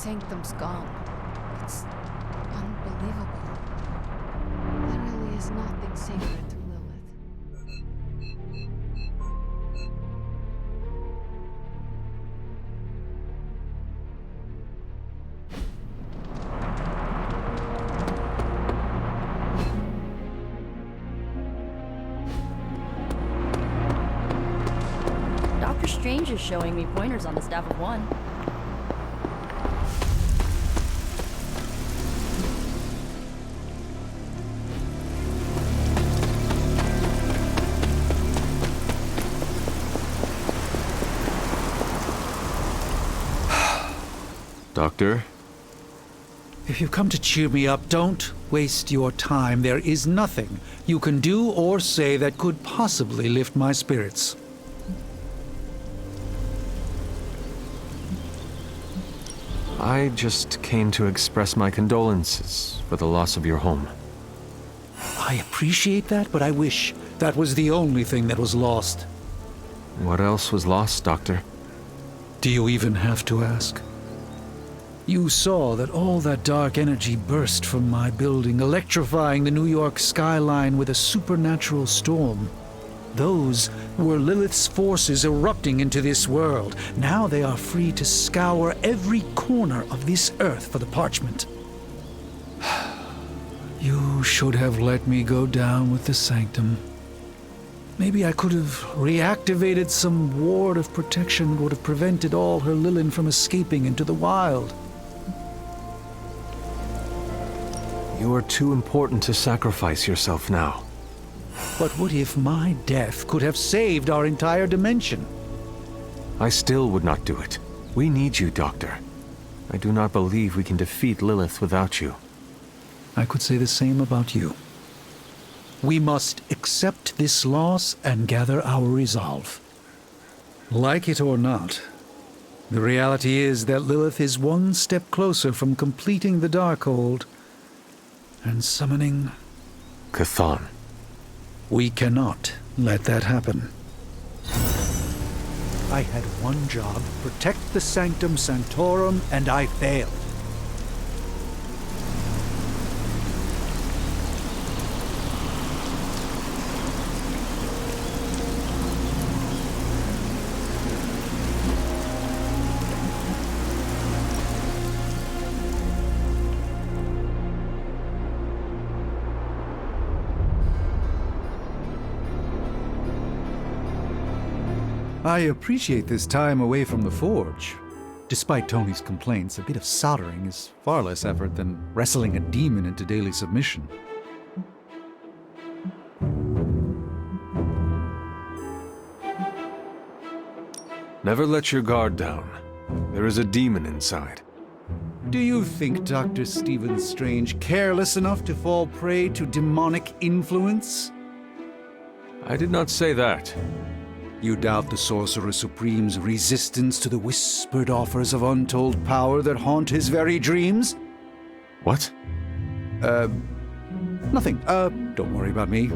sanctum's gone. It's unbelievable. There really is nothing sacred to Lilith. Doctor Strange is showing me pointers on the Staff of One. Doctor? If you come to cheer me up, don't waste your time. There is nothing you can do or say that could possibly lift my spirits. I just came to express my condolences for the loss of your home. I appreciate that, but I wish that was the only thing that was lost. What else was lost, Doctor? Do you even have to ask? You saw that all that dark energy burst from my building, electrifying the New York skyline with a supernatural storm. Those were Lilith's forces erupting into this world. Now they are free to scour every corner of this earth for the parchment. You should have let me go down with the sanctum. Maybe I could have reactivated some ward of protection that would have prevented all her Lilin from escaping into the wild. You are too important to sacrifice yourself now. But what if my death could have saved our entire dimension? I still would not do it. We need you, Doctor. I do not believe we can defeat Lilith without you. I could say the same about you. We must accept this loss and gather our resolve. Like it or not, the reality is that Lilith is one step closer from completing the Darkhold and summoning... Chthon. We cannot let that happen. I had one job, protect the Sanctum Sanctorum, and I failed. I appreciate this time away from the forge. Despite Tony's complaints, a bit of soldering is far less effort than wrestling a demon into daily submission. Never let your guard down. There is a demon inside. Do you think Dr. Stephen Strange careless enough to fall prey to demonic influence? I did not say that. You doubt the Sorcerer Supreme's resistance to the whispered offers of untold power that haunt his very dreams? What? Nothing. Don't worry about me.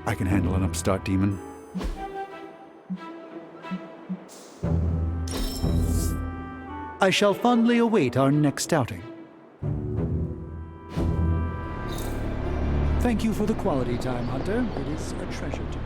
I can handle an upstart demon. I shall fondly await our next outing. Thank you for the quality time, Hunter. It is a treasure to me.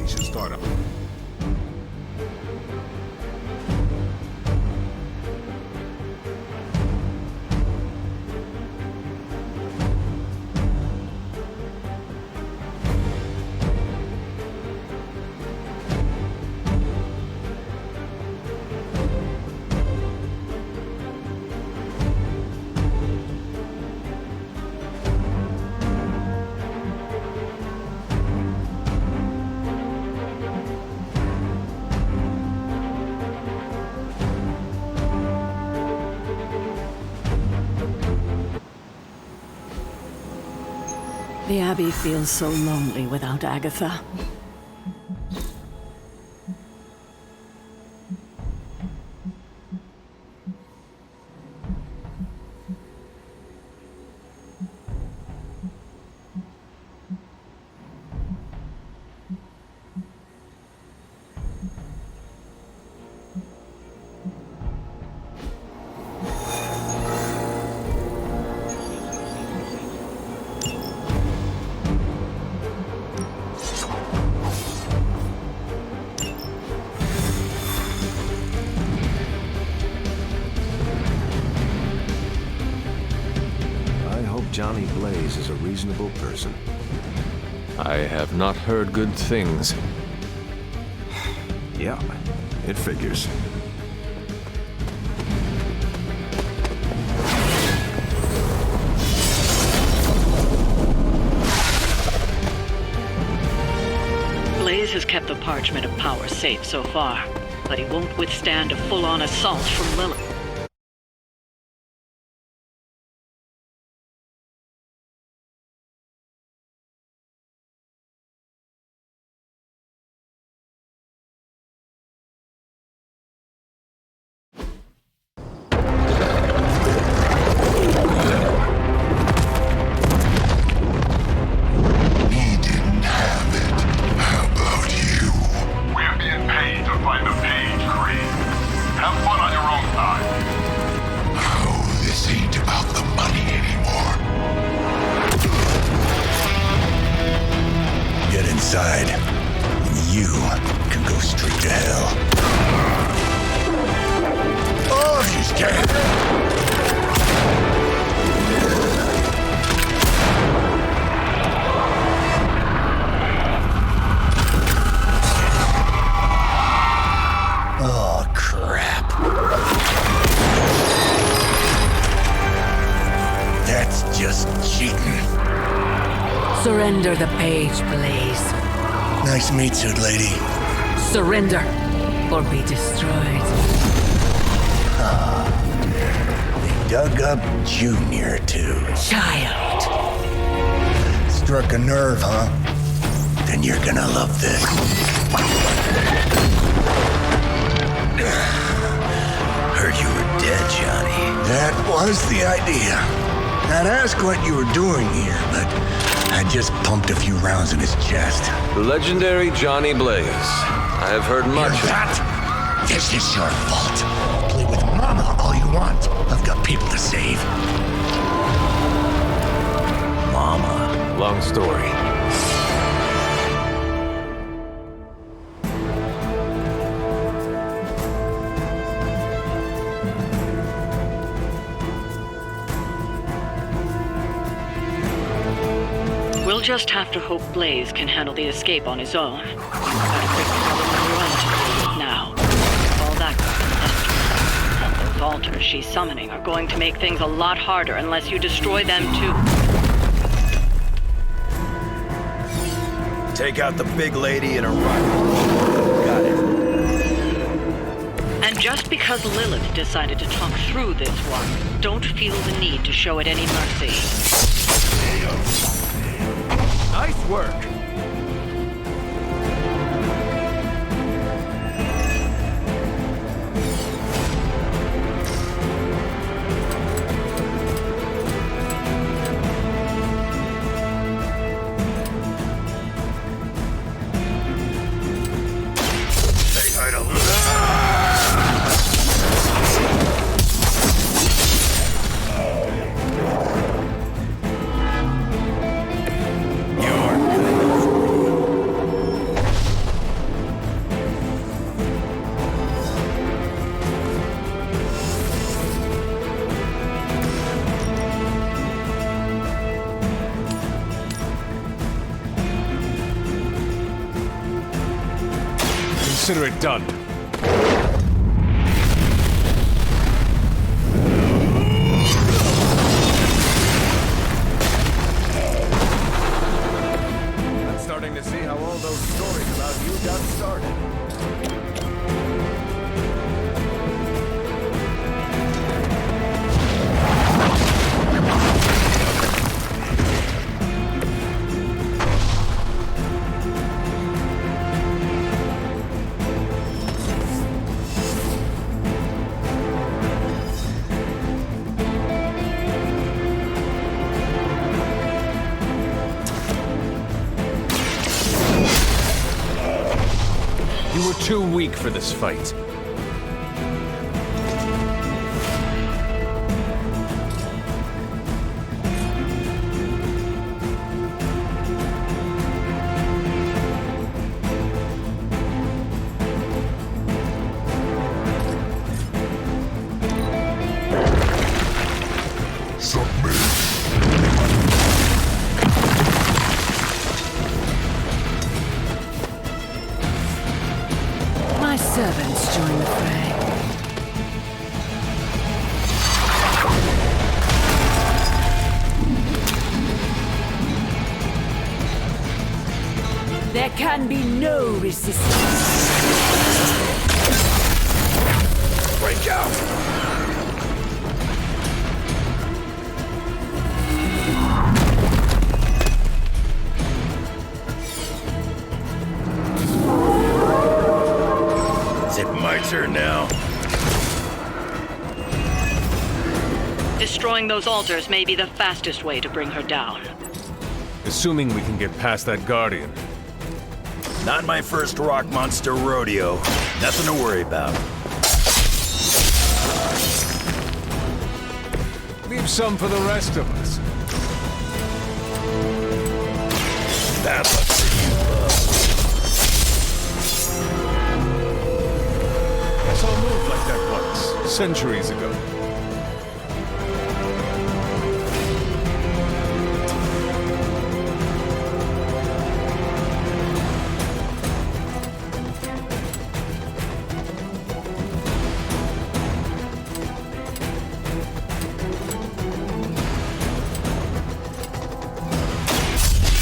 We should start up. The Abbey feels so lonely without Agatha. Johnny Blaze is a reasonable person. I have not heard good things. Yeah, it figures. Blaze has kept the Parchment of Power safe so far, but he won't withstand a full-on assault from Lilith. Inside, you can go straight to hell. Oh, she's scared. Oh, crap. That's just cheating. Surrender the page, Blaze. Nice meat suit, lady. Surrender, or be destroyed. They dug up Junior, too. Child. Struck a nerve, huh? Then you're gonna love this. Heard you were dead, Johnny. That was the idea. I'd ask what you were doing here, but I just pumped a few rounds in his chest. Legendary Johnny Blaze. I have heard much. Hear that? This is your fault. Play with Mama all you want. I've got people to save. Mama. Long story. We'll just have to hope Blaze can handle the escape on his own. Gotta fix the problem on your own now. All that and those altars she's summoning are going to make things a lot harder unless you destroy them too. Take out the big lady in a run. Got it. And just because Lilith decided to talk through this one, don't feel the need to show it any mercy. Nice work. Say hi to You're consider it done. I'm starting to see how all those stories about you got started. You were too weak for this fight. My servants join the fray. There can be no resistance. Break out! Is it my turn now? Destroying those altars may be the fastest way to bring her down. Assuming we can get past that Guardian. Not my first rock monster rodeo. Nothing to worry about. Leave some for the rest of us. Bad luck for you, love. I saw a move like that once, centuries ago.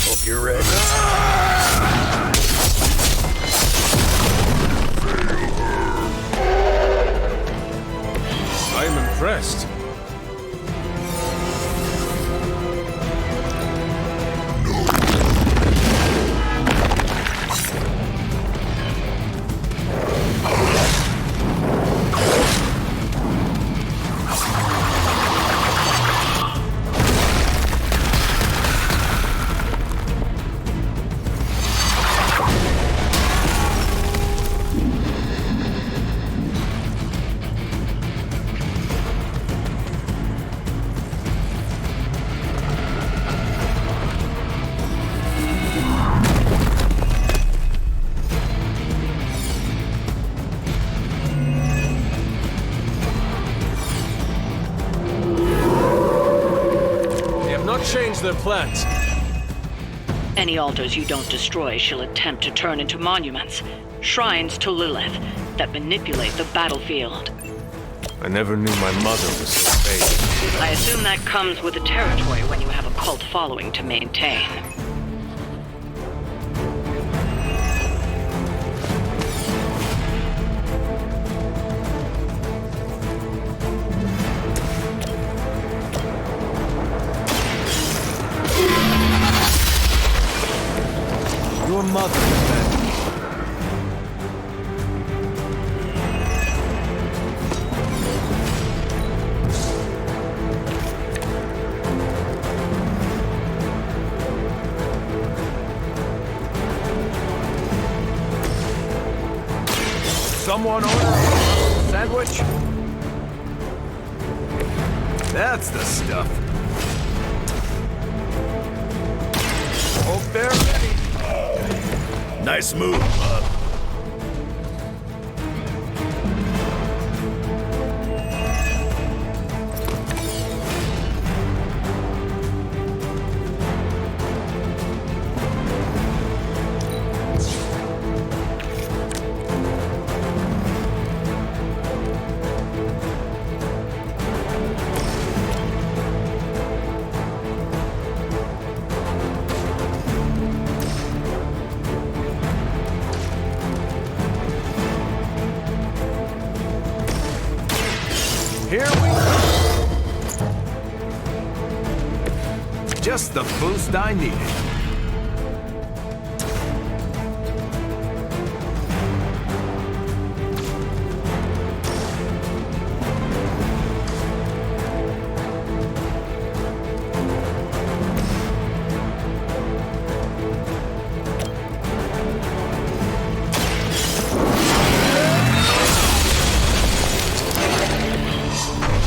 Hope you're ready. I am impressed. Change their plans. Any altars you don't destroy she'll attempt to turn into monuments, shrines to Lilith, that manipulate the battlefield. I never knew my mother was so vague. I assume that comes with the territory when you have a cult following to maintain. Your mother is dead. Someone order a sandwich? That's the stuff. Hope they're ready. Nice move, bub. Here we go. Just the boost I needed.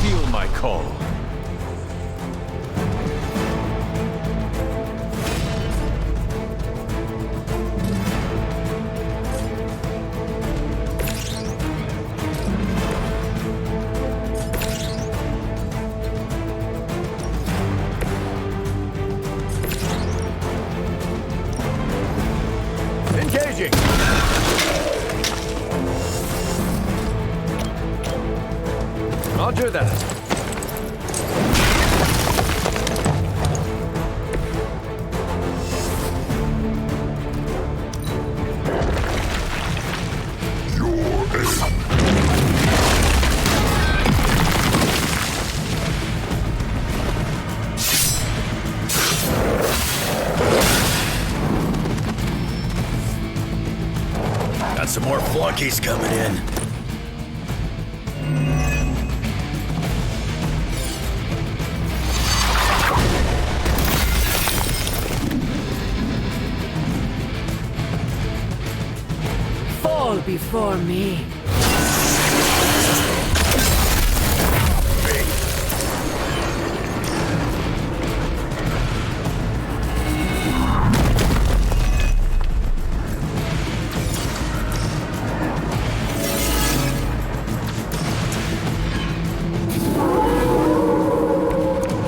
Feel my call. Engaging. Roger that. Got some more flunkies coming in. Fall before me.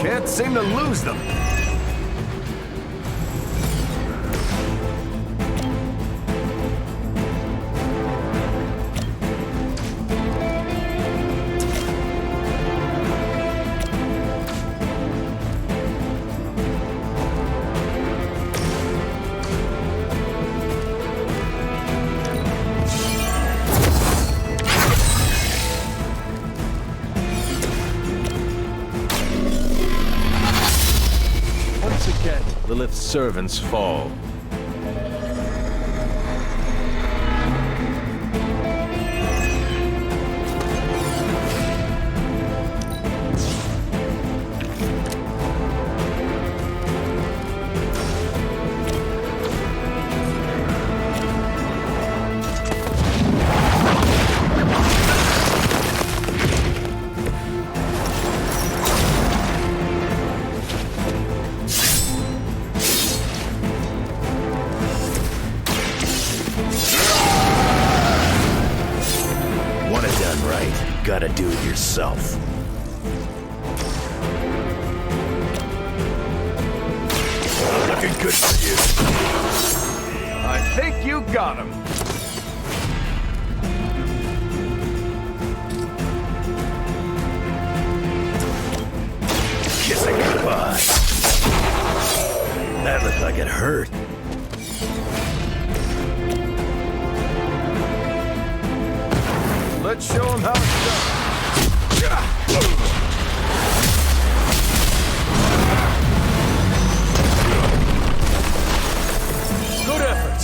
Can't seem to lose them. Once again, Lilith's servants fall. Want it done right, gotta do it yourself. Looking good for you. I think you got him. Kissing goodbye. That looked like it hurt. Let's show him how it's done. Good effort.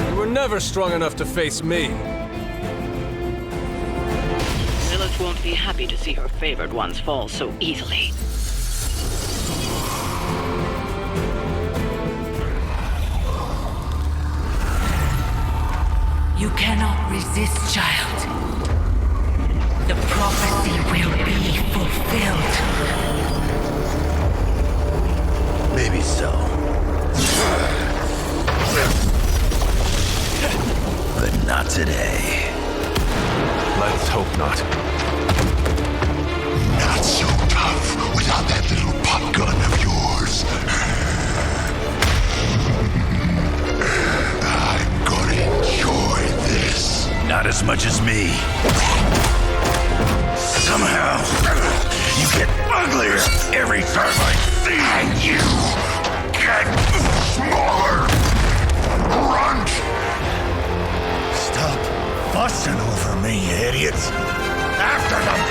You were never strong enough to face me. Lilith won't be happy to see her favored ones fall so easily. You cannot resist, child. The prophecy will be fulfilled. Maybe so. But not today. Let's hope not. Not so tough without that little pop gun of yours. I'm gonna enjoy this. Not as much as me. Somehow, you get uglier every time I see you. Get smaller! Grunt! Stop fussing over me, you idiots! After them!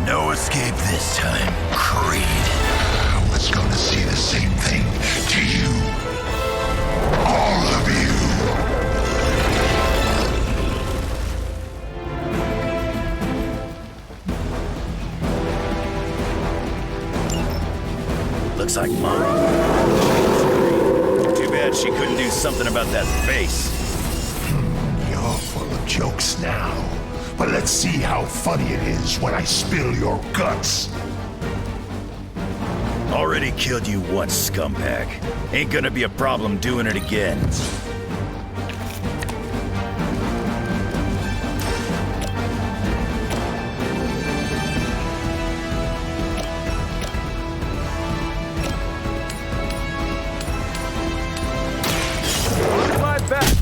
No escape this time, Creed. I was gonna say the same thing to you. All of you. Looks like mine. Too bad she couldn't do something about that face. You're full of jokes now. But let's see how funny it is when I spill your guts. Already killed you once, scumbag. Ain't gonna be a problem doing it again. My back!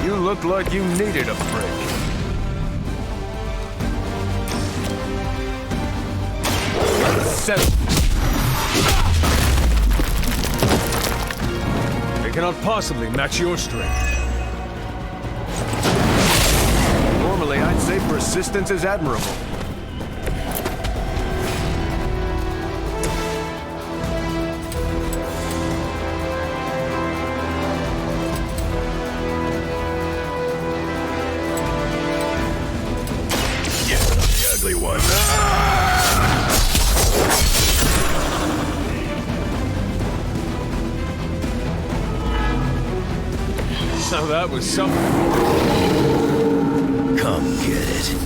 You look like you needed a break. Settle. They cannot possibly match your strength. Normally, I'd say persistence is admirable. Ugly one. Now that was something. Come get it.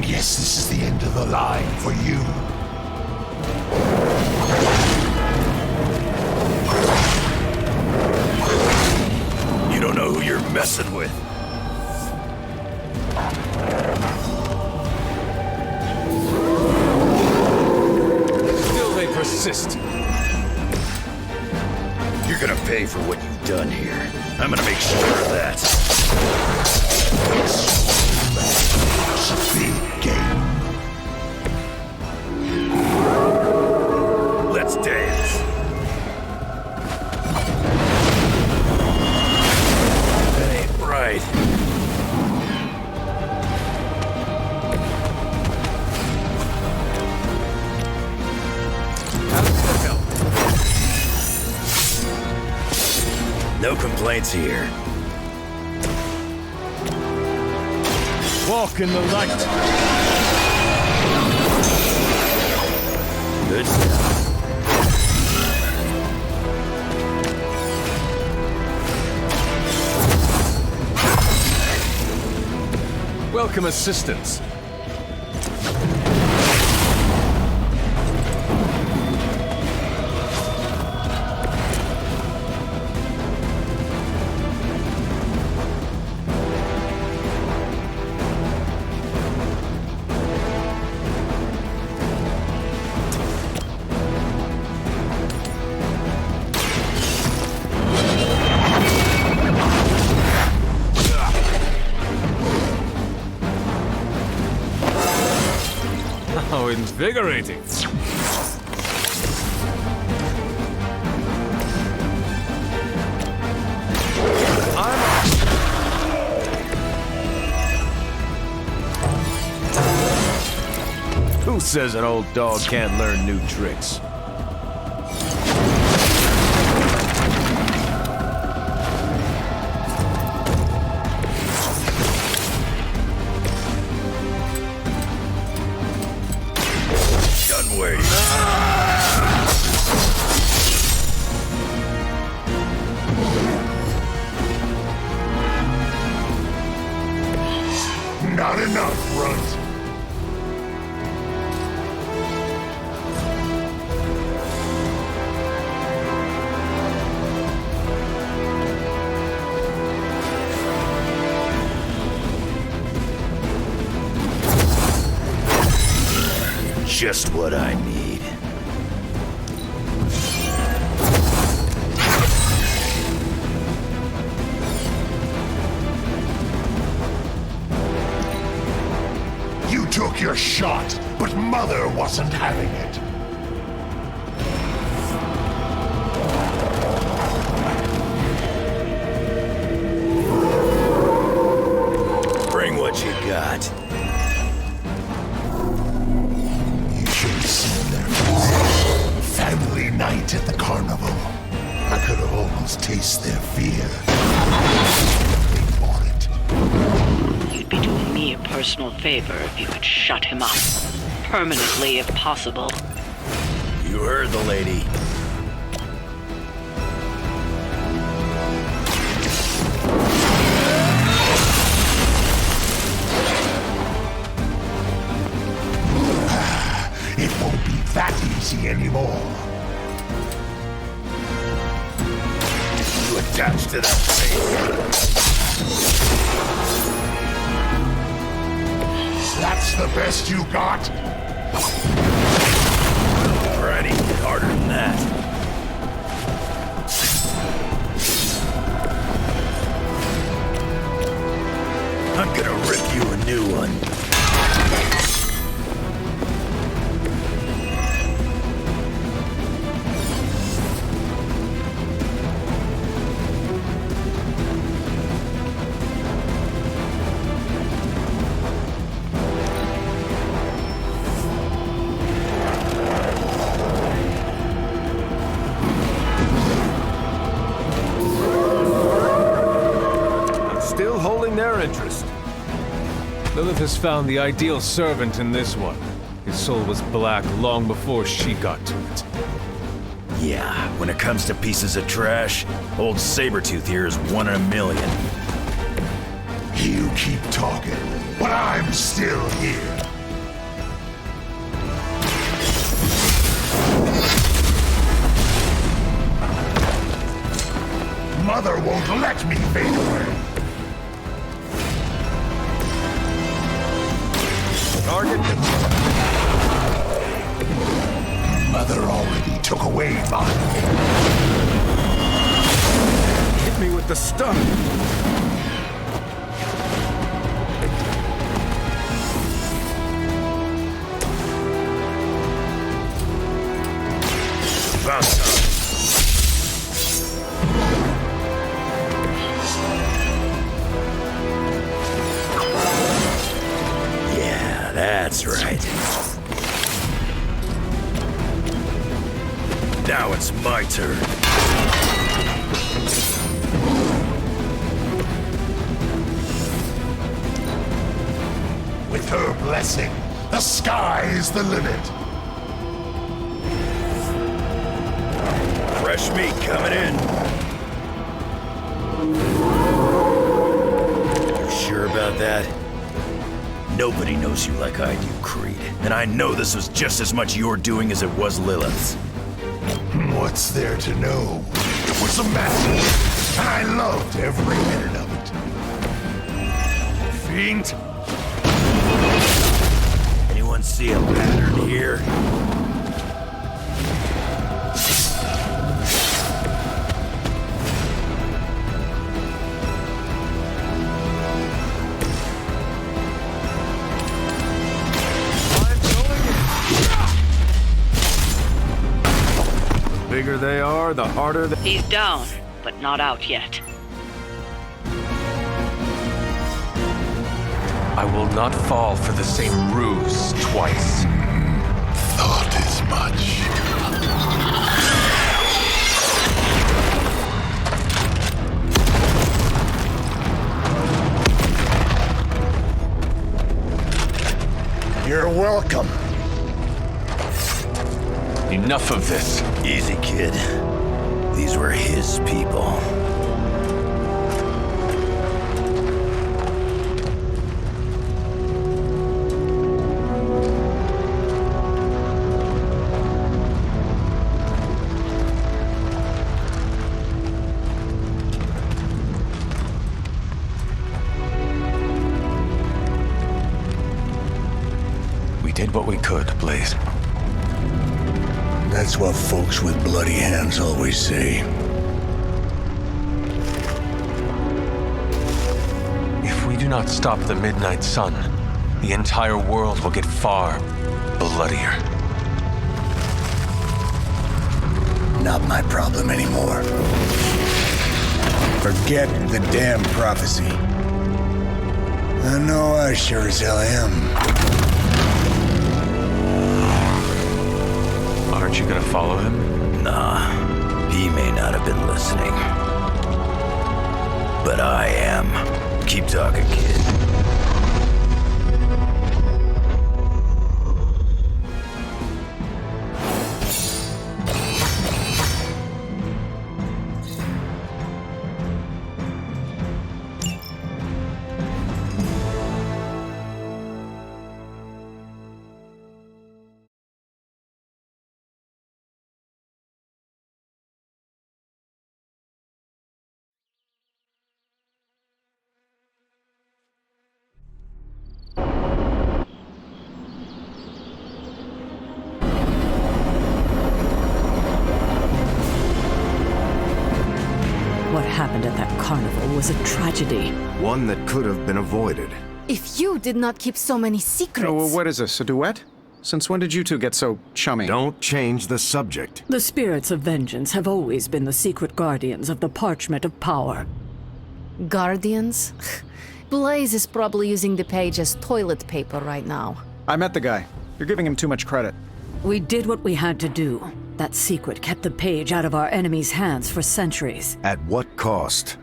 Guess this is the end of the line for you. You don't know who you're messing with. Still they persist. You're gonna pay for what you've done here. I'm gonna make sure of that. It's a big game. Let's dance. That ain't right. No complaints here. Walk in the light. Good stuff. Welcome assistance. How invigorating. Who says an old dog can't learn new tricks? Done waiting. Not enough, Runt. just what I need. You took your shot, but Mother wasn't having it. Bring what you got. You should have seen their faces. Family night at the carnival. I could have almost tasted their fear. They bought it. You'd be doing me a personal favor if you could shut him up. Permanently, if possible. You heard the lady. It won't be that easy anymore. You attached to that face. That's the best you got? Alrighty, hit harder than that. I'm gonna rip you a new one. Still holding their interest. Lilith has found the ideal servant in this one. His soul was black long before she got to it. Yeah, when it comes to pieces of trash, old Sabretooth here is 1 in a million. You keep talking, but I'm still here. Mother won't let me fade away. Target Mother already took away mine. hit me with the stun. About time. Yeah, that's right. Now it's my turn. With her blessing, the sky is the limit. Fresh meat coming in. You sure about that? Nobody knows you like I do, Creed. And I know this was just as much your doing as it was Lilith's. What's there to know? It was a mess, and I loved every minute of it. Fiend? Anyone see a pattern here? The bigger they are, the harder they... He's down, but not out yet. I will not fall for the same ruse twice. Thought as much. You're welcome. Enough of this. Easy, kid. These were his people. We We did what we could, Blaze. That's what folks with bloody hands always say. If we do not stop the Midnight Sun, the entire world will get far bloodier. Not my problem anymore. Forget the damn prophecy. I know I sure as hell am. Aren't you gonna follow him? Nah, he may not have been listening. But I am. Keep talking, kid. What happened at that carnival was a tragedy. One that could have been avoided. If you did not keep so many secrets... Oh, what is this, a duet? Since when did you two get so chummy? Don't change the subject. The spirits of vengeance have always been the secret guardians of the Parchment of Power. Guardians? Blaze is probably using the page as toilet paper right now. I met the guy. You're giving him too much credit. We did what we had to do. That secret kept the page out of our enemies' hands for centuries. At what cost?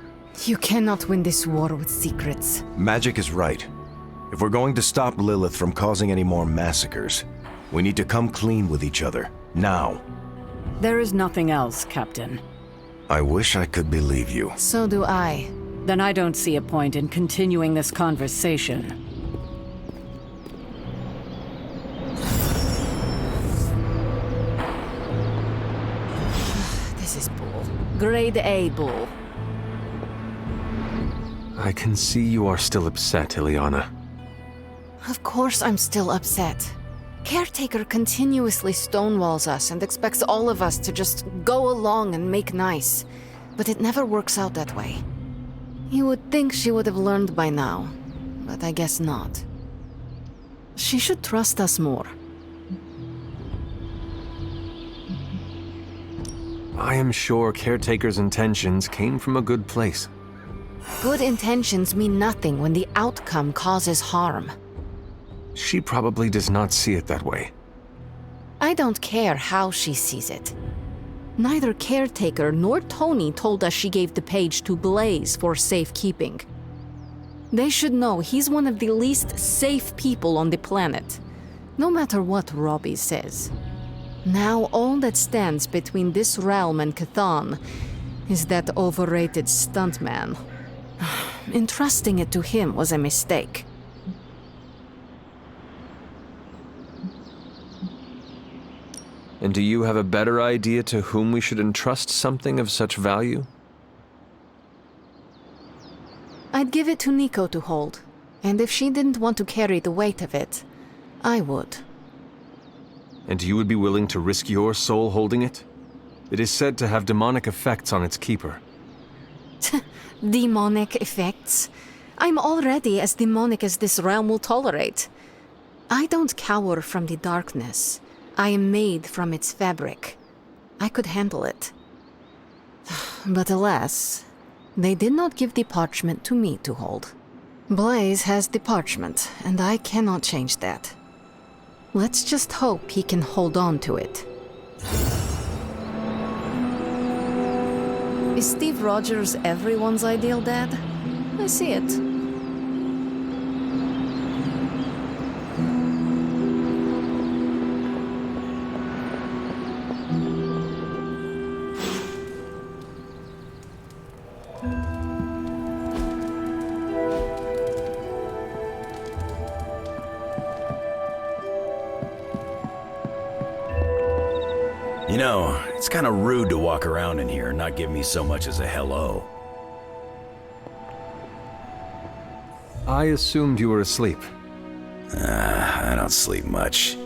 You cannot win this war with secrets. Magic is right. If we're going to stop Lilith from causing any more massacres, we need to come clean with each other. Now. There is nothing else, Captain. I wish I could believe you. So do I. Then I don't see a point in continuing this conversation. This is bull. Grade A bull. I can see you are still upset, Ileana. Of course I'm still upset. Caretaker continuously stonewalls us and expects all of us to just go along and make nice. But it never works out that way. You would think she would have learned by now, but I guess not. She should trust us more. I am sure Caretaker's intentions came from a good place. Good intentions mean nothing when the outcome causes harm. She probably does not see it that way. I don't care how she sees it. Neither Caretaker nor Tony told us she gave the page to Blaze for safekeeping. They should know he's one of the least safe people on the planet, no matter what Robbie says. Now all that stands between this realm and Cathan is that overrated stuntman. Entrusting it to him was a mistake. And do you have a better idea to whom we should entrust something of such value? I'd give it to Nico to hold, and if she didn't want to carry the weight of it, I would. And you would be willing to risk your soul holding it? It is said to have demonic effects on its keeper. Demonic effects? I'm already as demonic as this realm will tolerate. I don't cower from the darkness. I am made from its fabric. I could handle it. But alas, they did not give the parchment to me to hold. Blaze has the parchment, and I cannot change that. Let's just hope he can hold on to it. Is Steve Rogers everyone's ideal dad? I see it. You know, it's kind of rude to walk around in here and not give me so much as a hello. I assumed you were asleep. I don't don't sleep much.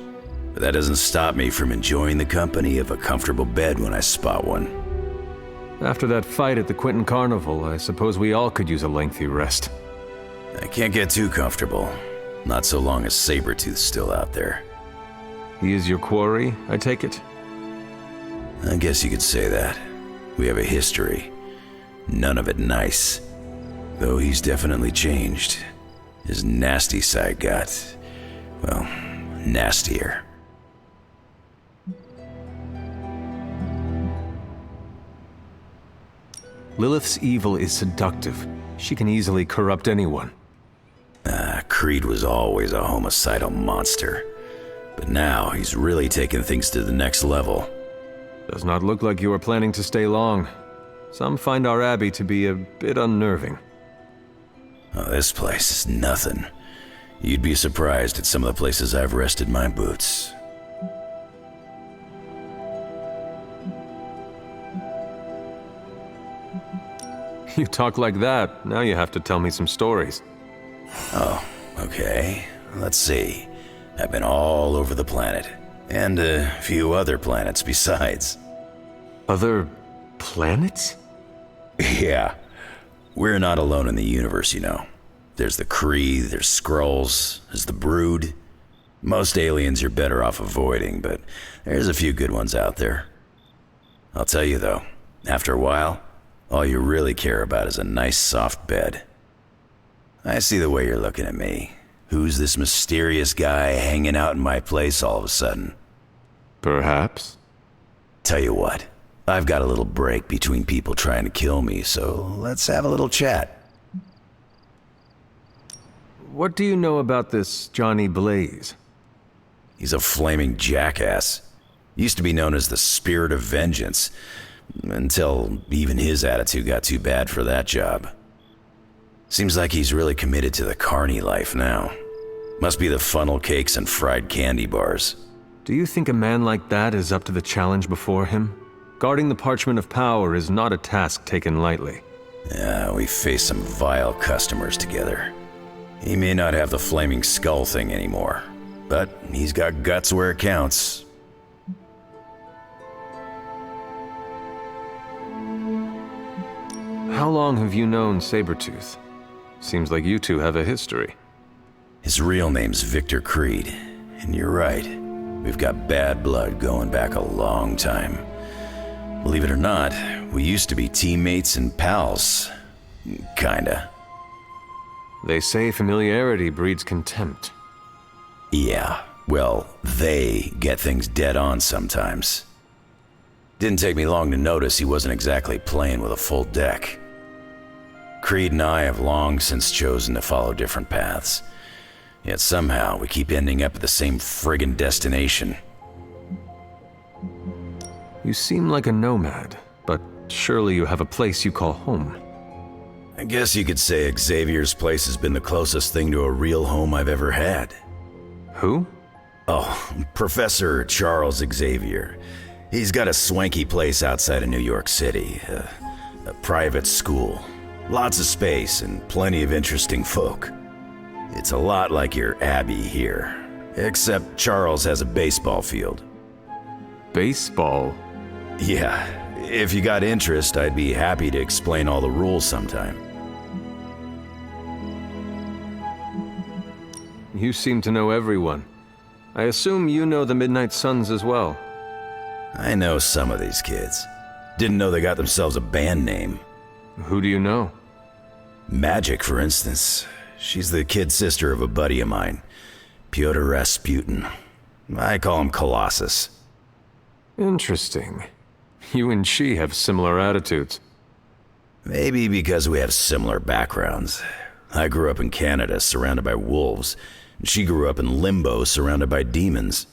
But that doesn't stop me from enjoying the company of a comfortable bed when I spot one. After that fight at the Quentin Carnival, I suppose we all could use a lengthy rest. I can't get too comfortable. Not so long as Sabretooth's still out there. He is your quarry, I take it? I guess you could say that. We have a history. None of it nice. Though he's definitely changed. His nasty side got, well, nastier. Lilith's evil is seductive. She can easily corrupt anyone. Creed was always a homicidal monster. But now he's really taken things to the next level. Does not look like you are planning to stay long. Some find our abbey to be a bit unnerving. Oh, this place is nothing. You'd be surprised at some of the places I've rested my boots. You talk like that, now you have to tell me some stories. Oh, okay. Let's see. I've been all over the planet. And a few other planets besides. Other planets? Yeah. We're not alone in the universe, you know. There's the Kree, there's Skrulls, there's the Brood. Most aliens you're better off avoiding, but there's a few good ones out there. I'll tell you though, after a while, all you really care about is a nice soft bed. I see the way you're looking at me. Who's this mysterious guy hanging out in my place all of a sudden? Perhaps. Tell you what, I've got a little break between people trying to kill me, so let's have a little chat. What do you know about this Johnny Blaze? He's a flaming jackass. Used to be known as the Spirit of Vengeance, until even his attitude got too bad for that job. Seems like he's really committed to the carny life now. Must be the funnel cakes and fried candy bars. Do you think a man like that is up to the challenge before him? Guarding the Parchment of Power is not a task taken lightly. Yeah, we faced some vile customers together. He may not have the flaming skull thing anymore, but he's got guts where it counts. How long have you known Sabretooth? Seems like you two have a history. His real name's Victor Creed, and you're right. We've got bad blood going back a long time. Believe it or not, we used to be teammates and pals. Kinda. They say familiarity breeds contempt. Yeah, well, they get things dead on sometimes. Didn't take me long to notice he wasn't exactly playing with a full deck. Creed and I have long since chosen to follow different paths. Yet somehow we keep ending up at the same friggin' destination. You seem like a nomad, but surely you have a place you call home. I guess you could say Xavier's place has been the closest thing to a real home I've ever had. Who? Oh, Professor Charles Xavier. He's got a swanky place outside of New York City, a private school. Lots of space and plenty of interesting folk. It's a lot like your Abbey here, except Charles has a baseball field. Baseball? Yeah, if you got interest, I'd be happy to explain all the rules sometime. You seem to know everyone. I assume you know the Midnight Suns as well. I know some of these kids. Didn't know they got themselves a band name. Who do you know? Magic, for instance. She's the kid sister of a buddy of mine, Pyotr Rasputin. I call him Colossus. Interesting. You and she have similar attitudes. Maybe because we have similar backgrounds. I grew up in Canada, surrounded by wolves. And she grew up in Limbo, surrounded by demons.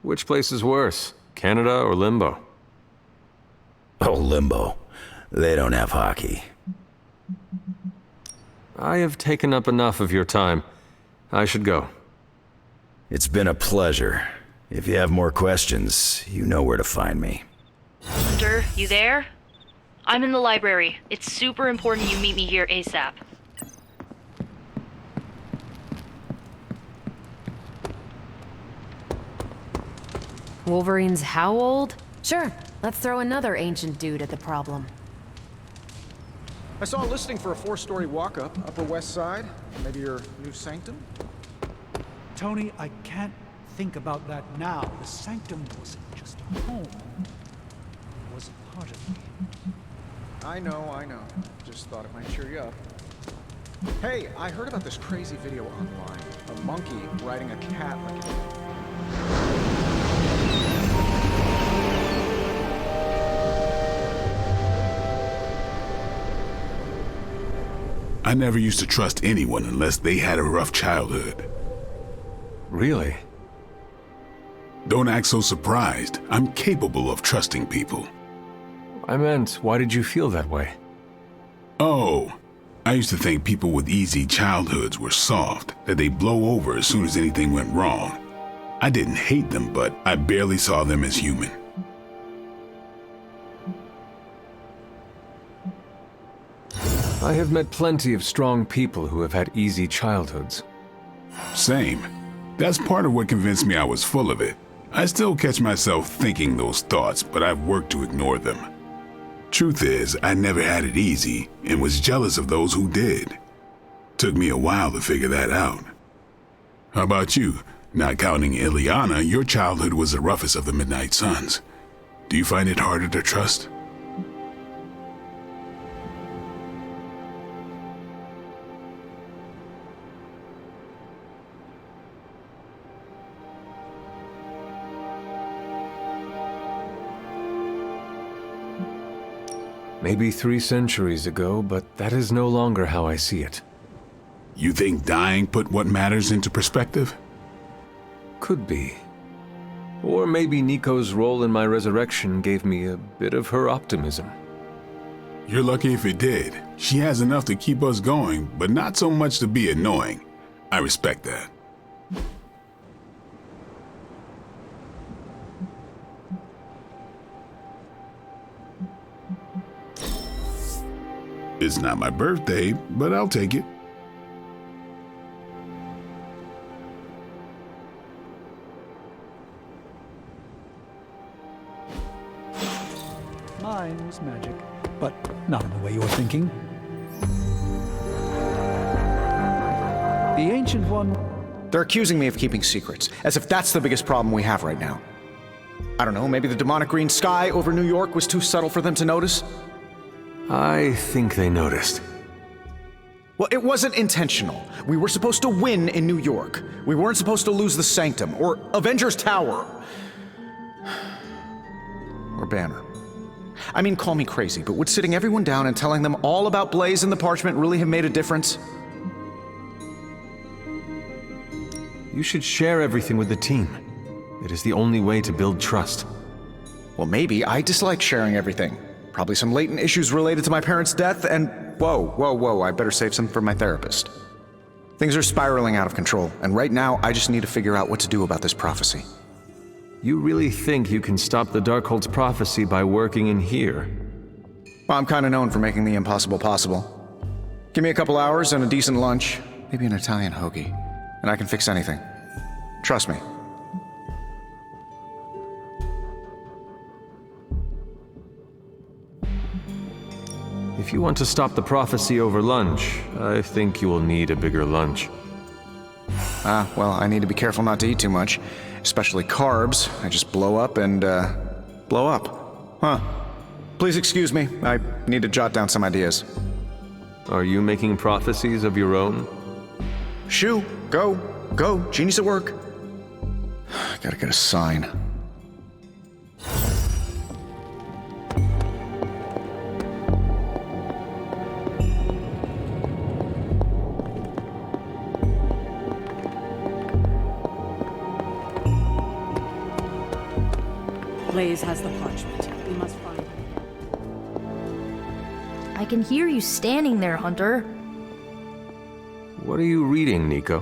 Which place is worse, Canada or Limbo? Oh, Limbo. They don't have hockey. I have taken up enough of your time. I should go. It's been a pleasure. If you have more questions, you know where to find me. Hunter, you there? I'm in the library. It's super important you meet me here ASAP. Wolverine's how old? Sure, let's throw another ancient dude at the problem. I saw a listing for a 4-story walk-up, Upper West Side. Maybe your new sanctum? Tony, I can't think about that now. The sanctum wasn't just a home. It was a part of me. I know. Just thought it might cheer you up. Hey, I heard about this crazy video online. A monkey riding a cat like I never used to trust anyone unless they had a rough childhood. Really? Don't act so surprised. I'm capable of trusting people. I meant, why did you feel that way? Oh, I used to think people with easy childhoods were soft, that they blow over as soon as anything went wrong. I didn't hate them, but I barely saw them as human. I have met plenty of strong people who have had easy childhoods. Same. That's part of what convinced me I was full of it. I still catch myself thinking those thoughts, but I've worked to ignore them. Truth is, I never had it easy and was jealous of those who did. Took me a while to figure that out. How about you? Not counting Ileana, your childhood was the roughest of the Midnight Suns. Do you find it harder to trust? Maybe 3 centuries ago, but that is no longer how I see it. You think dying put what matters into perspective? Could be. Or maybe Nico's role in my resurrection gave me a bit of her optimism. You're lucky if it did. She has enough to keep us going, but not so much to be annoying. I respect that. It's not my birthday, but I'll take it. Mine was magic, but not in the way you're thinking. The Ancient One... They're accusing me of keeping secrets, as if that's the biggest problem we have right now. I don't know, maybe the demonic green sky over New York was too subtle for them to notice? I think they noticed. Well, it wasn't intentional. We were supposed to win in New York. We weren't supposed to lose the Sanctum, or Avengers Tower. Or Banner. I mean, call me crazy, but would sitting everyone down and telling them all about Blaze and the Parchment really have made a difference? You should share everything with the team. It is the only way to build trust. Well, maybe I dislike sharing everything. Probably some latent issues related to my parents' death, and whoa, I better save some for my therapist. Things are spiraling out of control, and right now I just need to figure out what to do about this prophecy. You really think you can stop the Darkhold's prophecy by working in here? Well, I'm kind of known for making the impossible possible. Give me a couple hours and a decent lunch, maybe an Italian hoagie, and I can fix anything. Trust me. If you want to stop the prophecy over lunch, I think you will need a bigger lunch. Well, I need to be careful not to eat too much, especially carbs. I just blow up and, blow up. Huh. Please excuse me, I need to jot down some ideas. Are you making prophecies of your own? Shoo, go, genius at work. Gotta get a sign. Blaze has the parchment. We must find him. I can hear you standing there, Hunter. What are you reading, Nico?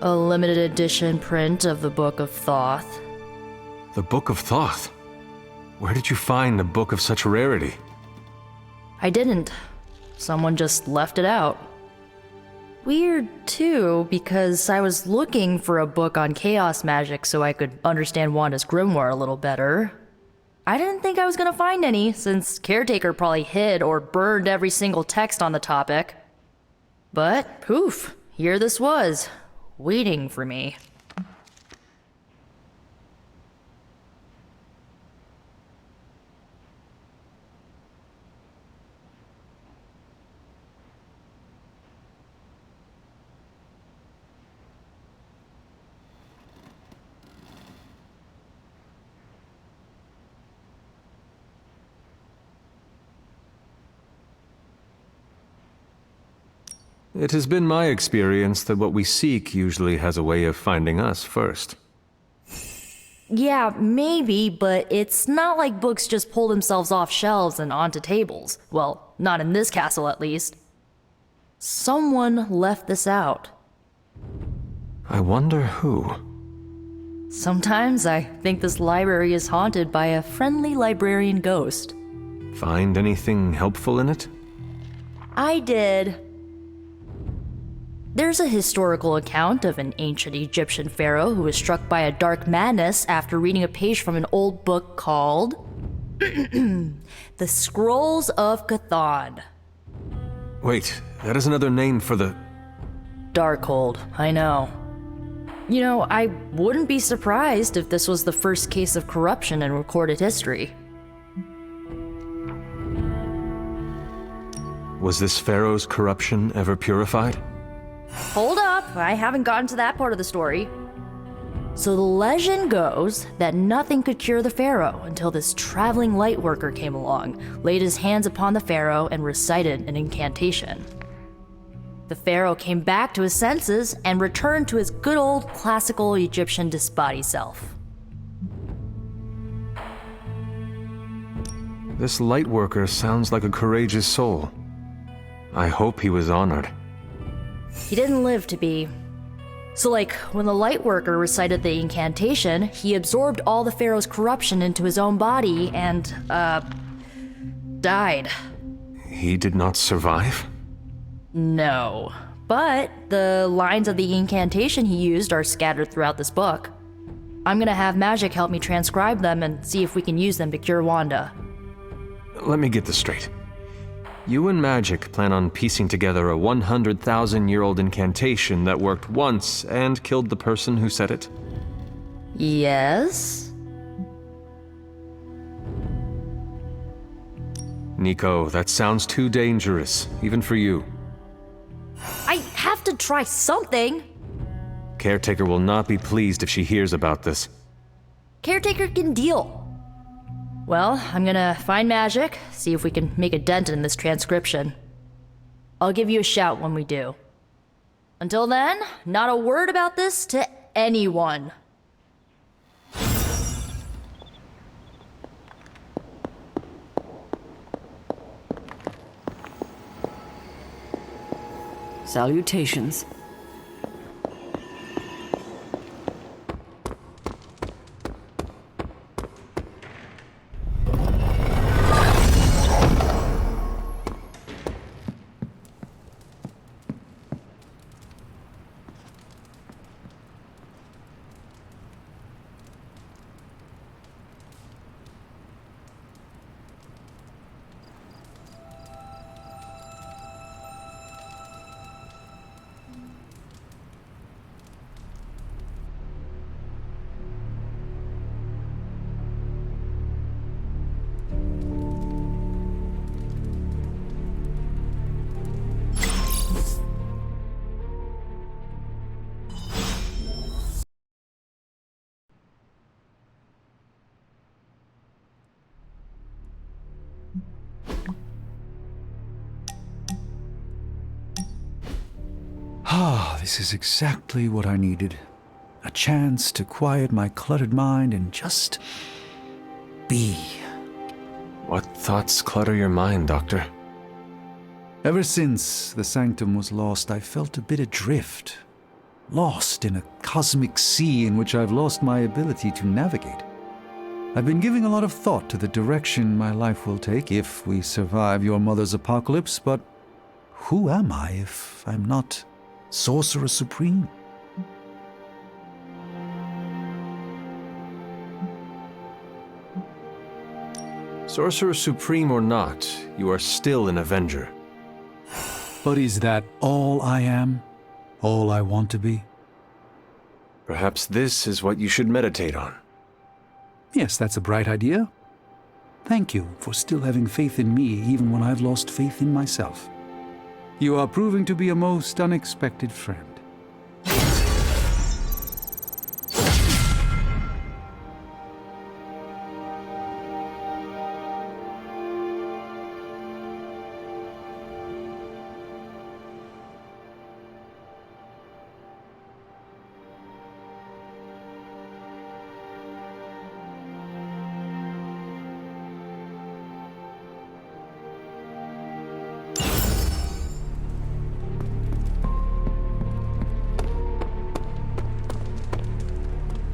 A limited edition print of the Book of Thoth. The Book of Thoth? Where did you find a book of such rarity? I didn't. Someone just left it out. weird too, because I was looking for a book on chaos magic so I could understand Wanda's grimoire a little better. I didn't think I was gonna find any, since Caretaker probably hid or burned every single text on the topic. But, poof, here this was, waiting for me. It has been my experience that what we seek usually has a way of finding us first. Yeah, maybe, but it's not like books just pull themselves off shelves and onto tables. Well, not in this castle at least. Someone left this out. I wonder who. Sometimes I think this library is haunted by a friendly librarian ghost. Find anything helpful in it? I did. There's a historical account of an ancient Egyptian pharaoh who was struck by a dark madness after reading a page from an old book called The Scrolls of Chthon. Wait, that is another name for the... Darkhold, I know. You know, I wouldn't be surprised if this was the first case of corruption in recorded history. Was this pharaoh's corruption ever purified? Hold up, I haven't gotten to that part of the story. So the legend goes that nothing could cure the pharaoh until this traveling light worker came along, laid his hands upon the pharaoh, and recited an incantation. The pharaoh came back to his senses and returned to his good old classical Egyptian disbody self. This light worker sounds like a courageous soul. I hope he was honored. He didn't live to be. So like, when the light worker recited the incantation, he absorbed all the pharaoh's corruption into his own body and, died. He did not survive? No. But the lines of the incantation he used are scattered throughout this book. I'm gonna have Magic help me transcribe them and see if we can use them to cure Wanda. Let me get this straight. You and Magic plan on piecing together a 100,000-year-old incantation that worked once and killed the person who said it? Yes? Nico, that sounds too dangerous, even for you. I have to try something! Caretaker will not be pleased if she hears about this. Caretaker can deal. Well, I'm gonna find Magic, see if we can make a dent in this transcription. I'll give you a shout when we do. Until then, not a word about this to anyone. Salutations. Ah, this is exactly what I needed. A chance to quiet my cluttered mind and just be. What thoughts clutter your mind, Doctor? Ever since the Sanctum was lost, I felt a bit adrift. Lost in a cosmic sea in which I've lost my ability to navigate. I've been giving a lot of thought to the direction my life will take if we survive your mother's apocalypse, but who am I if I'm not Sorcerer Supreme. Sorcerer Supreme or not, you are still an Avenger. But is that all I am? All I want to be? Perhaps this is what you should meditate on. Yes, that's a bright idea. Thank you for still having faith in me even when I've lost faith in myself. You are proving to be a most unexpected friend.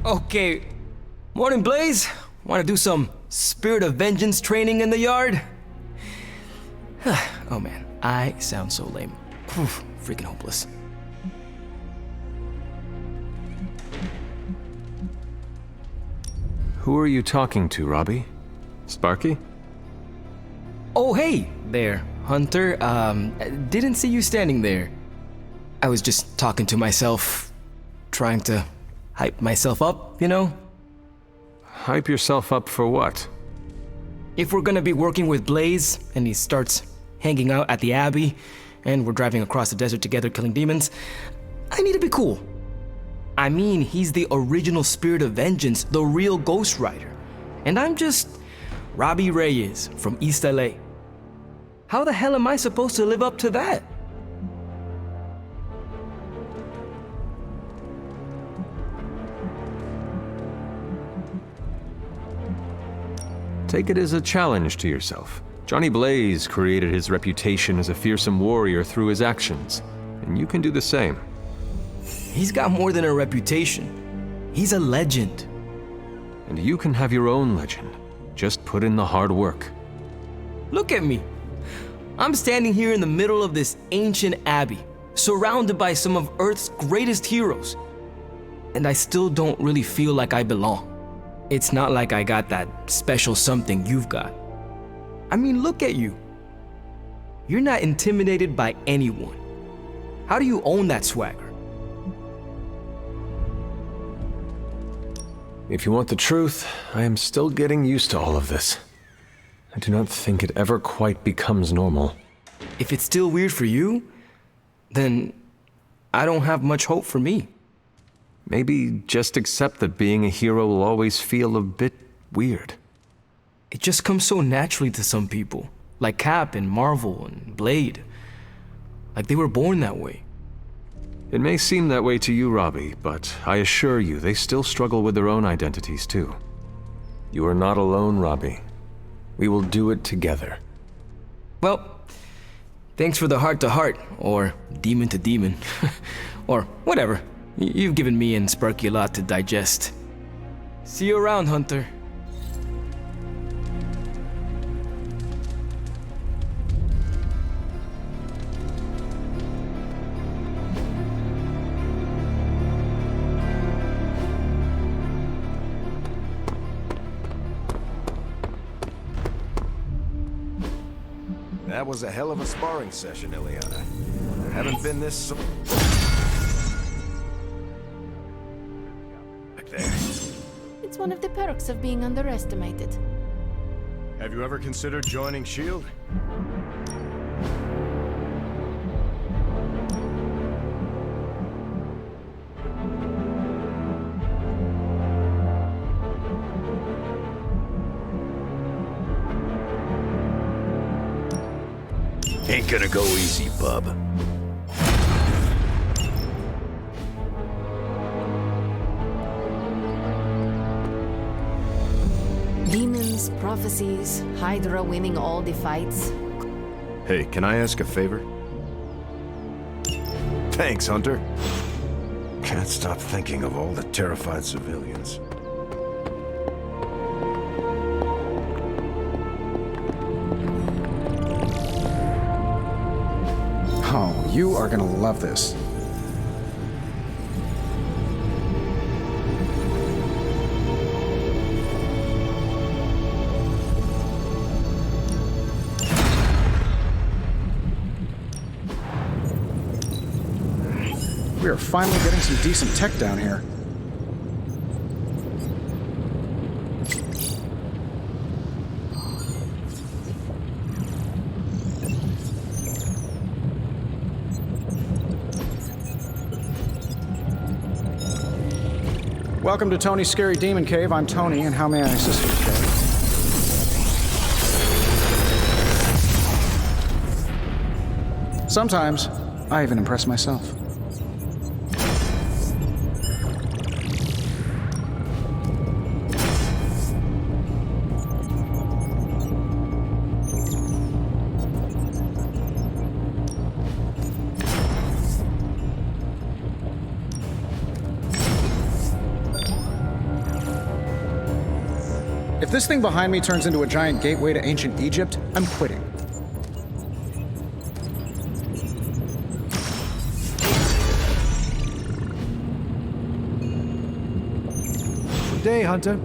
Okay, morning Blaze. Want to do some Spirit of Vengeance training in the yard? Oh man, I sound so lame. Freaking hopeless. Who are you talking to, Robbie? Sparky? Oh hey there, Hunter. Didn't see you standing there. I was just talking to myself, trying to hype myself up, you know? Hype yourself up for what? If we're gonna be working with Blaze, and he starts hanging out at the Abbey, and we're driving across the desert together killing demons, I need to be cool. I mean, he's the original Spirit of Vengeance, the real Ghost Rider. And I'm just Robbie Reyes from East LA. How the hell am I supposed to live up to that? Take it as a challenge to yourself. Johnny Blaze created his reputation as a fearsome warrior through his actions, and you can do the same. He's got more than a reputation. He's a legend. And you can have your own legend. Just put in the hard work. Look at me. I'm standing here in the middle of this ancient abbey, surrounded by some of Earth's greatest heroes. And I still don't really feel like I belong. It's not like I got that special something you've got. I mean, look at you. You're not intimidated by anyone. How do you own that swagger? If you want the truth, I am still getting used to all of this. I do not think it ever quite becomes normal. If it's still weird for you, then I don't have much hope for me. Maybe just accept that being a hero will always feel a bit weird. It just comes so naturally to some people, like Cap and Marvel and Blade. Like they were born that way. It may seem that way to you, Robbie, but I assure you they still struggle with their own identities too. You are not alone, Robbie. We will do it together. Well, thanks for the heart-to-heart, or demon-to-demon, or whatever. You've given me and Sparky a lot to digest. See you around, Hunter. That was a hell of a sparring session, Ileana. There haven't been this so... It's one of the perks of being underestimated. Have you ever considered joining S.H.I.E.L.D.? Ain't gonna go easy, bub. Demons, prophecies, Hydra winning all the fights. Hey, can I ask a favor? Thanks, Hunter. Can't stop thinking of all the terrified civilians. Oh, you are gonna love this. finally getting some decent tech down here. Welcome to Tony's Scary Demon Cave. I'm Tony, and how may I assist you today? Sometimes, I even impress myself. If this thing behind me turns into a giant gateway to ancient Egypt, I'm quitting. Good day, Hunter.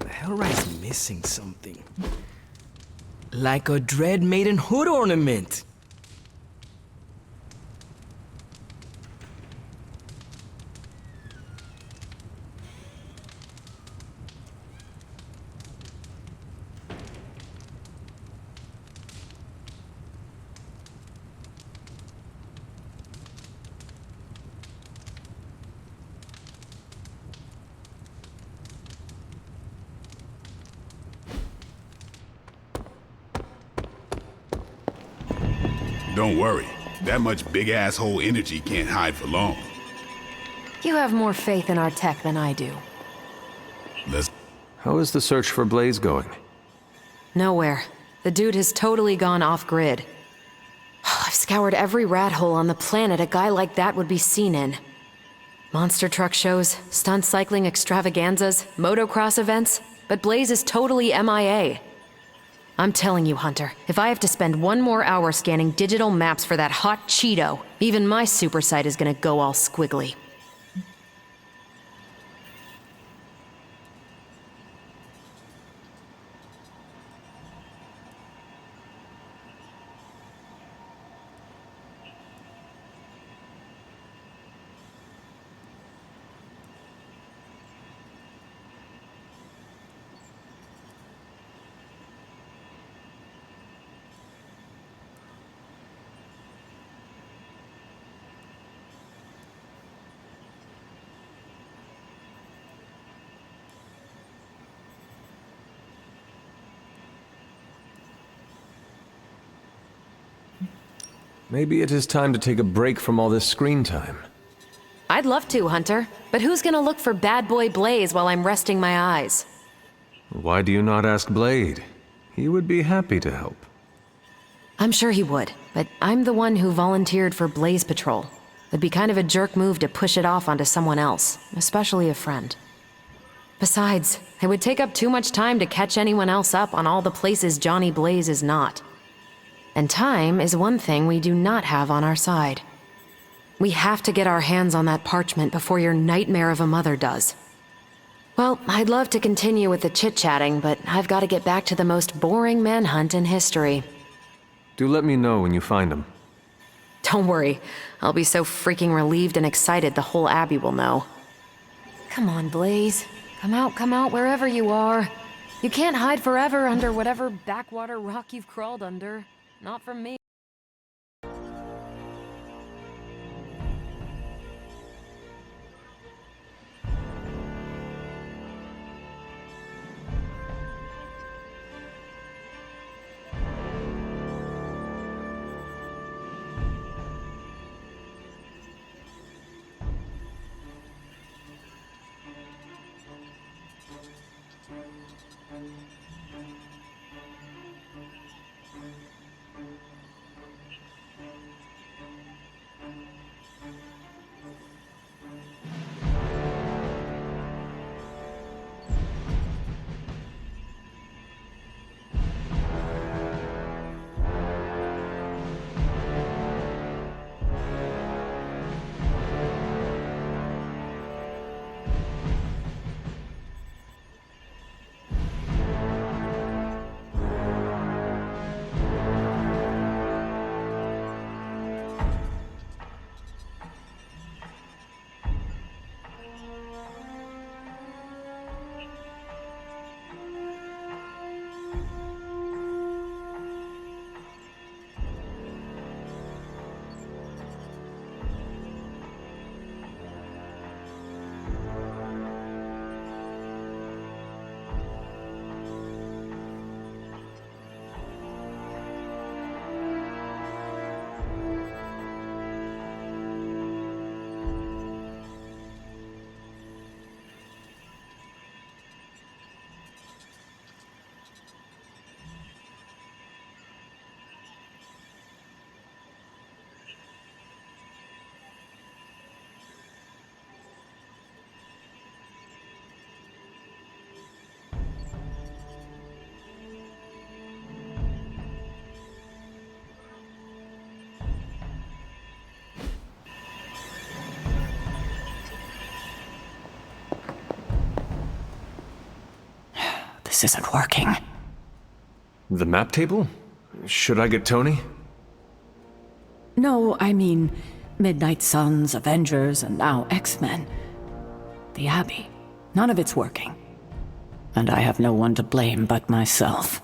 Hellride's missing something. Like a Dread Maiden hood ornament. Don't worry. That much big asshole energy can't hide for long. You have more faith in our tech than I do. How is the search for Blaze going? Nowhere. The dude has totally gone off-grid. I've scoured every rat hole on the planet a guy like that would be seen in. Monster truck shows, stunt cycling extravaganzas, motocross events, but Blaze is totally MIA. I'm telling you, Hunter, if I have to spend one more hour scanning digital maps for that hot Cheeto, even my super sight is gonna go all squiggly. Maybe it is time to take a break from all this screen time. I'd love to, Hunter, but who's gonna look for Bad Boy Blaze while I'm resting my eyes? Why do you not ask Blade? He would be happy to help. I'm sure he would, but I'm the one who volunteered for Blaze Patrol. It'd be kind of a jerk move to push it off onto someone else, especially a friend. Besides, it would take up too much time to catch anyone else up on all the places Johnny Blaze is not. And time is one thing we do not have on our side. We have to get our hands on that parchment before your nightmare of a mother does. Well, I'd love to continue with the chit-chatting, but I've got to get back to the most boring manhunt in history. Do let me know when you find him. Don't worry, I'll be so freaking relieved and excited the whole Abbey will know. Come on, Blaze. Come out, wherever you are. You can't hide forever under whatever backwater rock you've crawled under. Not from me. This isn't working. The map table? Should I get Tony? No, I mean Midnight Suns, Avengers, and now X-Men. The Abbey. None of it's working. And I have no one to blame but myself.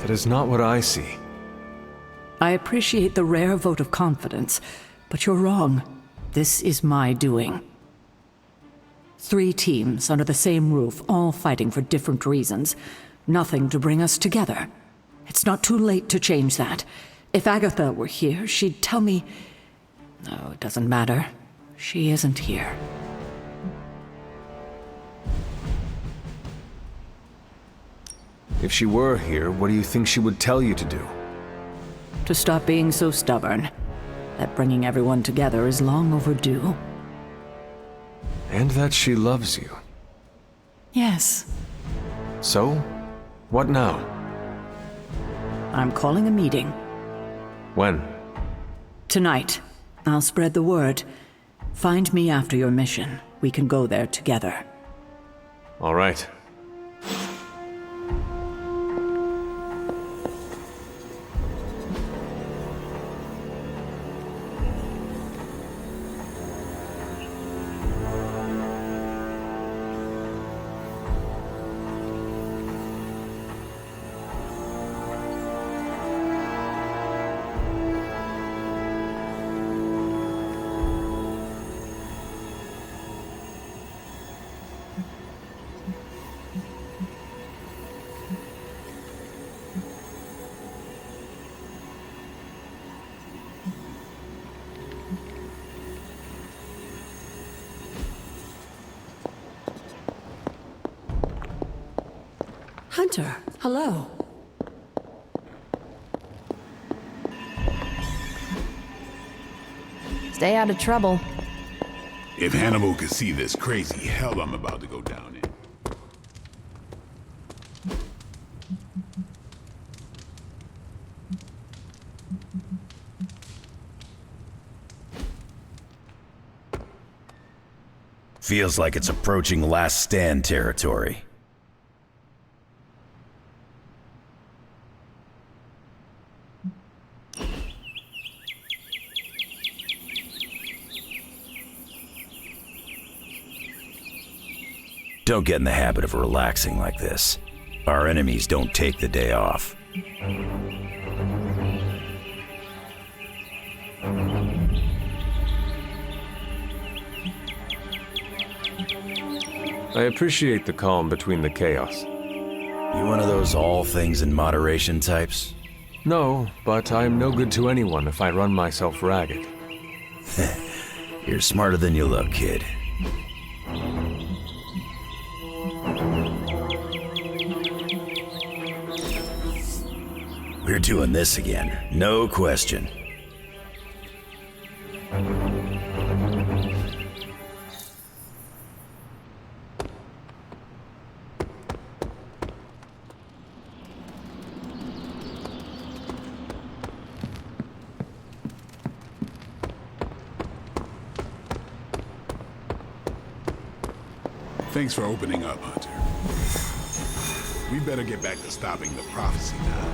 That is not what I see. I appreciate the rare vote of confidence, but you're wrong. This is my doing. 3 teams under the same roof, all fighting for different reasons. Nothing to bring us together. It's not too late to change that. If Agatha were here, she'd tell me... No, it doesn't matter. She isn't here. If she were here, what do you think she would tell you to do? To stop being so stubborn. That bringing everyone together is long overdue. And that she loves you. Yes. So? What now? I'm calling a meeting. When? Tonight. I'll spread the word. Find me after your mission. We can go there together. All right. Hunter, hello. Stay out of trouble. If Hannibal could see this crazy hell I'm about to go down in. Feels like it's approaching last stand territory. Don't get in the habit of relaxing like this. Our enemies don't take the day off. I appreciate the calm between the chaos. You one of those all things in moderation types? No, but I'm no good to anyone if I run myself ragged. You're smarter than you look, kid. We're doing this again, no question. Thanks for opening up, Hunter. We better get back to stopping the prophecy now.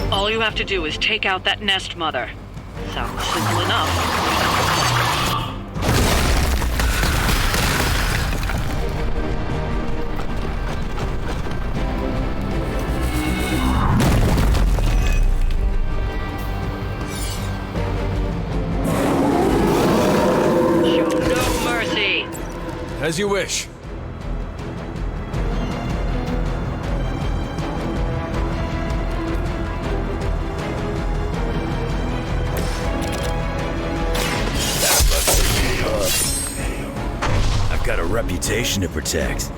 All you have to do is take out that nest mother. Sounds simple enough. Show no mercy. As you wish. I've got a reputation to protect.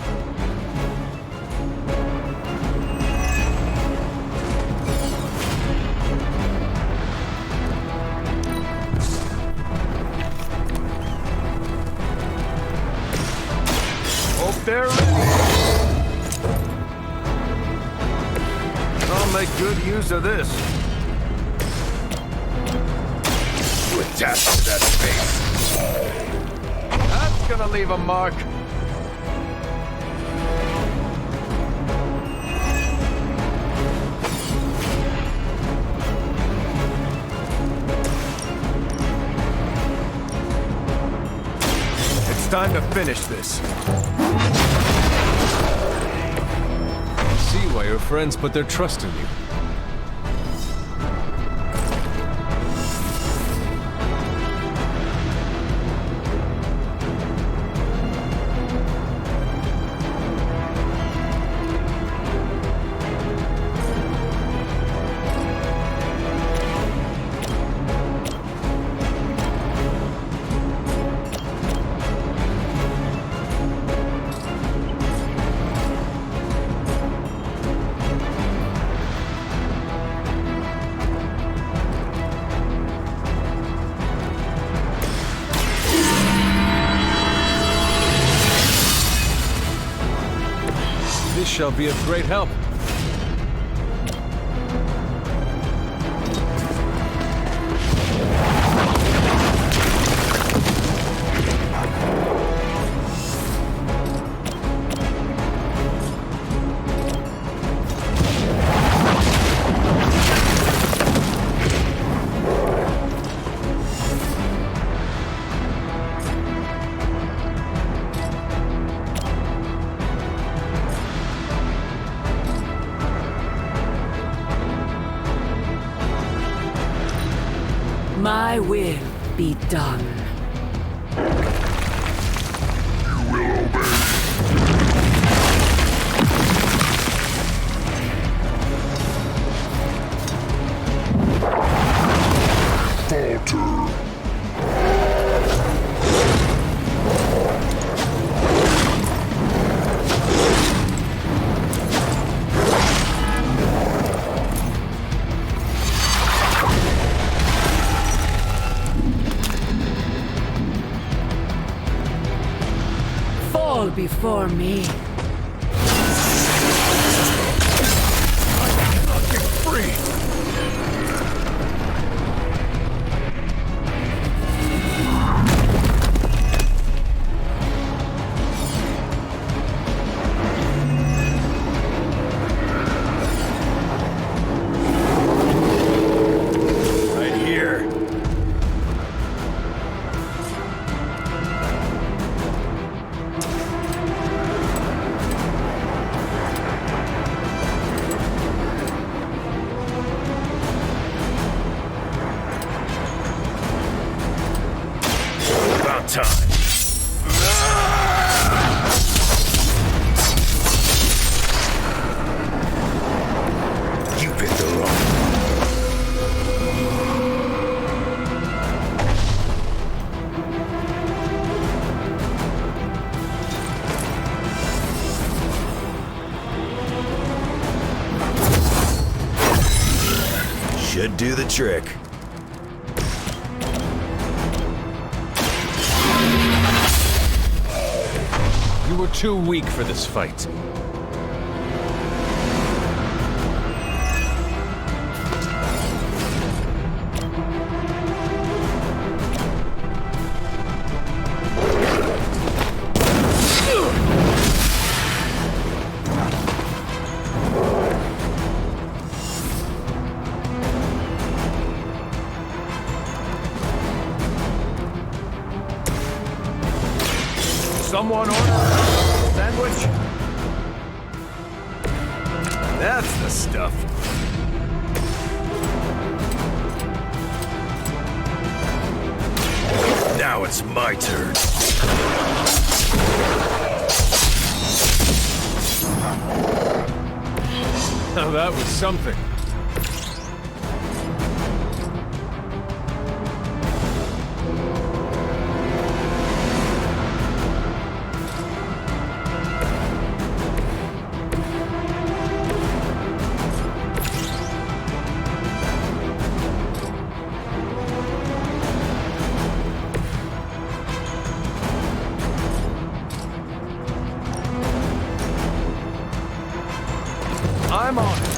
Hope they're ready. I'll make good use of this. You attach to that space. That's gonna leave a mark. It's time to finish this. See why your friends put their trust in you. This shall be of great help. My will be done. You will obey. Falter. Fall before me. Get free. Right here. About time. You picked the wrong should do the trick. You were too weak for this fight. Someone order a sandwich? That's the stuff. Now it's my turn. Now that was something. I'm on it.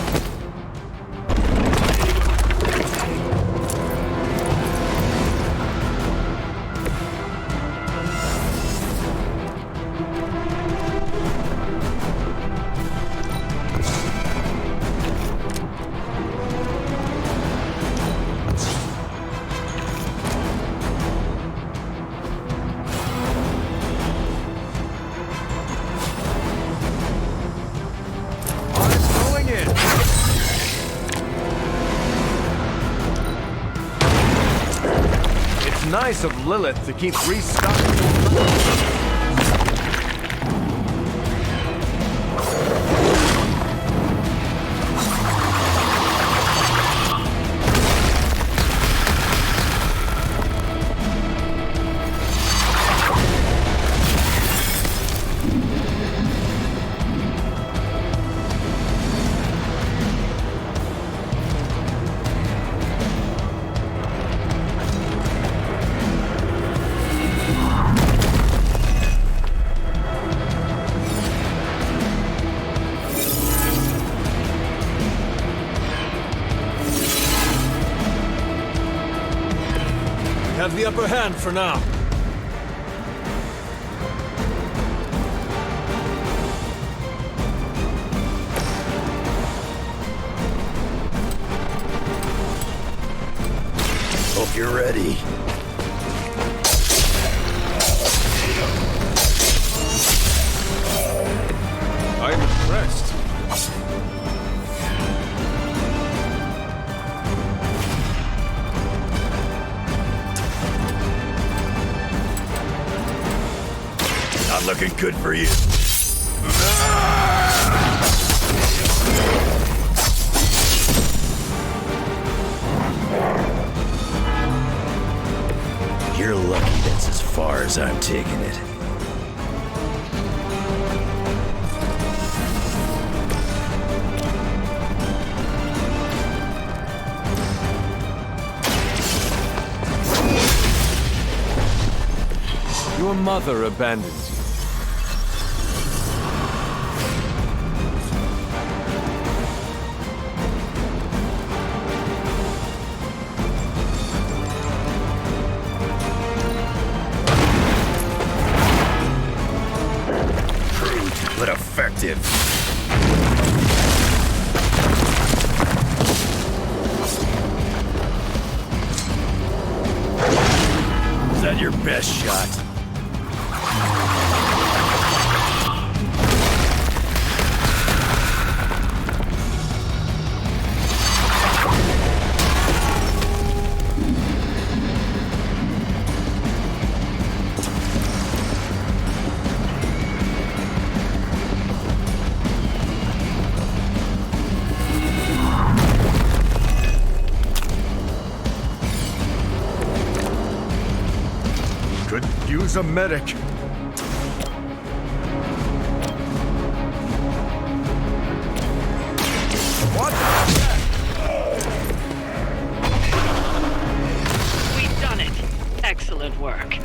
Nice of Lilith to keep restocking. Have the upper hand for now. Hope you're ready. I'm impressed. Not looking good for you. You're lucky that's as far as I'm taking it. Your mother abandoned you. Crude, but effective. Is that your best shot? Could use a medic. What? We've done it. Excellent work.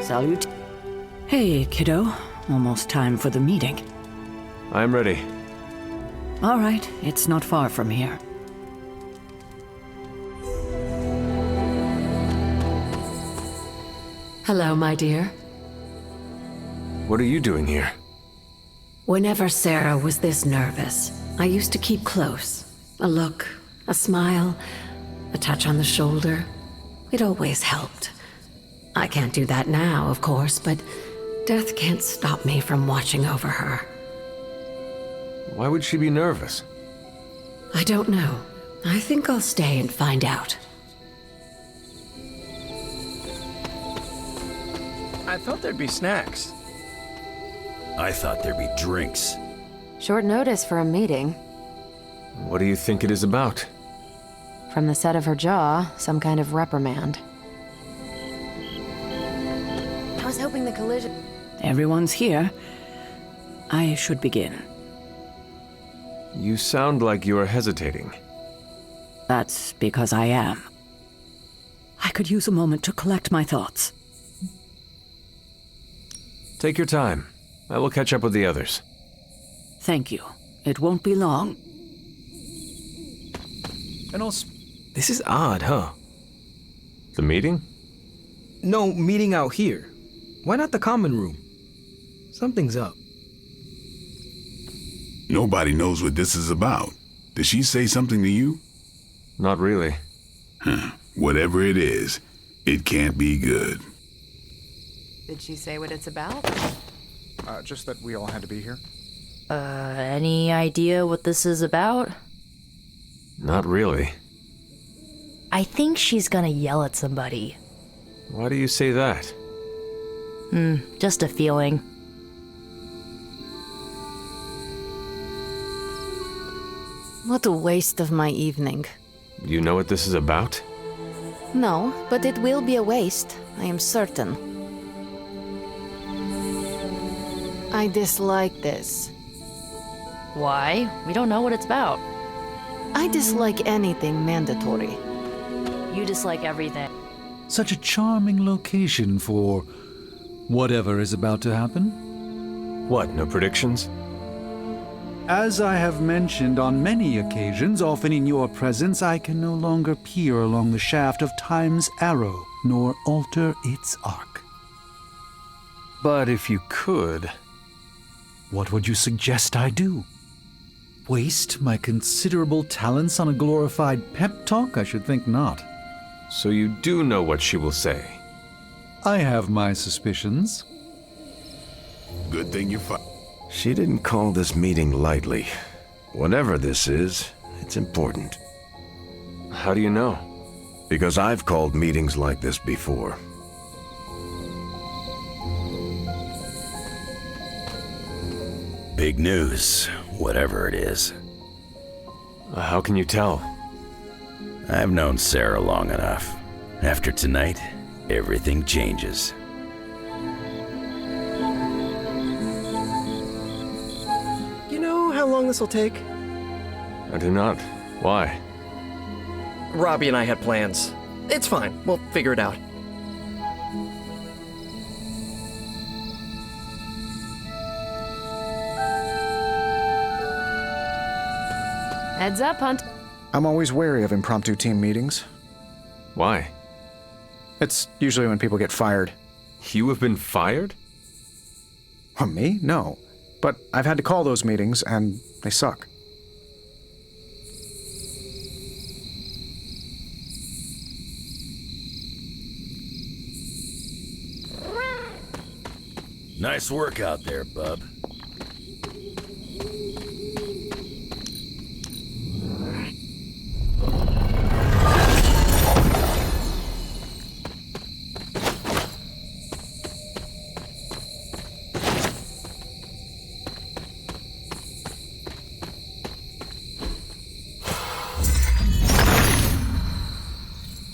Salute. Hey, kiddo. Almost time for the meeting. I'm ready. All right, it's not far from here. Hello, my dear. What are you doing here? Whenever Sarah was this nervous, I used to keep close. A look, a smile, a touch on the shoulder. It always helped. I can't do that now, of course, but death can't stop me from watching over her. Why would she be nervous? I don't know. I think I'll stay and find out. I thought there'd be snacks. I thought there'd be drinks. Short notice for a meeting. What do you think it is about? From the set of her jaw, some kind of reprimand. I was hoping the collision... Everyone's here. I should begin. You sound like you are hesitating. That's because I am. I could use a moment to collect my thoughts. Take your time. I will catch up with the others. Thank you. It won't be long. And also, this is odd, huh? The meeting? No, meeting out here. Why not the common room? Something's up. Nobody knows what this is about. Did she say something to you? Not really. Huh. Whatever it is, it can't be good. Did she say what it's about? Just that we all had to be here. Any idea what this is about? Not really. I think she's gonna yell at somebody. Why do you say that? Just a feeling. What a waste of my evening. You know what this is about? No, but it will be a waste, I am certain. I dislike this. Why? We don't know what it's about. I dislike anything mandatory. You dislike everything. Such a charming location for whatever is about to happen. What, no predictions? As I have mentioned on many occasions, often in your presence, I can no longer peer along the shaft of time's arrow, nor alter its arc. But if you could... What would you suggest I do? Waste my considerable talents on a glorified pep talk? I should think not. So you do know what she will say? I have my suspicions. Good thing you fought. She didn't call this meeting lightly. Whatever this is, it's important. How do you know? Because I've called meetings like this before. Big news, whatever it is. How can you tell? I've known Sarah long enough. After tonight, everything changes. You know how long this will take? I do not. Why? Robbie and I had plans. It's fine. We'll figure it out. Heads up, Hunt. I'm always wary of impromptu team meetings. Why? It's usually when people get fired. You have been fired? Me? No. But I've had to call those meetings, and they suck. Nice work out there, bub.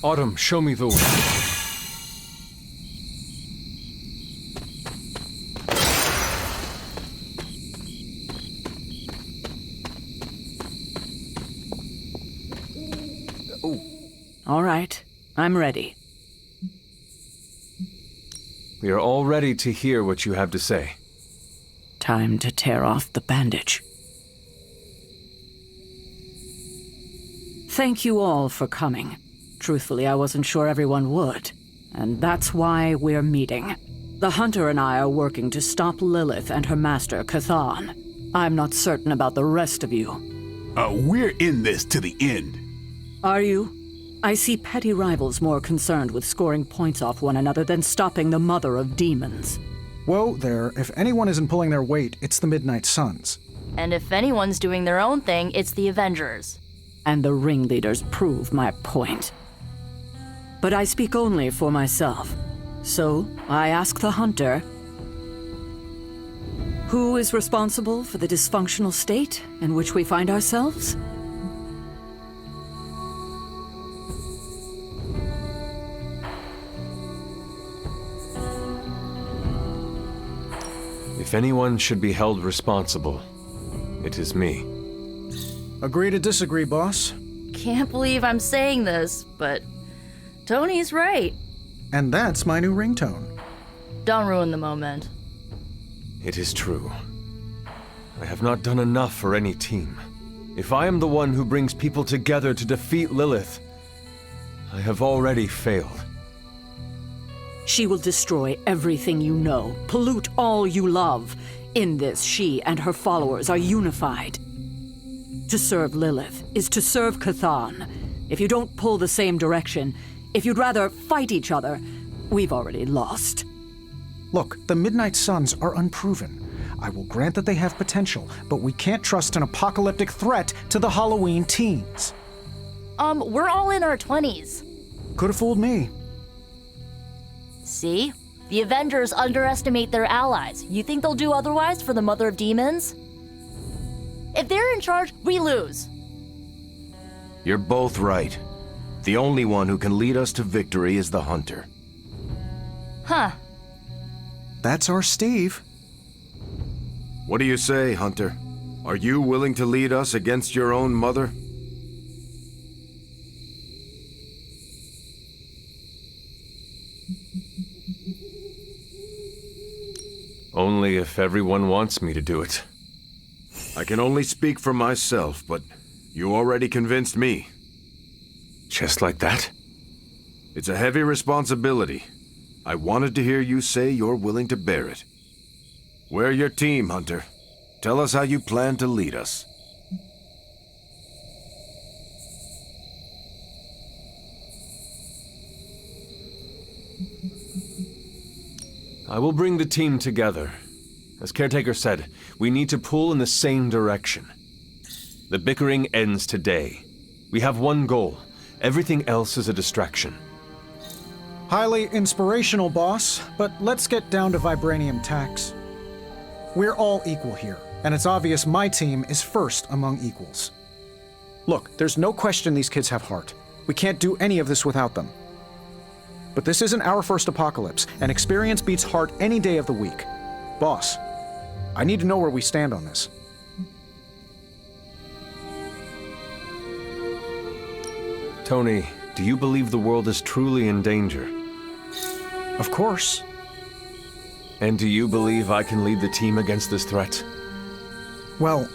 Autumn, show me the way. All right, I'm ready. We are all ready to hear what you have to say. Time to tear off the bandage. Thank you all for coming. Truthfully, I wasn't sure everyone would. And that's why we're meeting. The Hunter and I are working to stop Lilith and her master, Chthon. I'm not certain about the rest of you. We're in this to the end. Are you? I see petty rivals more concerned with scoring points off one another than stopping the mother of demons. Whoa there, if anyone isn't pulling their weight, it's the Midnight Suns. And if anyone's doing their own thing, it's the Avengers. And the ringleaders prove my point. But I speak only for myself. So, I ask the Hunter, who is responsible for the dysfunctional state in which we find ourselves? If anyone should be held responsible, it is me. Agree to disagree, boss. Can't believe I'm saying this, but Tony's right. And that's my new ringtone. Don't ruin the moment. It is true. I have not done enough for any team. If I am the one who brings people together to defeat Lilith, I have already failed. She will destroy everything you know, pollute all you love. In this, she and her followers are unified. To serve Lilith is to serve Chthon. If you don't pull the same direction, if you'd rather fight each other, we've already lost. Look, the Midnight Suns are unproven. I will grant that they have potential, but we can't trust an apocalyptic threat to the Halloween teens. We're all in our 20s. Could have fooled me. See? The Avengers underestimate their allies. You think they'll do otherwise for the Mother of Demons? If they're in charge, we lose. You're both right. The only one who can lead us to victory is the Hunter. Huh. That's our Steve. What do you say, Hunter? Are you willing to lead us against your own mother? Only if everyone wants me to do it. I can only speak for myself, but you already convinced me. Just like that? It's a heavy responsibility. I wanted to hear you say you're willing to bear it. We're your team, Hunter. Tell us how you plan to lead us. I will bring the team together. As Caretaker said, we need to pull in the same direction. The bickering ends today. We have one goal. Everything else is a distraction. Highly inspirational, boss, but let's get down to vibranium tax. We're all equal here, and it's obvious my team is first among equals. Look, there's no question these kids have heart. We can't do any of this without them. But this isn't our first apocalypse, and experience beats heart any day of the week. Boss, I need to know where we stand on this. Tony, do you believe the world is truly in danger? Of course. And do you believe I can lead the team against this threat? Well,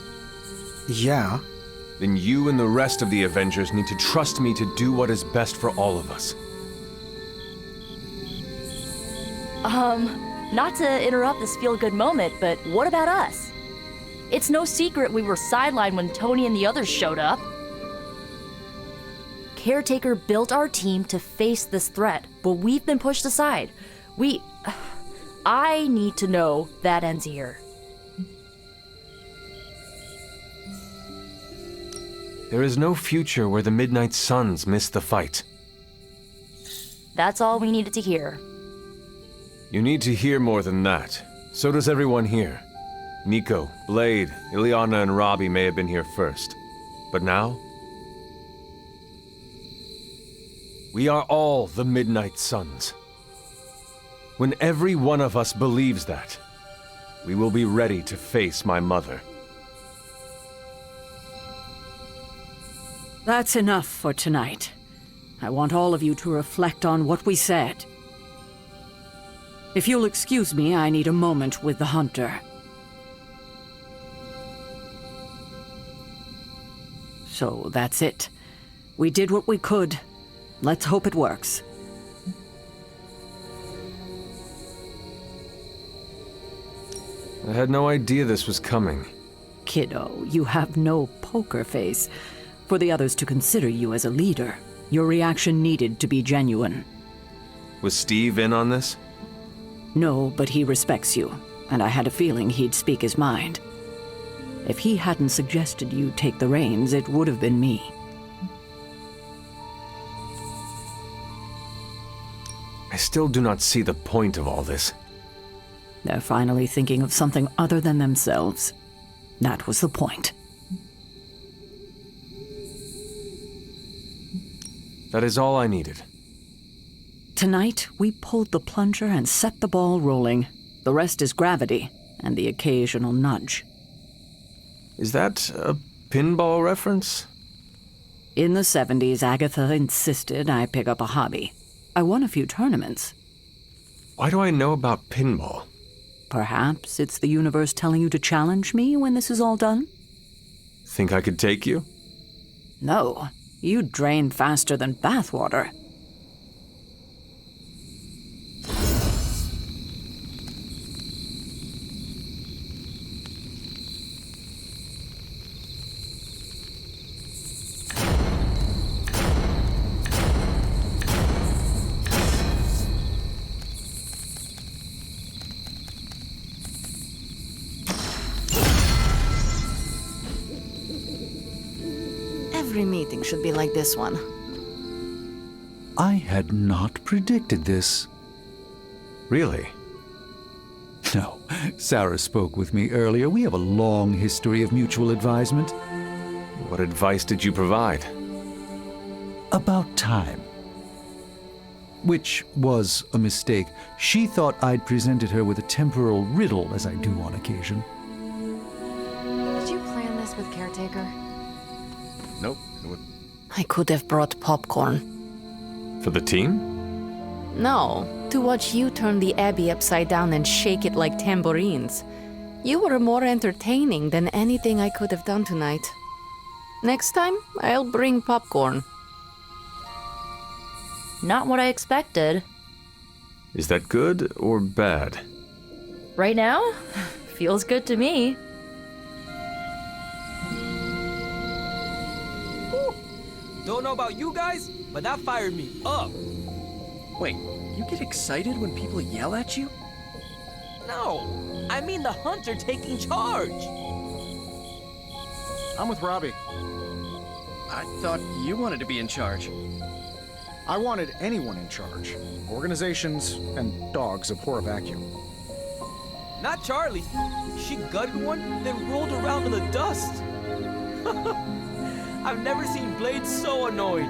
yeah. Then you and the rest of the Avengers need to trust me to do what is best for all of us. Not to interrupt this feel-good moment, but what about us? It's no secret we were sidelined when Tony and the others showed up. Caretaker built our team to face this threat, but we've been pushed aside. I need to know that ends here. There is no future where the Midnight Suns miss the fight. That's all we needed to hear. You need to hear more than that. So does everyone here. Nico, Blade, Ileana, and Robbie may have been here first. But now? We are all the Midnight Suns. When every one of us believes that, we will be ready to face my mother. That's enough for tonight. I want all of you to reflect on what we said. If you'll excuse me, I need a moment with the hunter. So that's it. We did what we could. Let's hope it works. I had no idea this was coming. Kiddo, you have no poker face. For the others to consider you as a leader, your reaction needed to be genuine. Was Steve in on this? No, but he respects you, and I had a feeling he'd speak his mind. If he hadn't suggested you take the reins, it would have been me. I still do not see the point of all this. They're finally thinking of something other than themselves. That was the point. That is all I needed. Tonight, we pulled the plunger and set the ball rolling. The rest is gravity and the occasional nudge. Is that a pinball reference? In the 70s, Agatha insisted I pick up a hobby. I won a few tournaments. Why do I know about pinball? Perhaps it's the universe telling you to challenge me when this is all done? Think I could take you? No, you drain faster than bathwater. Every meeting should be like this one. I had not predicted this. Really? No. Sarah spoke with me earlier. We have a long history of mutual advisement. What advice did you provide? About time. Which was a mistake. She thought I'd presented her with a temporal riddle, as I do on occasion. Did you plan this with Caretaker? Nope. I could have brought popcorn. For the team? No, to watch you turn the Abbey upside down and shake it like tambourines. You were more entertaining than anything I could have done tonight. Next time, I'll bring popcorn. Not what I expected. Is that good or bad? Right now? Feels good to me. Don't know about you guys, but that fired me up. Wait, you get excited when people yell at you? No, I mean the hunter taking charge. I'm with Robbie. I thought you wanted to be in charge. I wanted anyone in charge. Organizations and dogs abhor a vacuum. Not Charlie. She gutted one, then rolled around in the dust. I've never seen Blade so annoyed.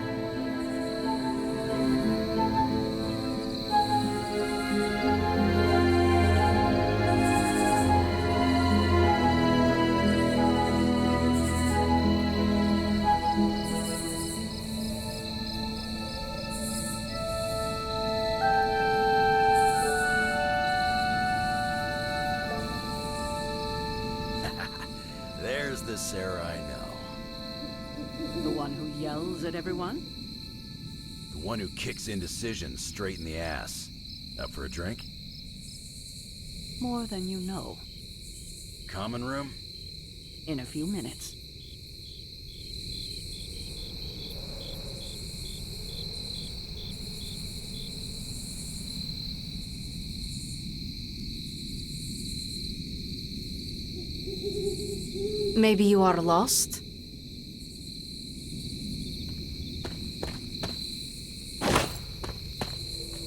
There's the Sarah I know. The one who yells at everyone? The one who kicks indecisions straight in the ass. Up for a drink? More than you know. Common room? In a few minutes. Maybe you are lost?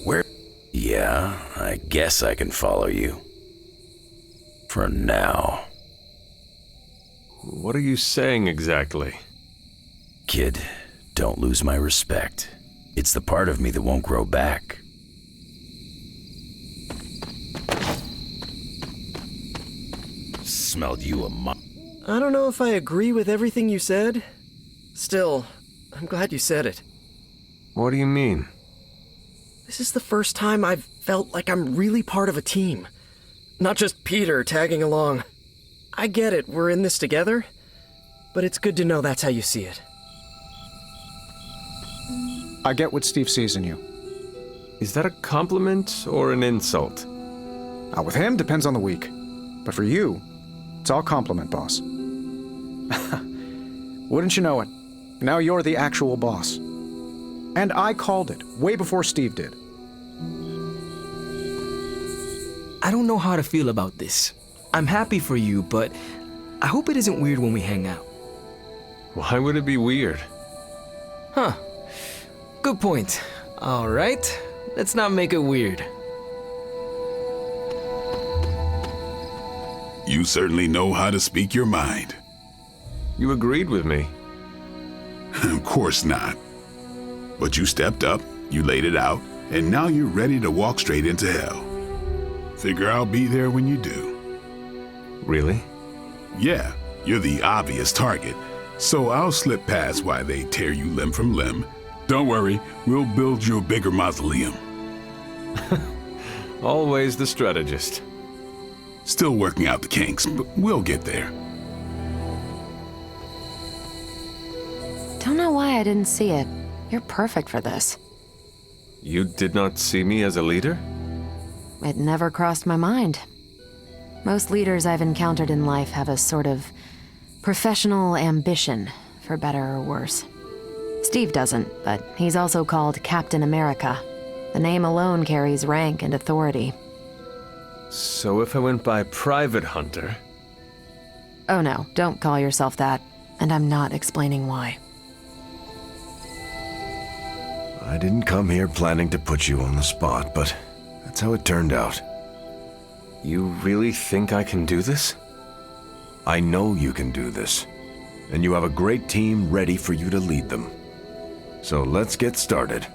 Where? Yeah, I guess I can follow you. For now. What are you saying exactly? Kid, don't lose my respect. It's the part of me that won't grow back. Smelled you a I don't know if I agree with everything you said. Still, I'm glad you said it. What do you mean? This is the first time I've felt like I'm really part of a team. Not just Peter tagging along. I get it, we're in this together, but it's good to know that's how you see it. I get what Steve sees in you. Is that a compliment or an insult? With him, depends on the week. But for you, it's all compliment, boss. Wouldn't you know it? Now you're the actual boss. And I called it, way before Steve did. I don't know how to feel about this. I'm happy for you, but I hope it isn't weird when we hang out. Why would it be weird? Huh. Good point. All right, let's not make it weird. You certainly know how to speak your mind. You agreed with me. Of course not. But you stepped up, you laid it out, and now you're ready to walk straight into hell. Figure I'll be there when you do. Really? Yeah, you're the obvious target, so I'll slip past why they tear you limb from limb. Don't worry, we'll build you a bigger mausoleum. Always the strategist. Still working out the kinks, but we'll get there. Don't know why I didn't see it. You're perfect for this. You did not see me as a leader? It never crossed my mind. Most leaders I've encountered in life have a sort of professional ambition, for better or worse. Steve doesn't, but he's also called Captain America. The name alone carries rank and authority. So if I went by Private Hunter... Oh no, don't call yourself that. And I'm not explaining why. I didn't come here planning to put you on the spot, but that's how it turned out. You really think I can do this? I know you can do this, and you have a great team ready for you to lead them. So let's get started.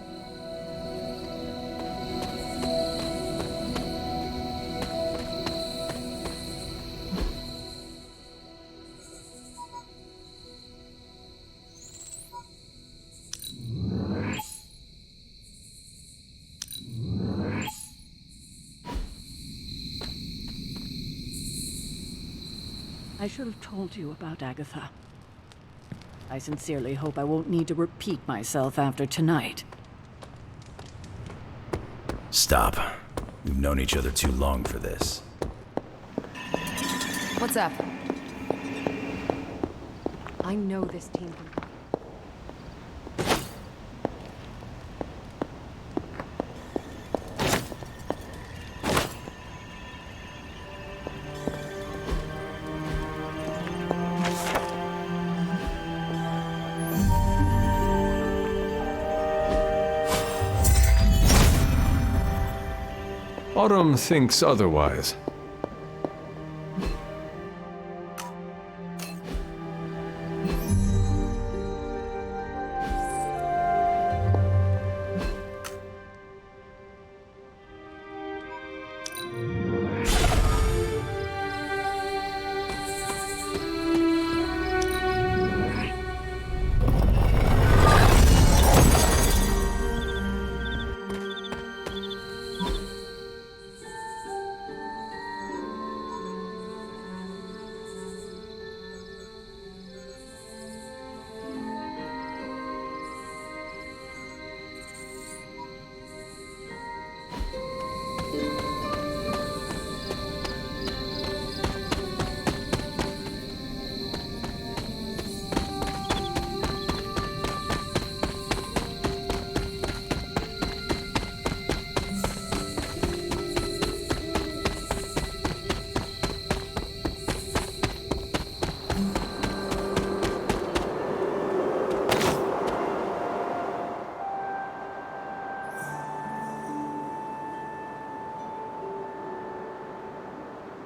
I should have told you about Agatha. I sincerely hope I won't need to repeat myself after tonight. Stop. We've known each other too long for this. What's up? I know this team can... Autumn thinks otherwise.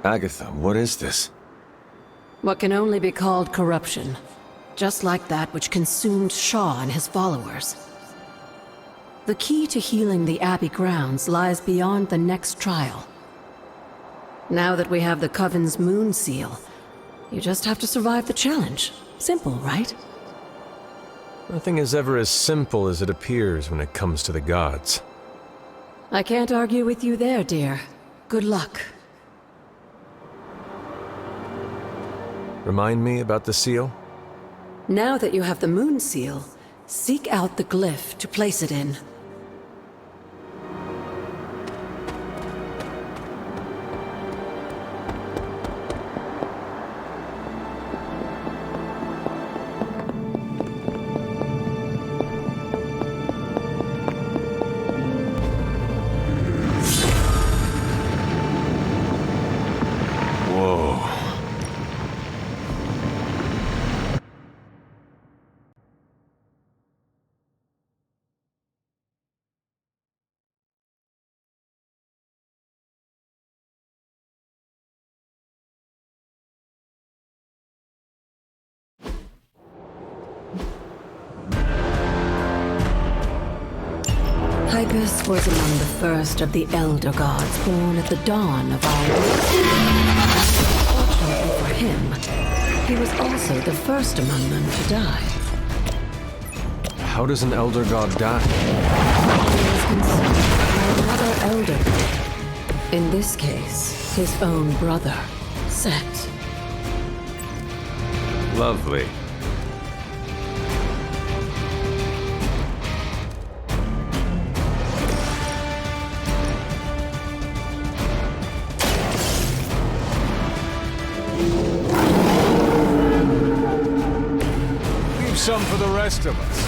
Agatha, what is this? What can only be called corruption. Just like that which consumed Shaw and his followers. The key to healing the Abbey grounds lies beyond the next trial. Now that we have the Coven's moon seal, you just have to survive the challenge. Simple, right? Nothing is ever as simple as it appears when it comes to the gods. I can't argue with you there, dear. Good luck. Remind me about the seal? Now that you have the moon seal, seek out the glyph to place it in. Hypus was among the first of the Elder Gods born at the dawn of our world. Fortunately for him, he was also the first among them to die. How does an Elder God die? He was consumed by another Elder God. In this case, his own brother, Set. Lovely. Some for the rest of us.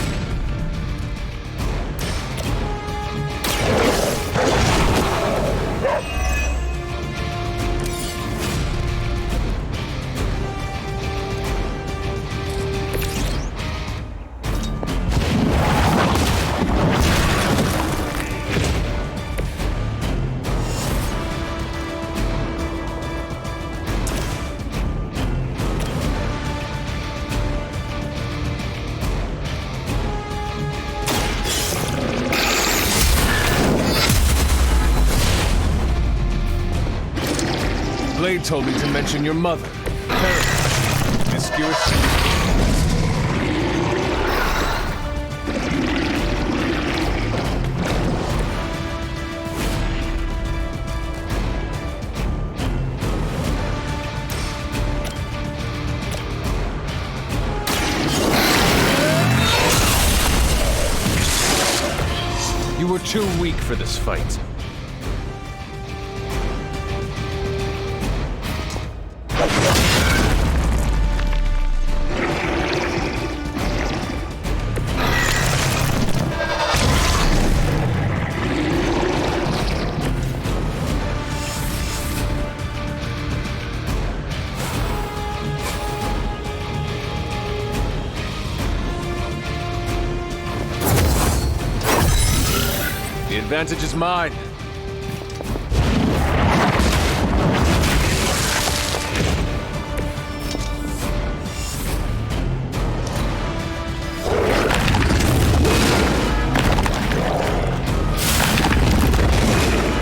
Blade told me to mention your mother. Promiscuous. You were too weak for this fight. The advantage is mine.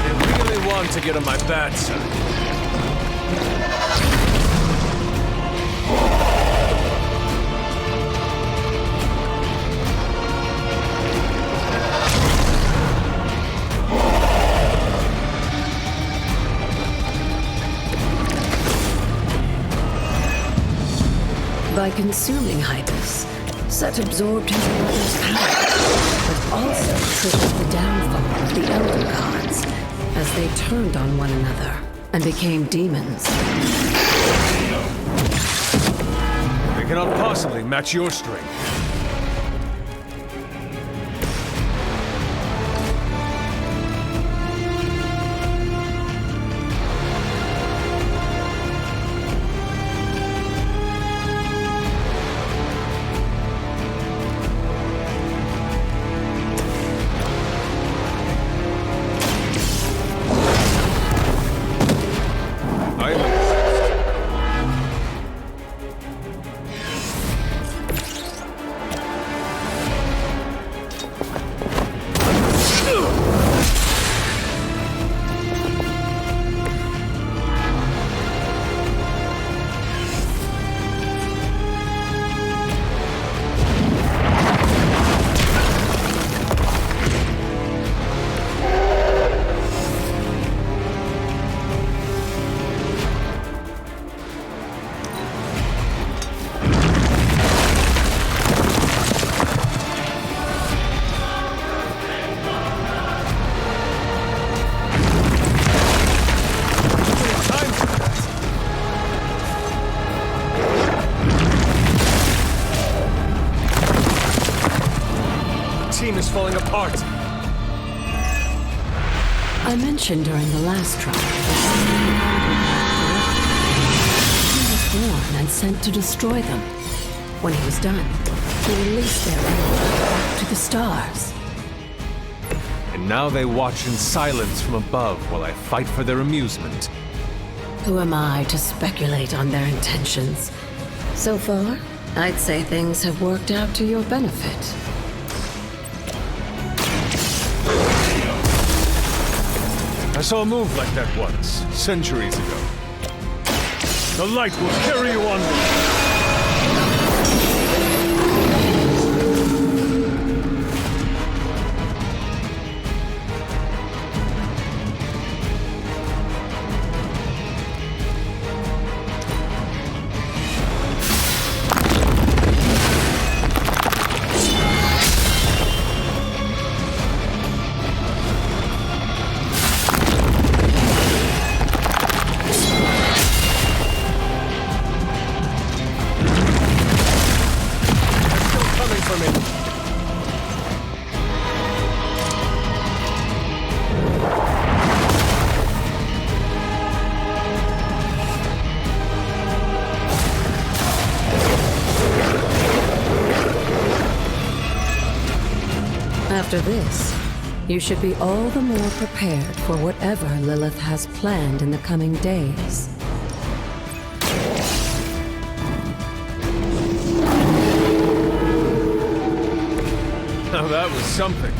They really want to get on my bad side. By consuming Hypus, Set absorbed his brother's power, but also triggered the downfall of the Elder Gods as they turned on one another and became demons. They cannot possibly match your strength. falling apart! I mentioned during the last trial he was born and sent to destroy them. When he was done, he released their energy back to the stars. And now they watch in silence from above while I fight for their amusement. Who am I to speculate on their intentions? So far, I'd say things have worked out to your benefit. I saw a move like that once, centuries ago. The light will carry you onward! After this, you should be all the more prepared for whatever Lilith has planned in the coming days. Now that was something.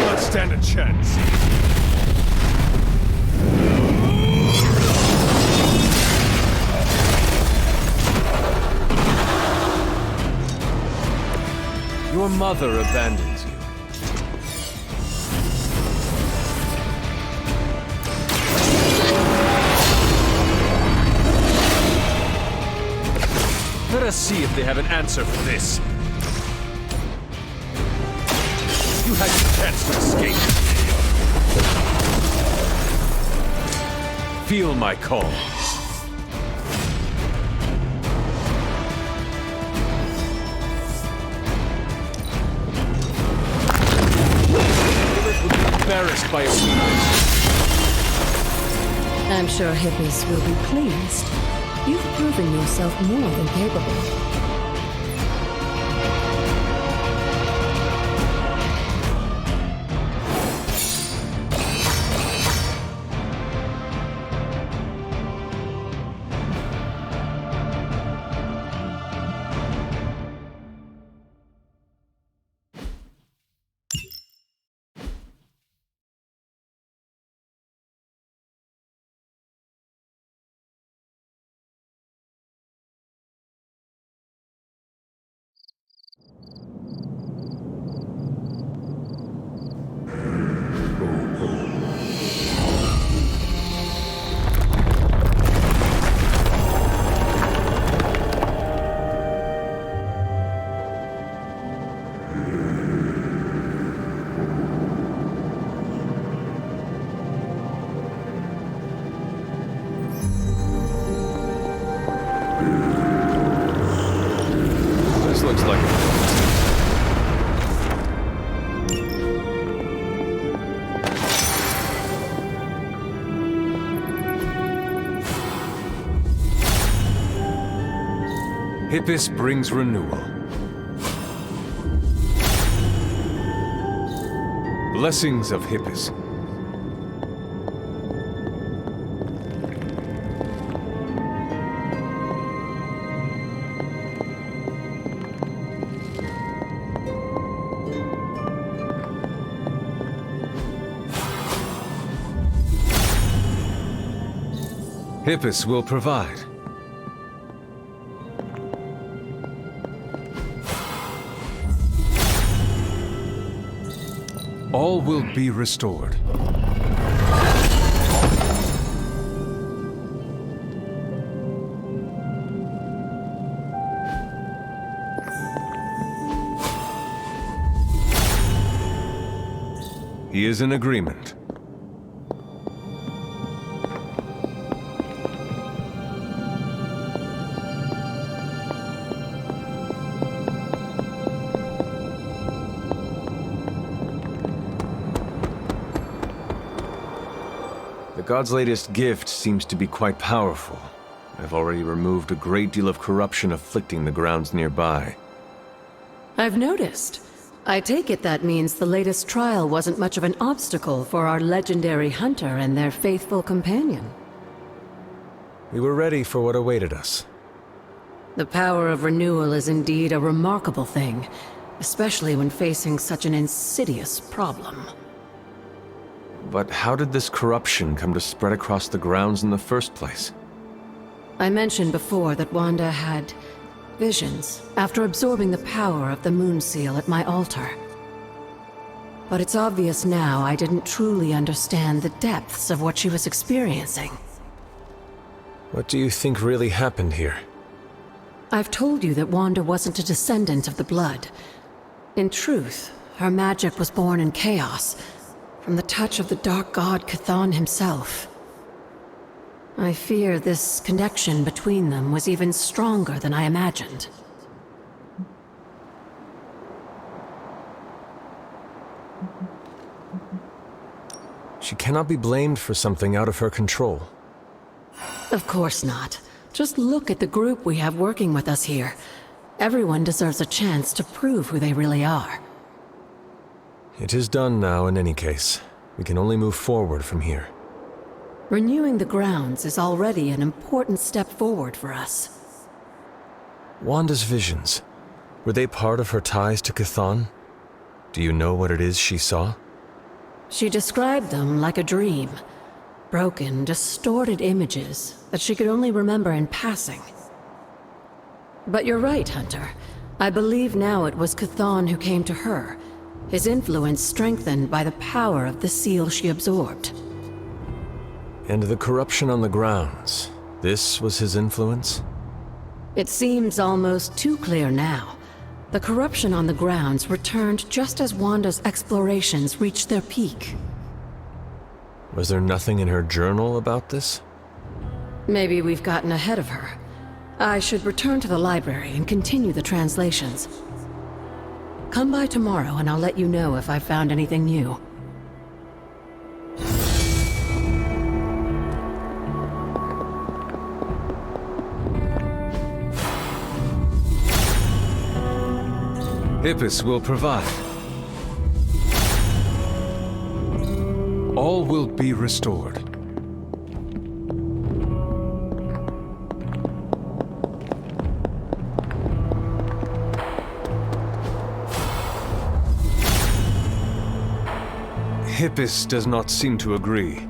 Not stand a chance. Your mother abandons you. Let us see if they have an answer for this. You had your chance to escape. Feel my call. Embarrassed by a weakness. I'm sure Hippies will be pleased. You've proven yourself more than capable. This looks like Hippus brings renewal. Blessings of Hippus. Hippus will provide. All will be restored. He is in agreement. God's latest gift seems to be quite powerful. I've already removed a great deal of corruption afflicting the grounds nearby. I've noticed. I take it that means the latest trial wasn't much of an obstacle for our legendary hunter and their faithful companion. We were ready for what awaited us. The power of renewal is indeed a remarkable thing, especially when facing such an insidious problem. But how did this corruption come to spread across the grounds in the first place? I mentioned before that Wanda had visions after absorbing the power of the Moon Seal at my altar. But it's obvious now I didn't truly understand the depths of what she was experiencing. What do you think really happened here? I've told you that Wanda wasn't a descendant of the Blood. In truth, her magic was born in chaos, from the touch of the Dark God Chthon himself. I fear this connection between them was even stronger than I imagined. She cannot be blamed for something out of her control. Of course not. Just look at the group we have working with us here. Everyone deserves a chance to prove who they really are. It is done now in any case. We can only move forward from here. Renewing the grounds is already an important step forward for us. Wanda's visions, were they part of her ties to Chthon? Do you know what it is she saw? She described them like a dream. Broken, distorted images that she could only remember in passing. But you're right, Hunter. I believe now it was Chthon who came to her, his influence strengthened by the power of the seal she absorbed. And the corruption on the grounds, this was his influence? It seems almost too clear now. The corruption on the grounds returned just as Wanda's explorations reached their peak. Was there nothing in her journal about this? Maybe we've gotten ahead of her. I should return to the library and continue the translations. Come by tomorrow and I'll let you know if I've found anything new. Hippus will provide. All will be restored. Hippus does not seem to agree.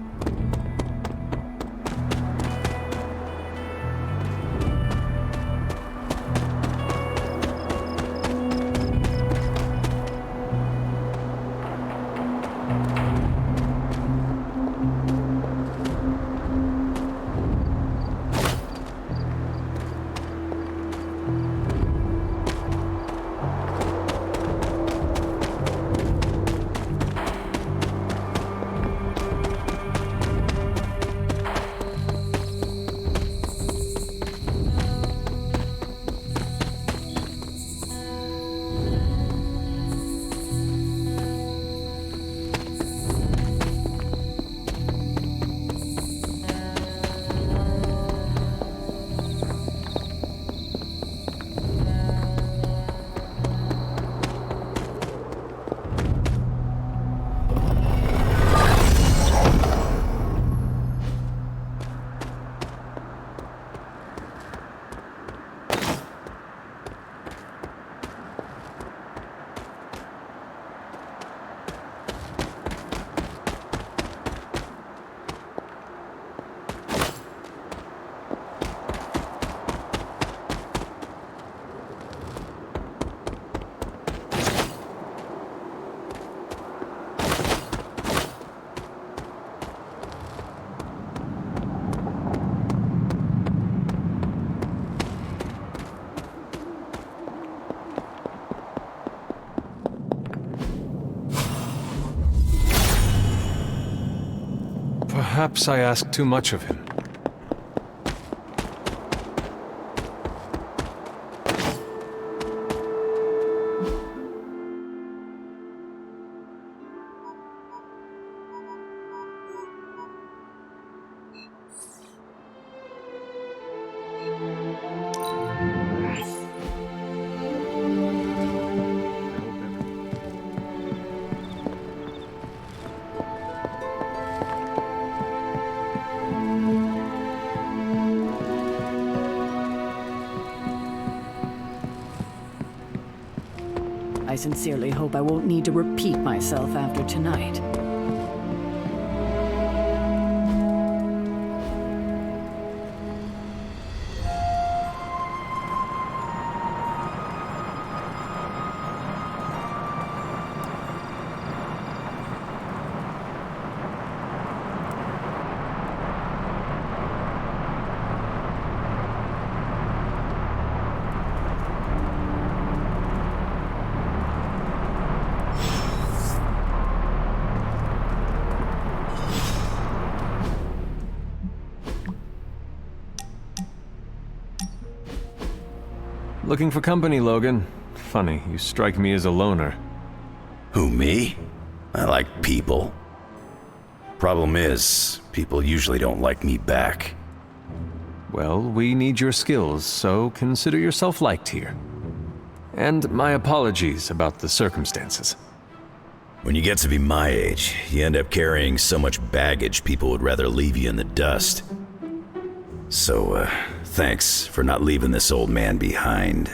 Perhaps I ask too much of him. I sincerely hope I won't need to repeat myself after tonight. Looking for company, Logan. Funny, you strike me as a loner. Who, me? I like people. Problem is, people usually don't like me back. Well, we need your skills, so consider yourself liked here. And my apologies about the circumstances. When you get to be my age, you end up carrying so much baggage people would rather leave you in the dust. So, thanks for not leaving this old man behind.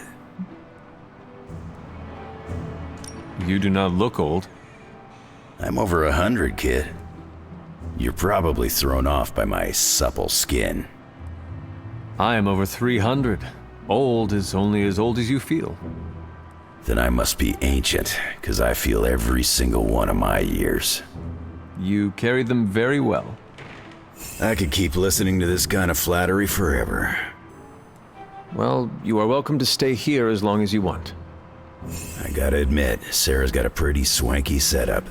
You do not look old. I'm over 100, kid. You're probably thrown off by my supple skin. I am over 300. Old is only as old as you feel. Then I must be ancient, because I feel every single one of my years. You carry them very well. I could keep listening to this kind of flattery forever. Well, you are welcome to stay here as long as you want. I gotta admit, Sarah's got a pretty swanky setup.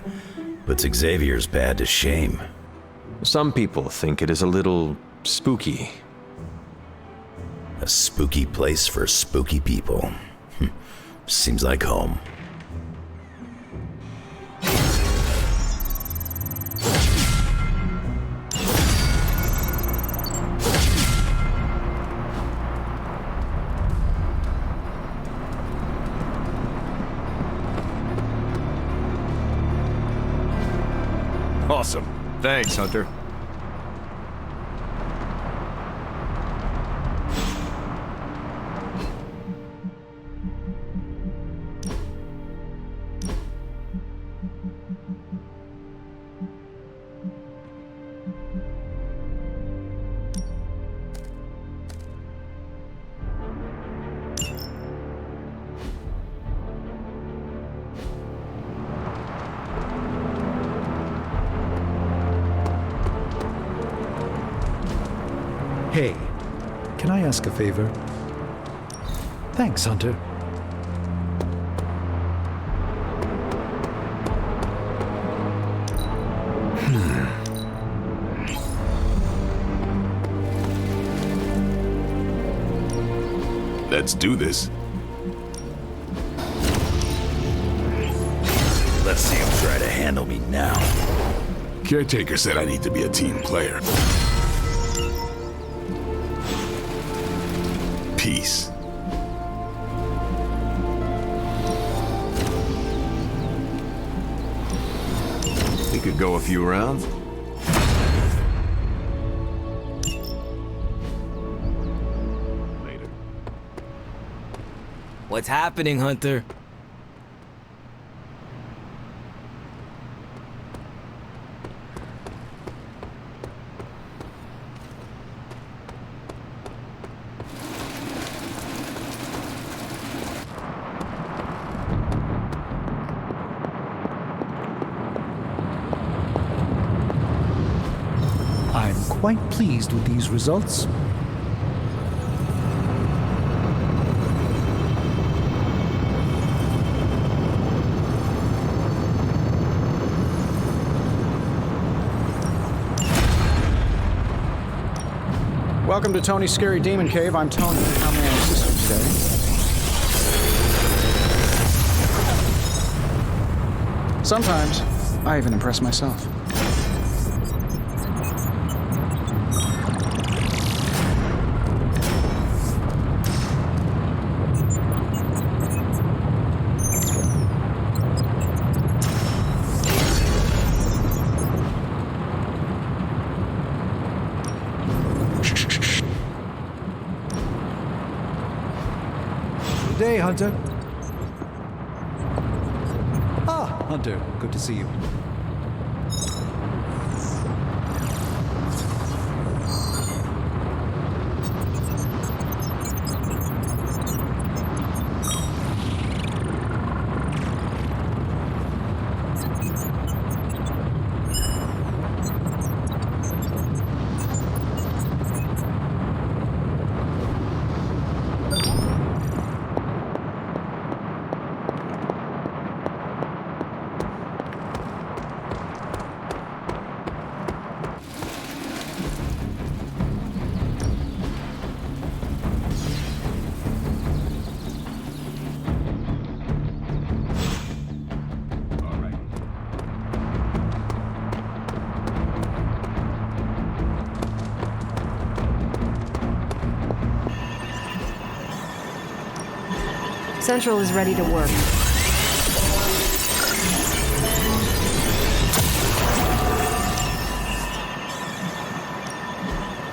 Puts Xavier's bad to shame. Some people think it is a little spooky. A spooky place for spooky people. Seems like home. Awesome. Thanks, Hunter. Hey, can I ask a favor? Thanks, Hunter. Let's do this. Let's see him try to handle me now. Caretaker said I need to be a team player. Peace. We could go a few rounds. Later. What's happening, Hunter? I'm quite pleased with these results. Welcome to Tony's Scary Demon Cave. I'm Tony. How may I assist you today? Sometimes, I even impress myself. Good day, Hunter. Hunter, good to see you. Central is ready to work.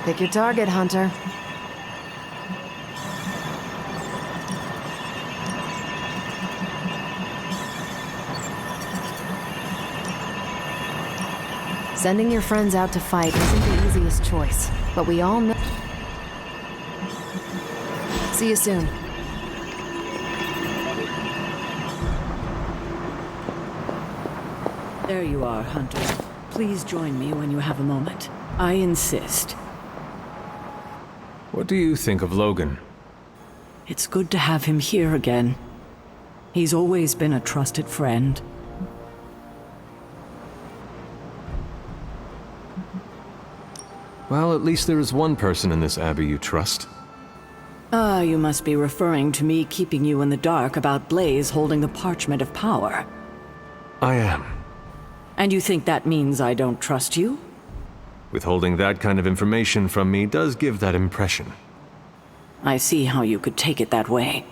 Pick your target, Hunter. Sending your friends out to fight isn't the easiest choice, but we all know. See you soon. There you are, Hunter. Please join me when you have a moment. I insist. What do you think of Logan? It's good to have him here again. He's always been a trusted friend. Well, at least there is one person in this abbey you trust. Ah, you must be referring to me keeping you in the dark about Blaze holding the Parchment of Power. I am. And you think that means I don't trust you? Withholding that kind of information from me does give that impression. I see how you could take it that way.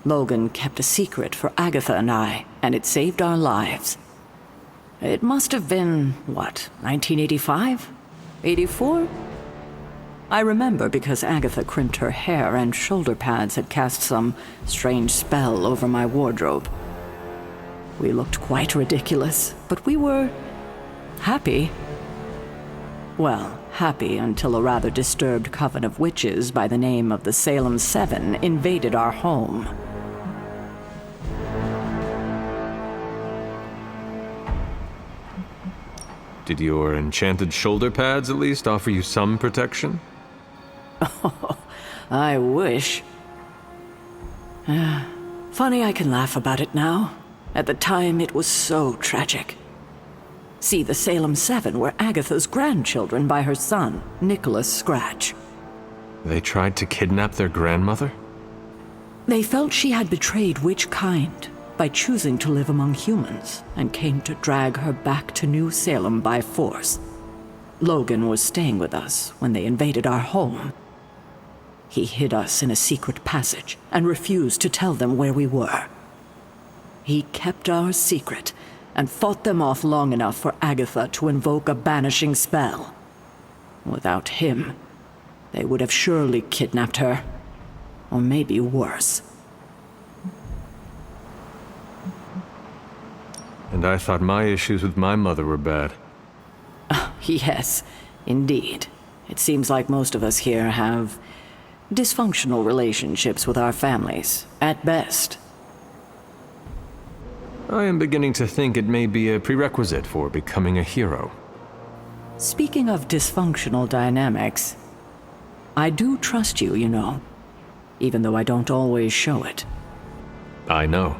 Logan kept a secret for Agatha and I, and it saved our lives. It must have been, what, 1985? 84? I remember because Agatha crimped her hair and shoulder pads had cast some strange spell over my wardrobe. We looked quite ridiculous, but we were happy. Well, happy until a rather disturbed coven of witches by the name of the Salem Seven invaded our home. Did your enchanted shoulder pads at least offer you some protection? Oh, I wish. Funny I can laugh about it now. At the time, it was so tragic. See, the Salem Seven were Agatha's grandchildren by her son, Nicholas Scratch. They tried to kidnap their grandmother? They felt she had betrayed Witch Kind by choosing to live among humans and came to drag her back to New Salem by force. Logan was staying with us when they invaded our home. He hid us in a secret passage and refused to tell them where we were. He kept our secret and fought them off long enough for Agatha to invoke a banishing spell. Without him, they would have surely kidnapped her. Or maybe worse. And I thought my issues with my mother were bad. Yes, indeed. It seems like most of us here have dysfunctional relationships with our families, at best. I am beginning to think it may be a prerequisite for becoming a hero. Speaking of dysfunctional dynamics, I do trust you, you know, even though I don't always show it. I know.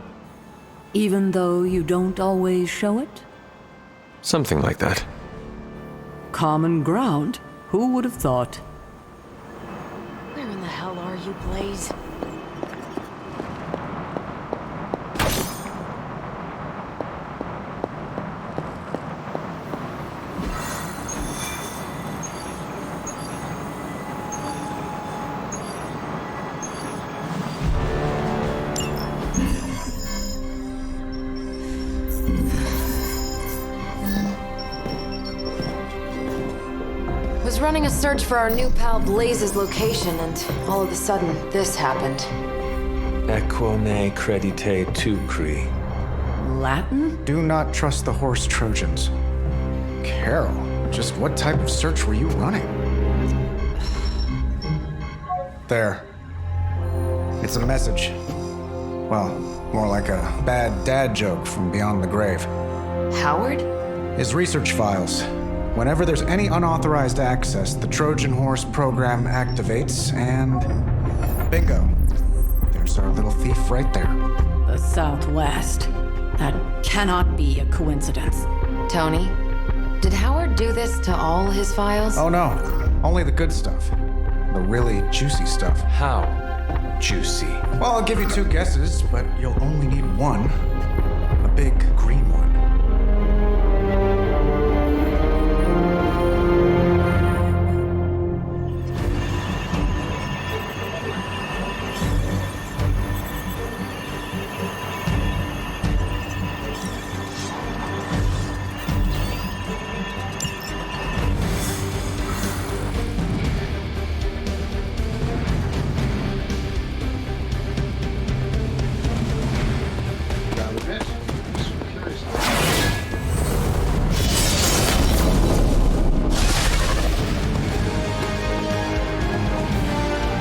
Even though you don't always show it? Something like that. Common ground? Who would have thought? Where in the hell are you, Blaze? Was running a search for our new pal Blaze's location, and all of a sudden, this happened. Equone credite tu cri. Latin? Do not trust the horse Trojans. Carol, just what type of search were you running? There. It's a message. Well, more like a bad dad joke from beyond the grave. Howard? His research files. Whenever there's any unauthorized access, the Trojan Horse program activates, and bingo. There's our little thief right there. The Southwest. That cannot be a coincidence. Tony, did Howard do this to all his files? Oh no, only the good stuff. The really juicy stuff. How juicy? Well, I'll give you 2 guesses, but you'll only need one. A big green one.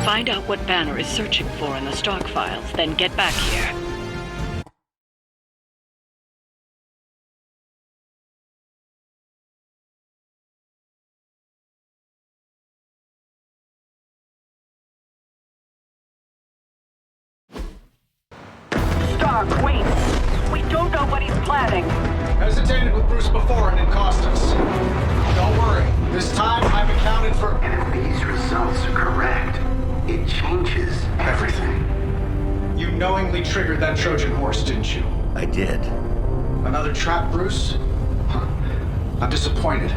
Find out what Banner is searching for in the Stark files, then get back here. Stark, wait! We don't know what he's planning. Hesitated with Bruce before and it cost us. Don't worry. This time I've accounted for... And if these results are correct, it changes everything. You knowingly triggered that Trojan horse, didn't you? I did. Another trap, Bruce? I'm disappointed.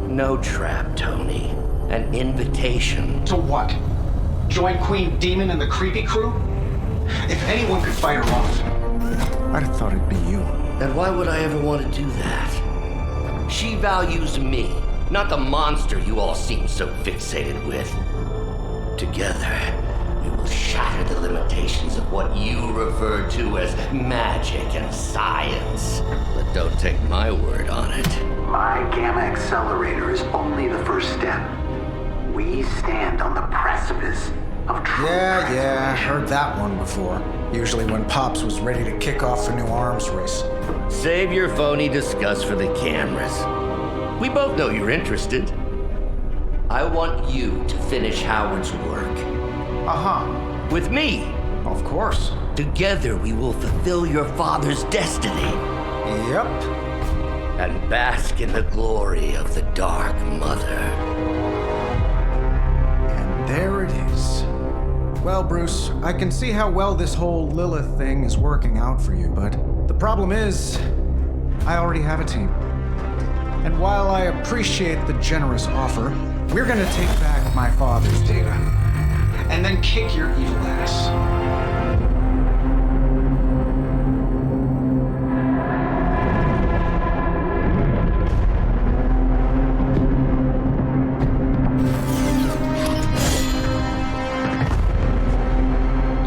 No trap, Tony. An invitation. To what? Join Queen Demon and the Creepy Crew? If anyone could fight her off, I'd have thought it'd be you. And why would I ever want to do that? She values me, not the monster you all seem so fixated with. Together, we will shatter the limitations of what you refer to as magic and science. But don't take my word on it. My Gamma Accelerator is only the first step. We stand on the precipice of true Yeah, heard that one before. Usually when Pops was ready to kick off a new arms race. Save your phony disgust for the cameras. We both know you're interested. I want you to finish Howard's work. Uh-huh. With me. Of course. Together we will fulfill your father's destiny. Yep. And bask in the glory of the Dark Mother. And there it is. Well, Bruce, I can see how well this whole Lilith thing is working out for you, but the problem is, I already have a team. And while I appreciate the generous offer, we're gonna take back my father's data, and then kick your evil ass.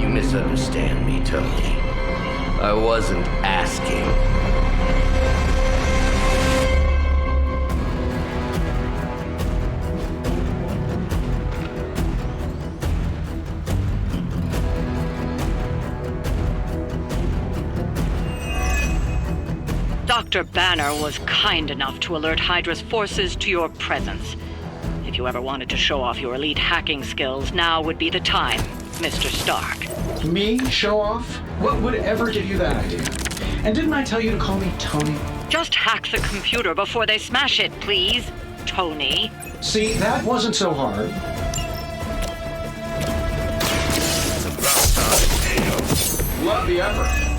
You misunderstand me, Tony. I wasn't asking. Dr. Banner was kind enough to alert Hydra's forces to your presence. If you ever wanted to show off your elite hacking skills, now would be the time, Mr. Stark. Me? Show off? What would ever give you that idea? And didn't I tell you to call me Tony? Just hack the computer before they smash it, please, Tony. See, that wasn't so hard. Love the effort.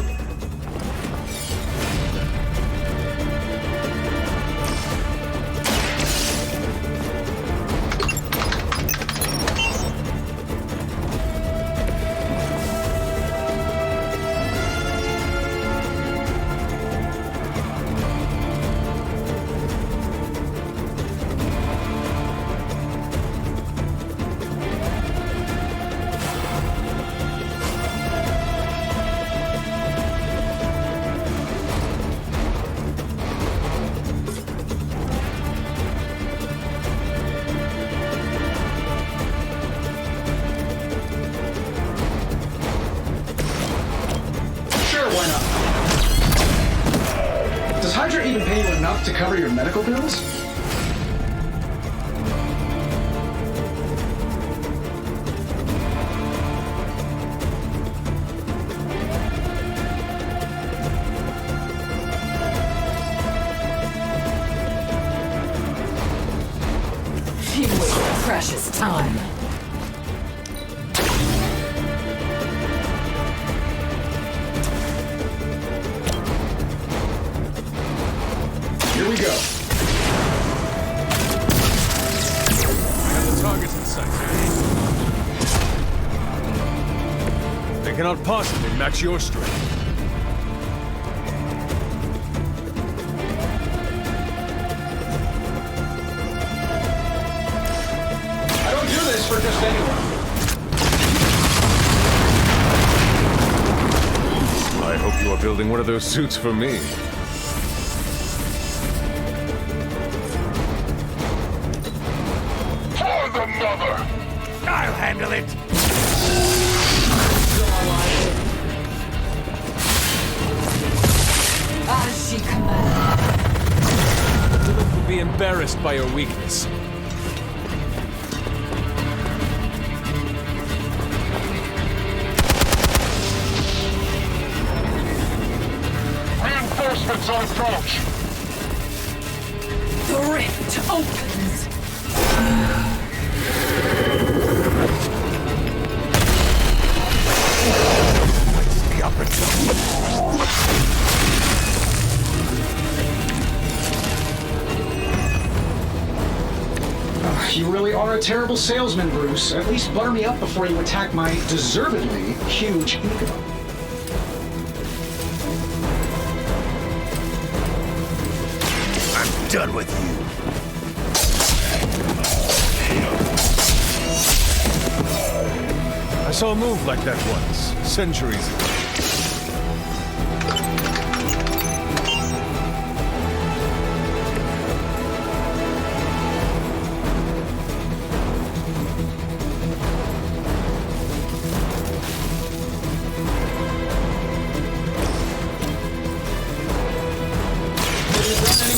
Hydra even pay you enough to cover your medical bills? She wasted precious time. Here we go. We have the targets in sight. They cannot possibly match your strength. I don't do this for just anyone. I hope you are building one of those suits for me. For the mother! I'll handle it! As she commands. Lilith will be embarrassed by your weakness. Reinforcements on approach! The rift opens. The opportunity. You really are a terrible salesman, Bruce. At least butter me up before you attack my deservedly huge ego. I'm done with you. I saw a move like that once, centuries ago.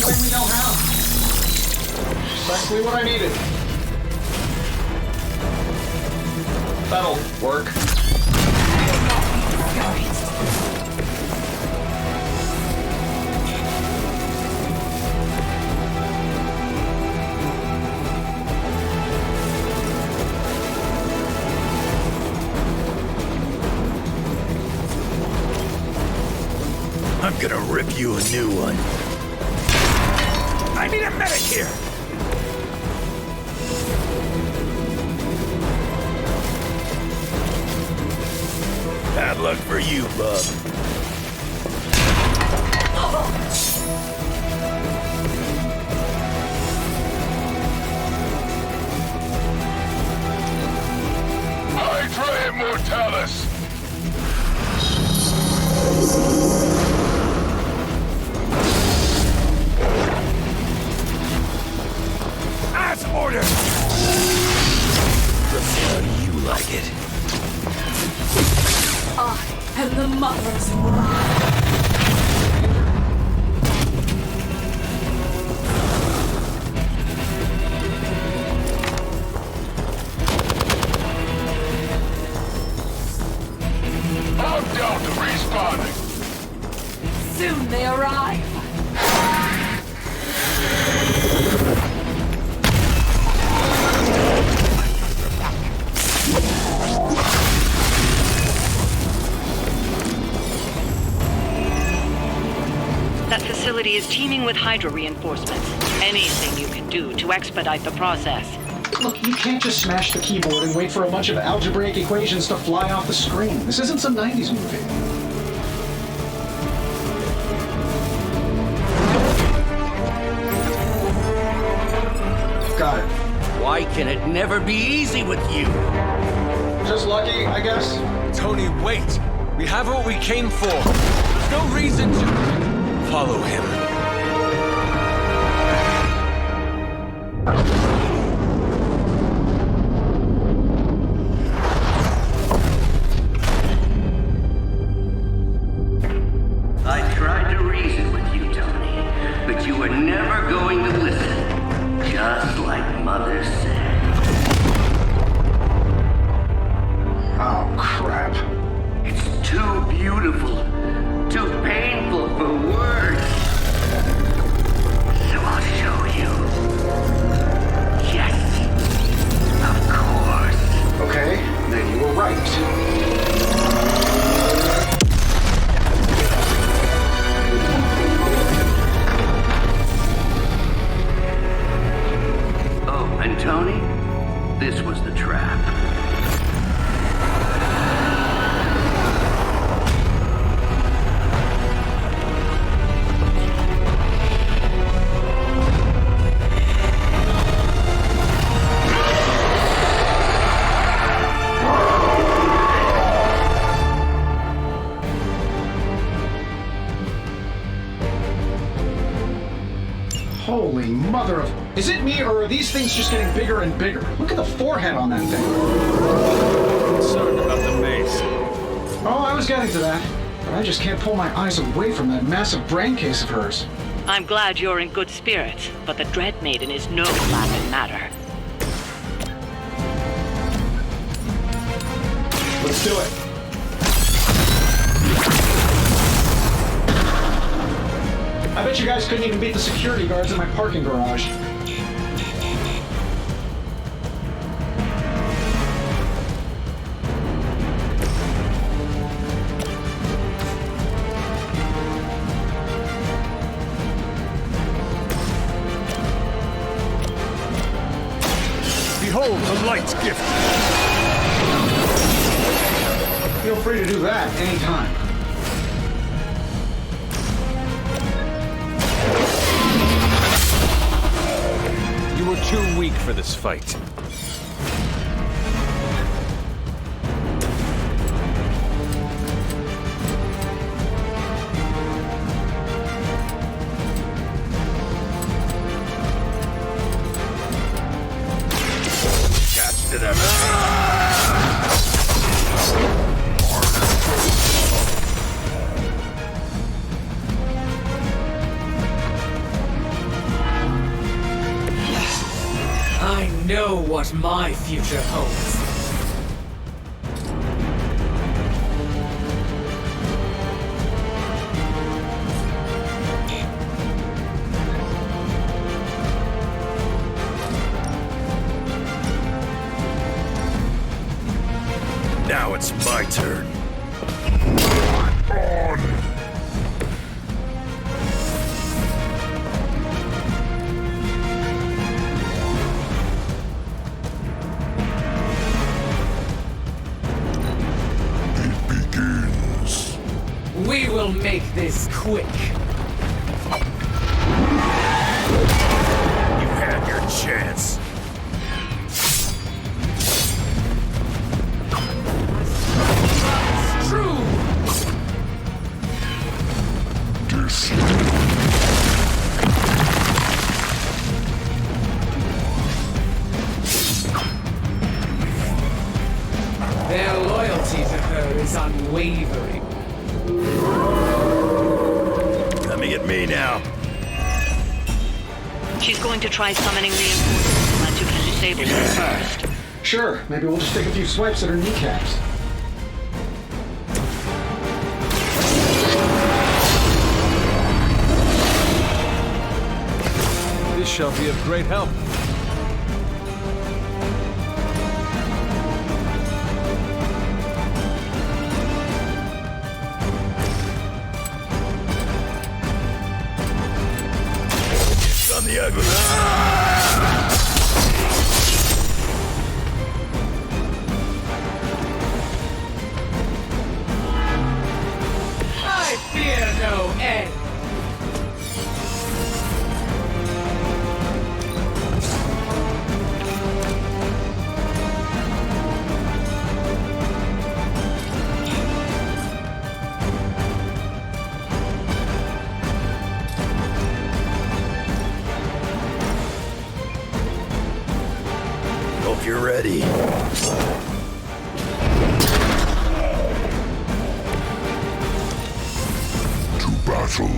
We know how. Exactly what I needed. That'll work. I'm gonna rip you a new one. I need a medic here! Bad luck for you, bub. Hydra Immortalis! As ordered! How do you like it? I am the mother's bride. I'm down to respawning! Soon they arrive. That facility is teeming with Hydra reinforcements. Anything you can do to expedite the process. Look, you can't just smash the keyboard and wait for a bunch of algebraic equations to fly off the screen. This isn't some 90s movie. Got it. Why can it never be easy with you? Just lucky, I guess. Tony, wait! We have what we came for. There's no reason to... Follow him. I tried to reason with you, Tony. But you were never going to listen. Just like Mother said. Oh, crap. It's too beautiful, too painful for words. So I'll show you. Yes, of course. Okay, then you were right. Oh, and Tony, this was the trap. Holy mother of... Is it me, or are these things just getting bigger and bigger? Look at the forehead on that thing. Concerned about the maze. Oh, I was getting to that. But I just can't pull my eyes away from that massive brain case of hers. I'm glad you're in good spirits, but the Dread Maiden is no laughing matter. Let's do it. I bet you guys couldn't even beat the security guards in my parking garage. Behold the light's gift. Feel free to do that anytime. You were too weak for this fight. Catch to them. I know what my future holds. Now it's my turn. We will make this quick. You had your chance. It's true. Their loyalty to her is unwavering. Coming at me now. She's going to try summoning reinforcements unless you can disable her first. Sure, maybe we'll just take a few swipes at her kneecaps. This shall be of great help. On the ugly. I fear no end. Hope you're ready. To battle.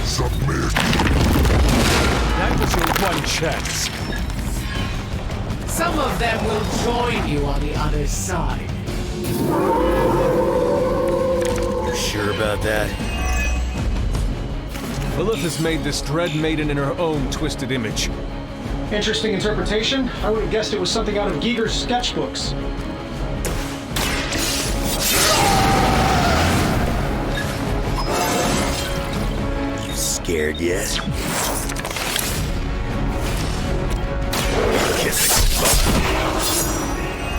Submit. That was your one chance. Some of them will join you on the other side. You're sure about that? Lilith has made this Dread Maiden in her own twisted image. Interesting interpretation. I would have guessed it was something out of Giger's sketchbooks. You scared yet?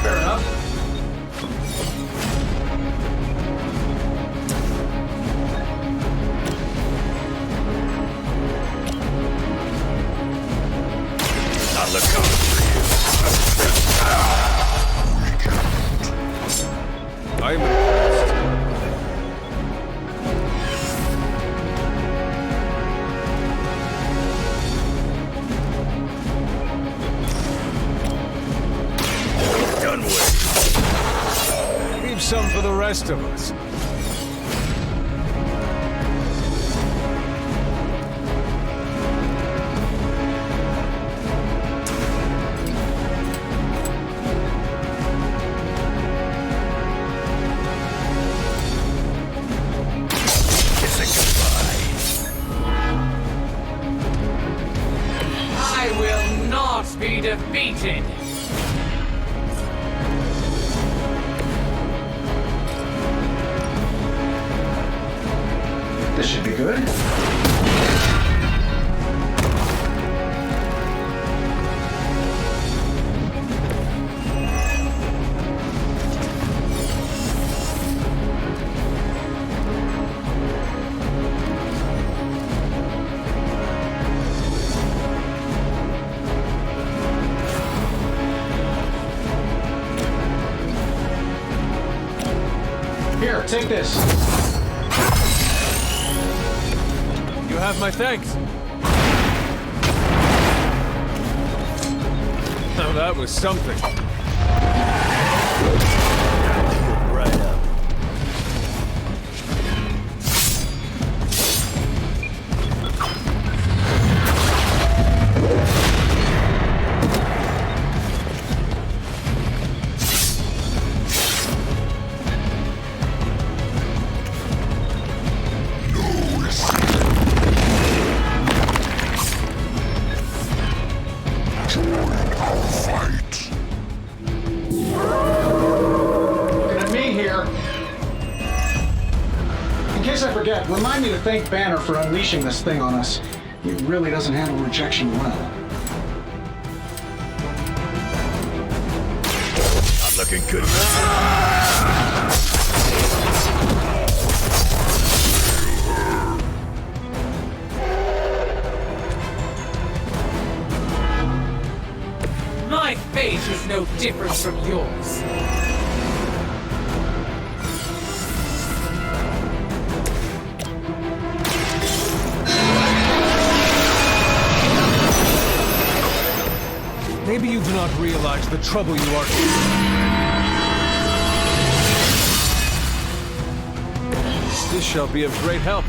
Fair enough. Not look coming for you. I'm impressed. Done with. Leave some for the rest of us. I will not be defeated. This should be good. Here, take this. You have my thanks. Now that was something. Right up. Fight. Looking at me here. In case I forget, remind me to thank Banner for unleashing this thing on us. He really doesn't handle rejection well. Not looking good. My fate is no different from yours. Maybe you do not realize the trouble you are in. This shall be of great help.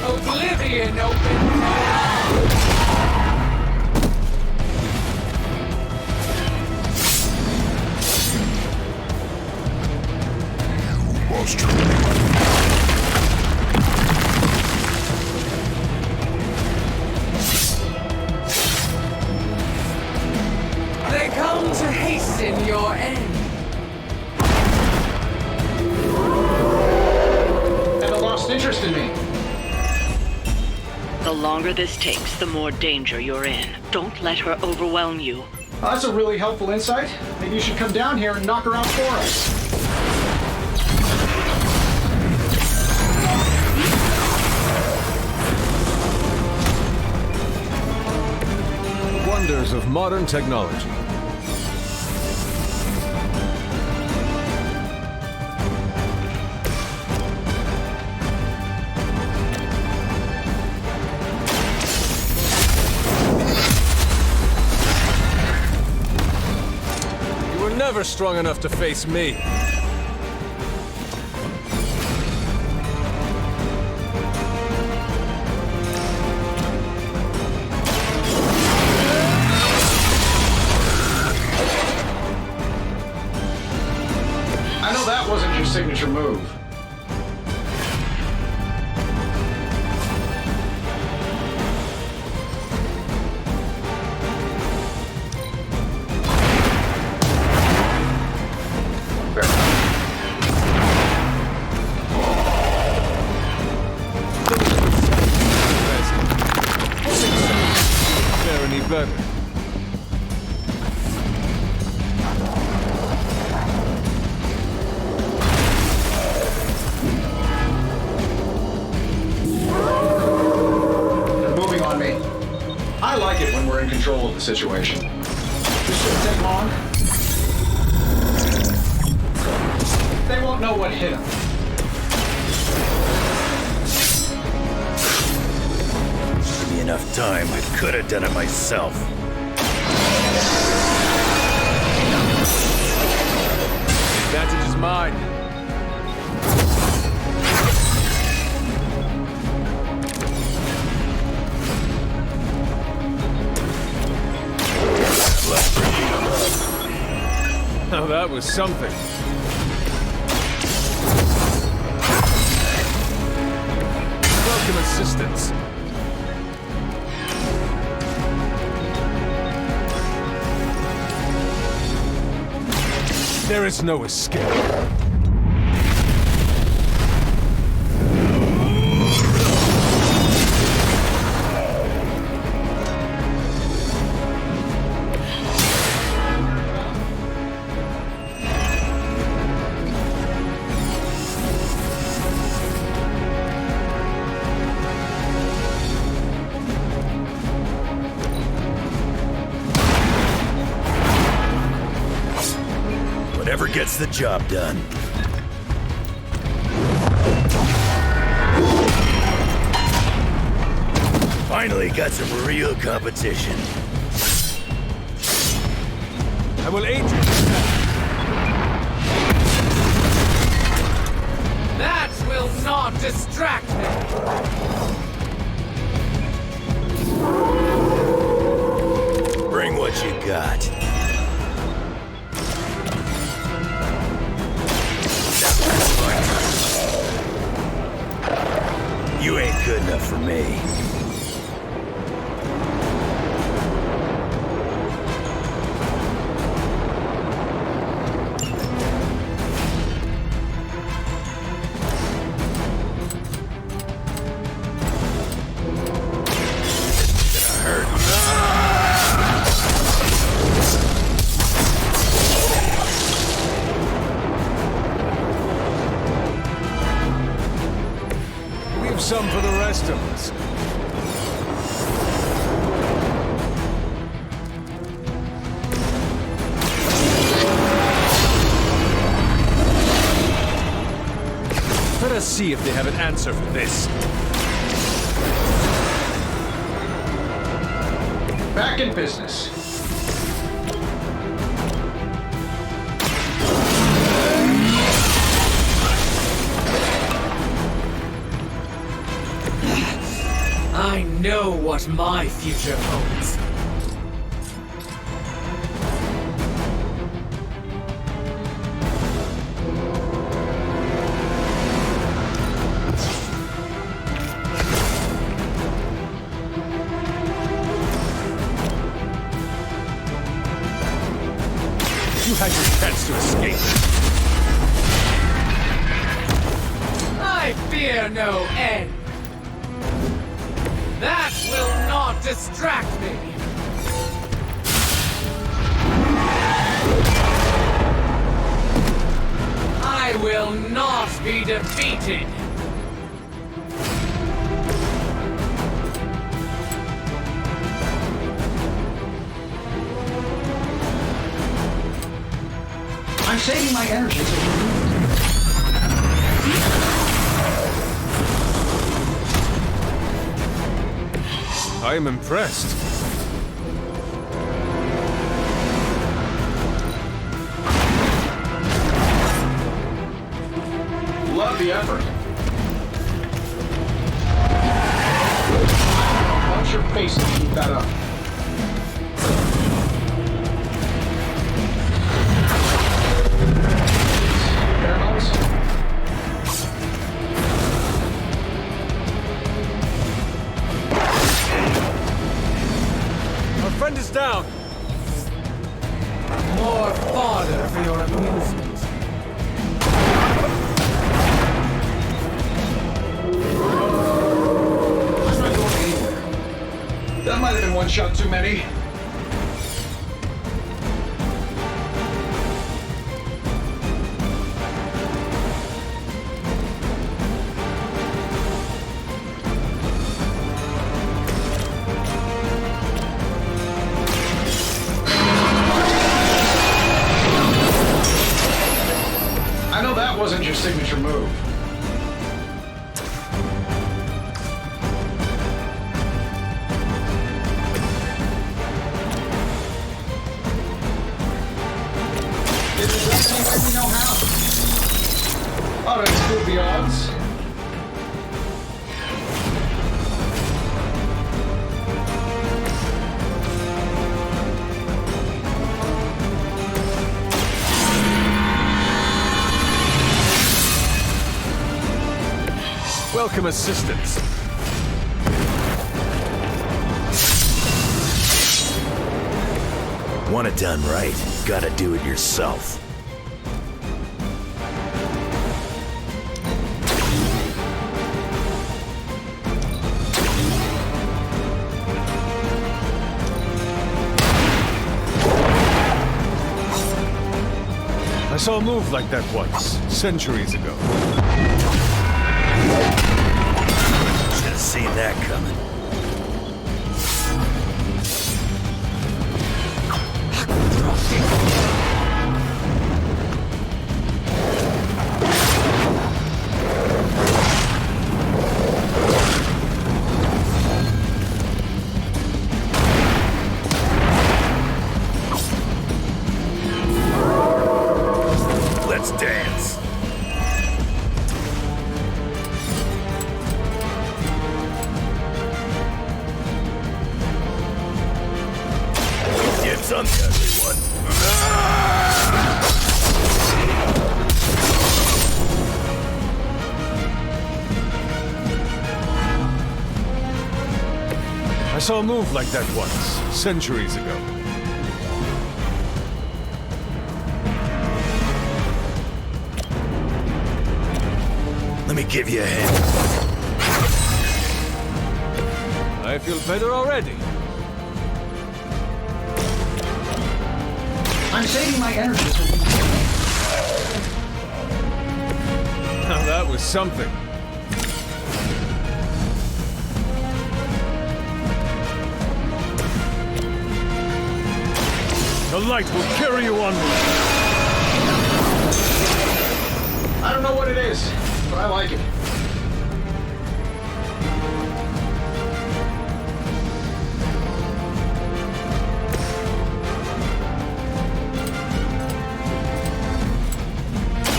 Oblivion open now! They come to hasten your end. Haven't lost interest in me. The longer this takes, the more danger you're in. Don't let her overwhelm you. Oh, that's a really helpful insight. Maybe you should come down here and knock her out for us. One wonders of modern technology. You were never strong enough to face me. That wasn't your signature move. There any better? I like it when we're in control of the situation. This shouldn't take long. They won't know what hit them. Give me enough time, I could have done it myself. The advantage is mine. Now that was something. Welcome assistance. There is no escape. Whatever gets the job done. Finally got some real competition. I will aid you. That will not distract me. Bring what you got. You ain't good enough for me. Some for the rest of us. Let us see if they have an answer for this. Back in business. I know what my future holds. You had your chance to escape. I fear no end. That will not distract me! I will not be defeated! saving my energy till you need it. I am impressed. Love the effort. Watch your face to keep that up. Pheromones? Our friend is down. More fodder for your amusement. I'm not going anywhere. That might have been one shot too many. I know that wasn't your signature move. Did it just let me know how? Oh, that's good, the odds. Welcome assistance. Want it done right, gotta do it yourself. I saw a move like that once, centuries ago. Should have seen that coming. Let's dance. Dibs on the ugly one. I saw a move like that once, centuries ago. Let me give you a hand. I feel better already. I'm saving my energy till you Now that was something. The light will carry you onward. I don't know what it is, but I like it.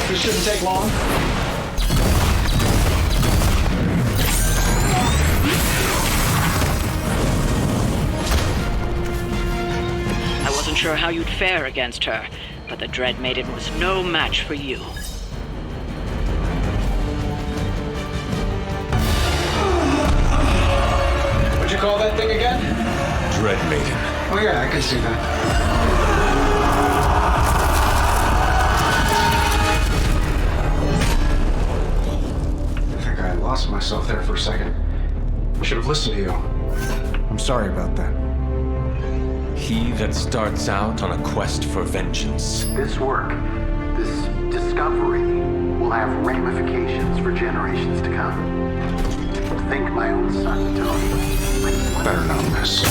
This shouldn't take long. I wasn't sure how you'd fare against her, but the Dread Maiden was no match for you. What'd you call that thing again? Dread Maiden. Oh yeah, I can see that. I think I lost myself there for a second. I should have listened to you. I'm sorry about that. He that starts out on a quest for vengeance. This work, this discovery, will have ramifications for generations to come. Think my own son, Tony. Better not miss.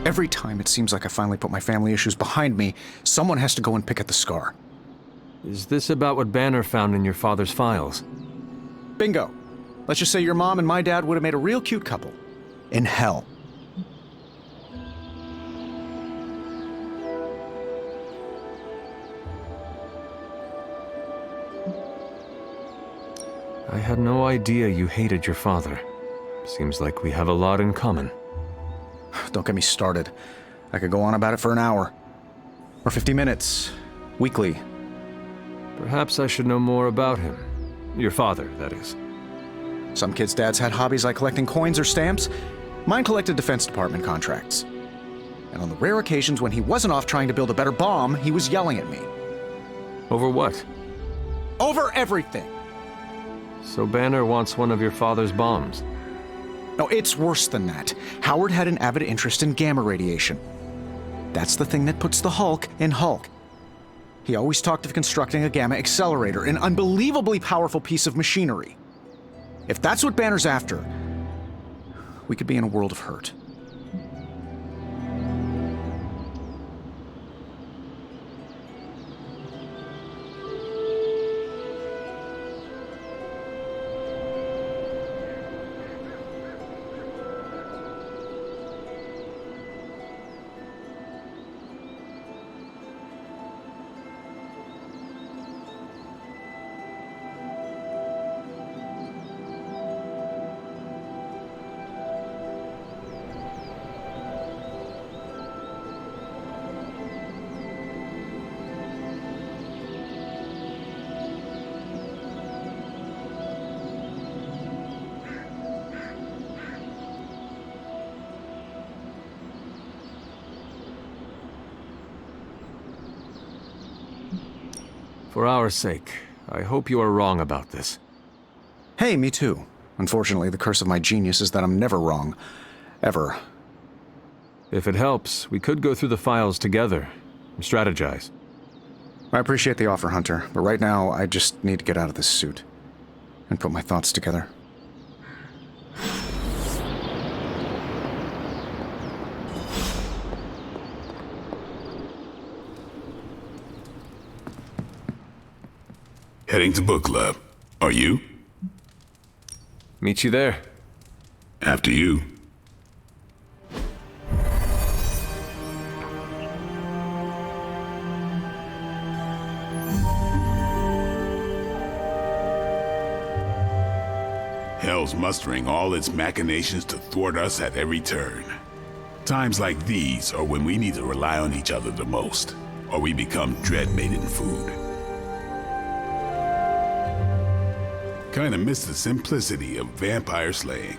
Every time it seems like I finally put my family issues behind me, someone has to go and pick at the scar. Is this about what Banner found in your father's files? Bingo. Let's just say your mom and my dad would have made a real cute couple. In hell. I had no idea you hated your father. Seems like we have a lot in common. Don't get me started. I could go on about it for an hour. Or 50 minutes. Weekly. Perhaps I should know more about him. Your father, that is. Some kids' dads had hobbies like collecting coins or stamps. Mine collected Defense Department contracts. And on the rare occasions when he wasn't off trying to build a better bomb, he was yelling at me. Over what? Over everything! So Banner wants one of your father's bombs. No, it's worse than that. Howard had an avid interest in gamma radiation. That's the thing that puts the Hulk in Hulk. He always talked of constructing a gamma accelerator, an unbelievably powerful piece of machinery. If that's what Banner's after, we could be in a world of hurt. For our sake, I hope you are wrong about this. Hey, me too. Unfortunately, the curse of my genius is that I'm never wrong. Ever. If it helps, we could go through the files together and strategize. I appreciate the offer, Hunter, but right now I just need to get out of this suit and put my thoughts together. Heading to book club. Are you? Meet you there. After you. Hell's mustering all its machinations to thwart us at every turn. Times like these are when we need to rely on each other the most, or we become dread-maiden food. Kinda miss the simplicity of vampire slaying.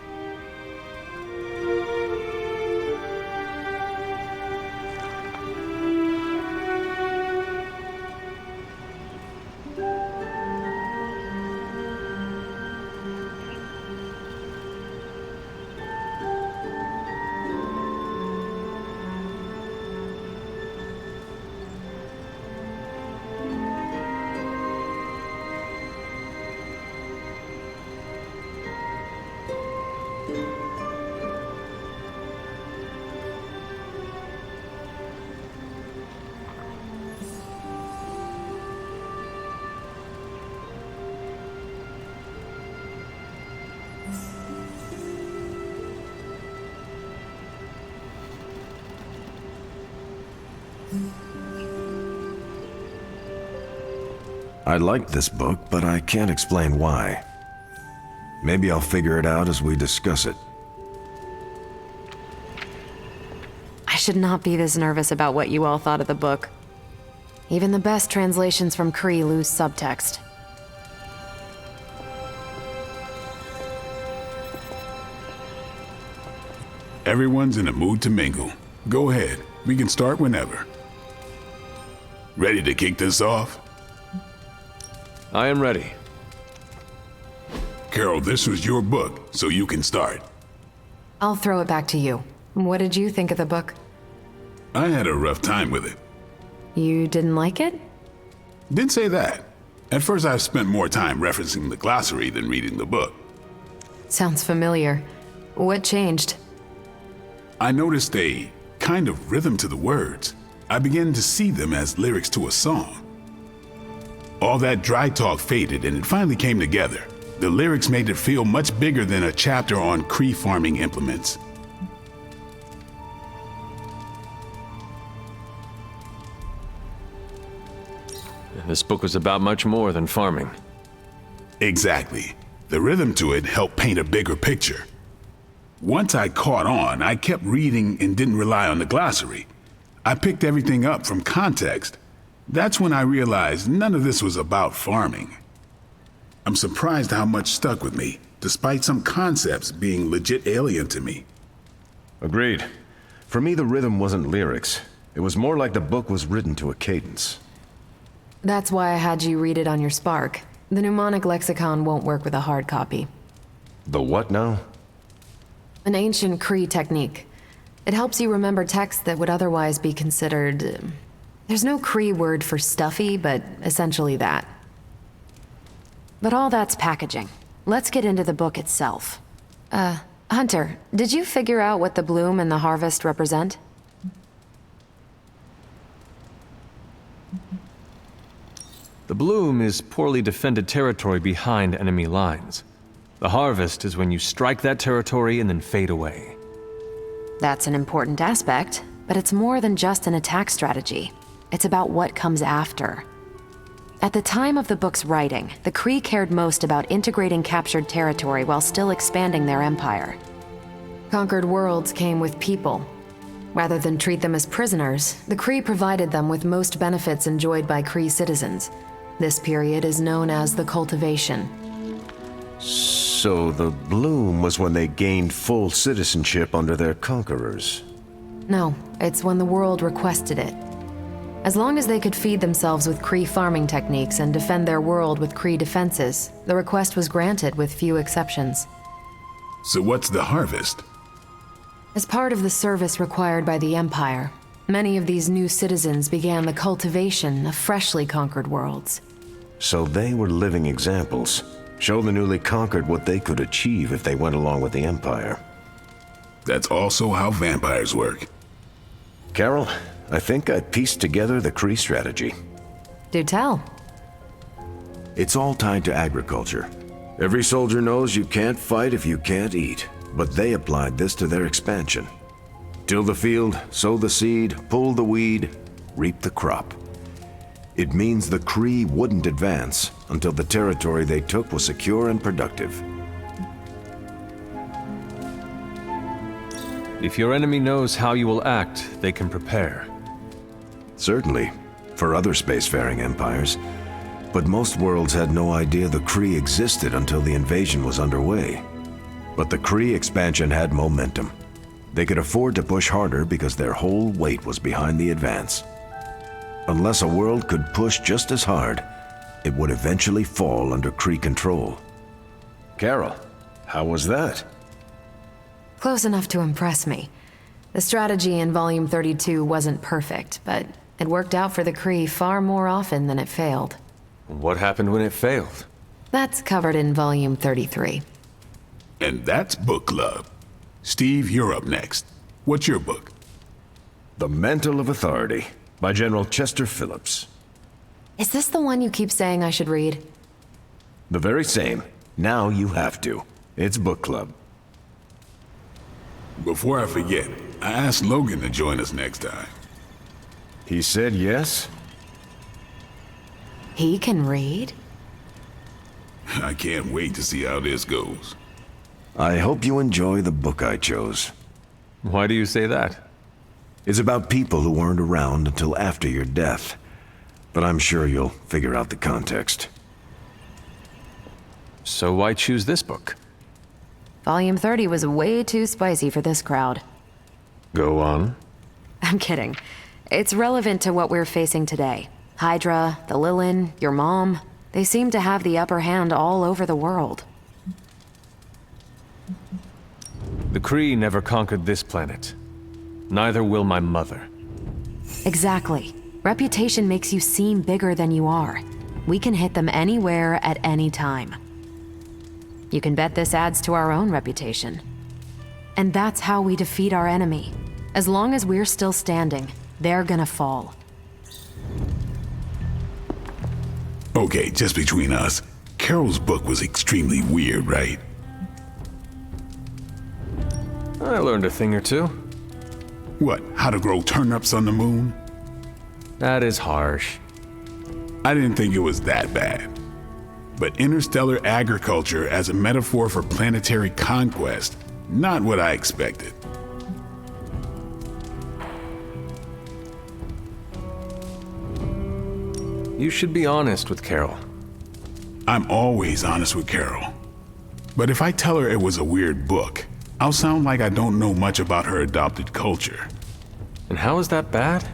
I like this book, but I can't explain why. Maybe I'll figure it out as we discuss it. I should not be this nervous about what you all thought of the book. Even the best translations from Kree lose subtext. Everyone's in a mood to mingle. Go ahead, we can start whenever. Ready to kick this off? I am ready. Carol, this was your book, so you can start. I'll throw it back to you. What did you think of the book? I had a rough time with it. You didn't like it? Didn't say that. At first I spent more time referencing the glossary than reading the book. Sounds familiar. What changed? I noticed a kind of rhythm to the words. I began to see them as lyrics to a song. All that dry talk faded and it finally came together. The lyrics made it feel much bigger than a chapter on Kree farming implements. This book was about much more than farming. Exactly. The rhythm to it helped paint a bigger picture. Once I caught on, I kept reading and didn't rely on the glossary. I picked everything up from context. That's when I realized none of this was about farming. I'm surprised how much stuck with me, despite some concepts being legit alien to me. Agreed. For me, the rhythm wasn't lyrics. It was more like the book was written to a cadence. That's why I had you read it on your Spark. The mnemonic lexicon won't work with a hard copy. The what now? An ancient Kree technique. It helps you remember texts that would otherwise be considered... There's no Kree word for stuffy, but essentially that. But all that's packaging. Let's get into the book itself. Hunter, did you figure out what the bloom and the harvest represent? The bloom is poorly defended territory behind enemy lines. The harvest is when you strike that territory and then fade away. That's an important aspect, but it's more than just an attack strategy. It's about what comes after. At the time of the book's writing, the Kree cared most about integrating captured territory while still expanding their empire. Conquered worlds came with people. Rather than treat them as prisoners, the Kree provided them with most benefits enjoyed by Kree citizens. This period is known as the Cultivation. So the bloom was when they gained full citizenship under their conquerors. No, it's when the world requested it. As long as they could feed themselves with Kree farming techniques and defend their world with Kree defenses, the request was granted with few exceptions. So what's the harvest? As part of the service required by the Empire, many of these new citizens began the cultivation of freshly conquered worlds. So they were living examples. Show the newly conquered what they could achieve if they went along with the Empire. That's also how vampires work. Carol, I think I pieced together the Kree strategy. Do tell. It's all tied to agriculture. Every soldier knows you can't fight if you can't eat, but they applied this to their expansion. Till the field, sow the seed, pull the weed, reap the crop. It means the Kree wouldn't advance until the territory they took was secure and productive. If your enemy knows how you will act, they can prepare. Certainly, for other spacefaring empires. But most worlds had no idea the Kree existed until the invasion was underway. But the Kree expansion had momentum. They could afford to push harder because their whole weight was behind the advance. Unless a world could push just as hard, it would eventually fall under Kree control. Carol, how was that? Close enough to impress me. The strategy in Volume 32 wasn't perfect, but it worked out for the Kree far more often than it failed. What happened when it failed? That's covered in Volume 33. And that's Book Club. Steve, you're up next. What's your book? The Mantle of Authority, by General Chester Phillips. Is this the one you keep saying I should read? The very same. Now you have to. It's Book Club. Before I forget, I asked Logan to join us next time. He said yes? He can read? I can't wait to see how this goes. I hope you enjoy the book I chose. Why do you say that? It's about people who weren't around until after your death. But I'm sure you'll figure out the context. So why choose this book? Volume 30 was way too spicy for this crowd. Go on. I'm kidding. It's relevant to what we're facing today. Hydra, the Lilin, your mom, they seem to have the upper hand all over the world. The Kree never conquered this planet. Neither will my mother. Exactly. Reputation makes you seem bigger than you are. We can hit them anywhere at any time. You can bet this adds to our own reputation. And that's how we defeat our enemy. As long as we're still standing, they're gonna fall. Okay, just between us, Carol's book was extremely weird, right? I learned a thing or two. What, how to grow turnips on the moon? That is harsh. I didn't think it was that bad. But interstellar agriculture as a metaphor for planetary conquest, not what I expected. You should be honest with Carol. I'm always honest with Carol. But if I tell her it was a weird book, I'll sound like I don't know much about her adopted culture. And how is that bad?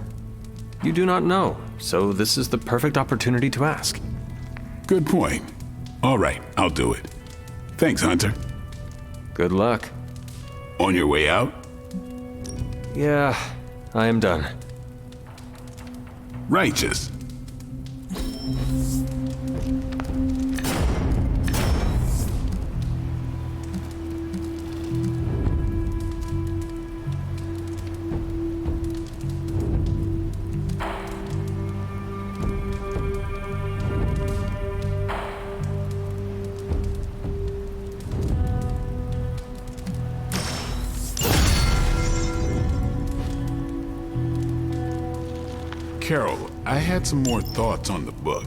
You do not know, so this is the perfect opportunity to ask. Good point. All right, I'll do it. Thanks, Hunter. Good luck. On your way out? Yeah, I am done. Righteous. Carol, I had some more thoughts on the book.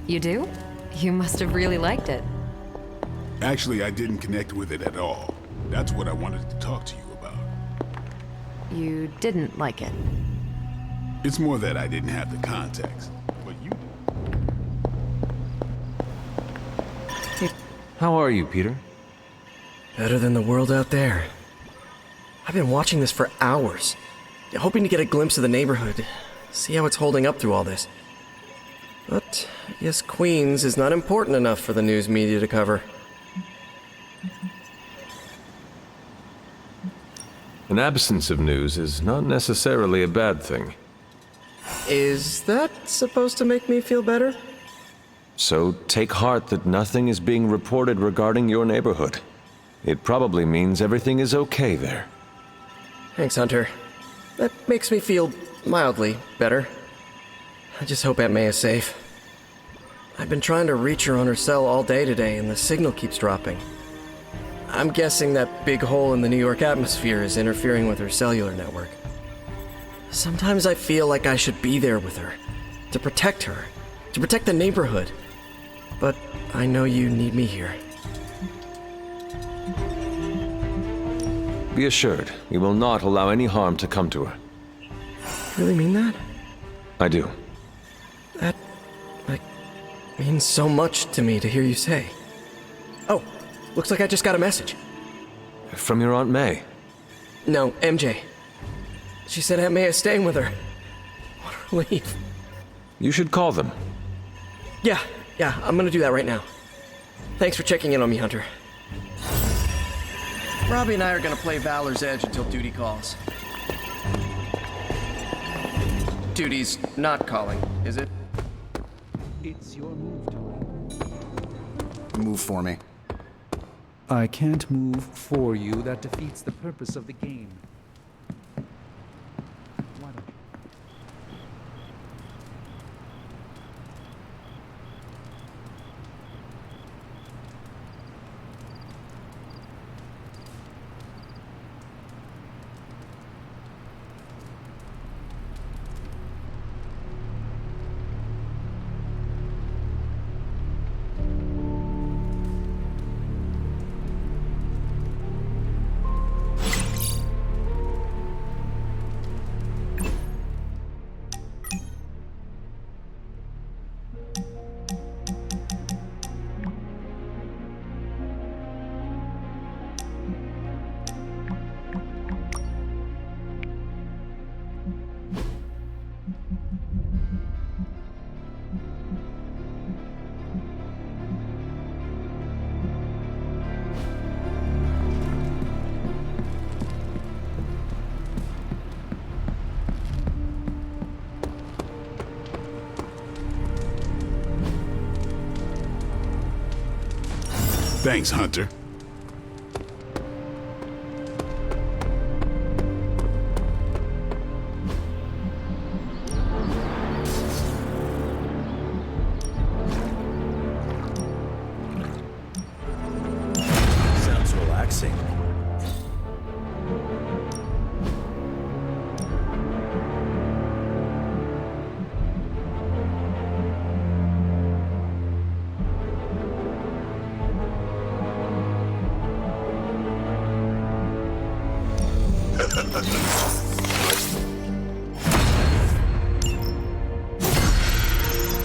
You do? You must have really liked it. Actually, I didn't connect with it at all. That's what I wanted to talk to you about. You didn't like it. It's more that I didn't have the context, but you did. How are you, Peter? Better than the world out there. I've been watching this for hours, hoping to get a glimpse of the neighborhood, see how it's holding up through all this. But I guess Queens is not important enough for the news media to cover. An absence of news is not necessarily a bad thing. Is that supposed to make me feel better? So take heart that nothing is being reported regarding your neighborhood. It probably means everything is okay there. Thanks, Hunter. That makes me feel mildly better. I just hope Aunt May is safe. I've been trying to reach her on her cell all day today, and the signal keeps dropping. I'm guessing that big hole in the New York atmosphere is interfering with her cellular network. Sometimes I feel like I should be there with her, to protect her, to protect the neighborhood. But I know you need me here. Be assured, we will not allow any harm to come to her. Really mean that? I do. That, means so much to me to hear you say. Oh, looks like I just got a message. From your Aunt May? No, MJ. She said Aunt May is staying with her. What a relief. You should call them. Yeah, I'm gonna do that right now. Thanks for checking in on me, Hunter. Robbie and I are gonna play Valor's Edge until duty calls. Duty's not calling, is it? It's your move, Tony. Move for me. I can't move for you. That defeats the purpose of the game. Why don't you? Thanks, Hunter.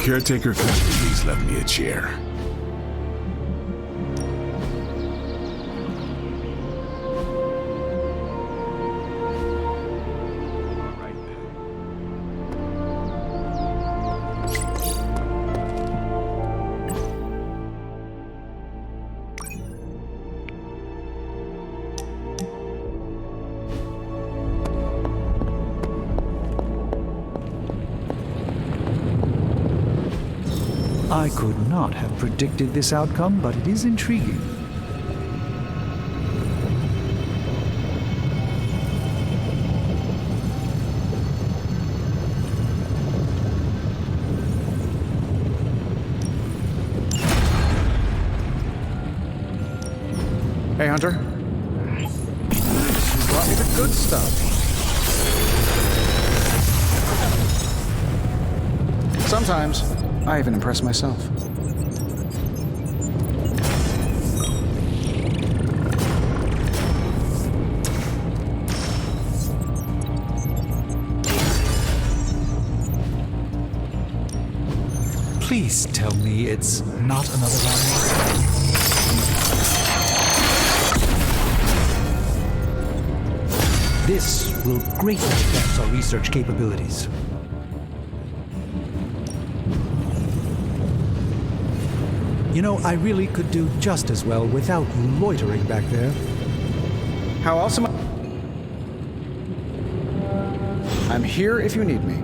Caretaker, could you please lend me a chair? I could not have predicted this outcome, but it is intriguing. Hey, Hunter. You brought me the good stuff. Sometimes, I even impress myself. Please tell me it's not another landmark. This will greatly advance our research capabilities. You know, I really could do just as well without you loitering back there. How else am I? I'm here if you need me.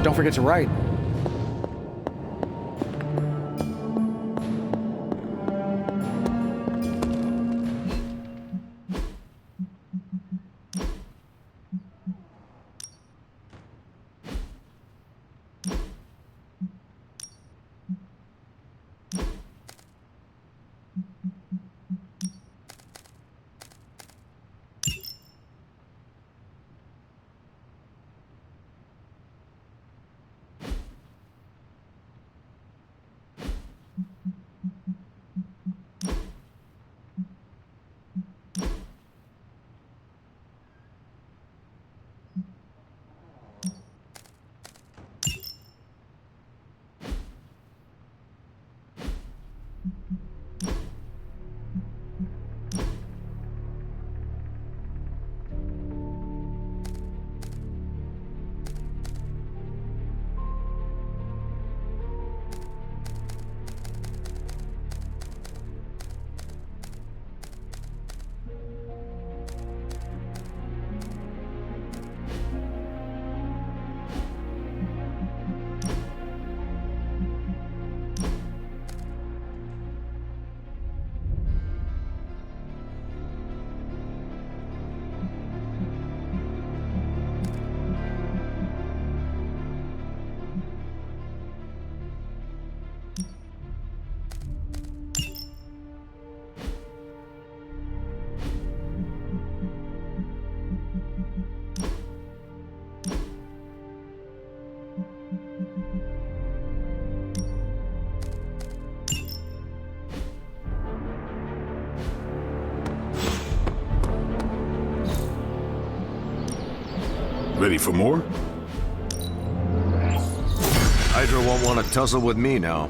Don't forget to write. Ready for more? Hydra won't want to tussle with me now.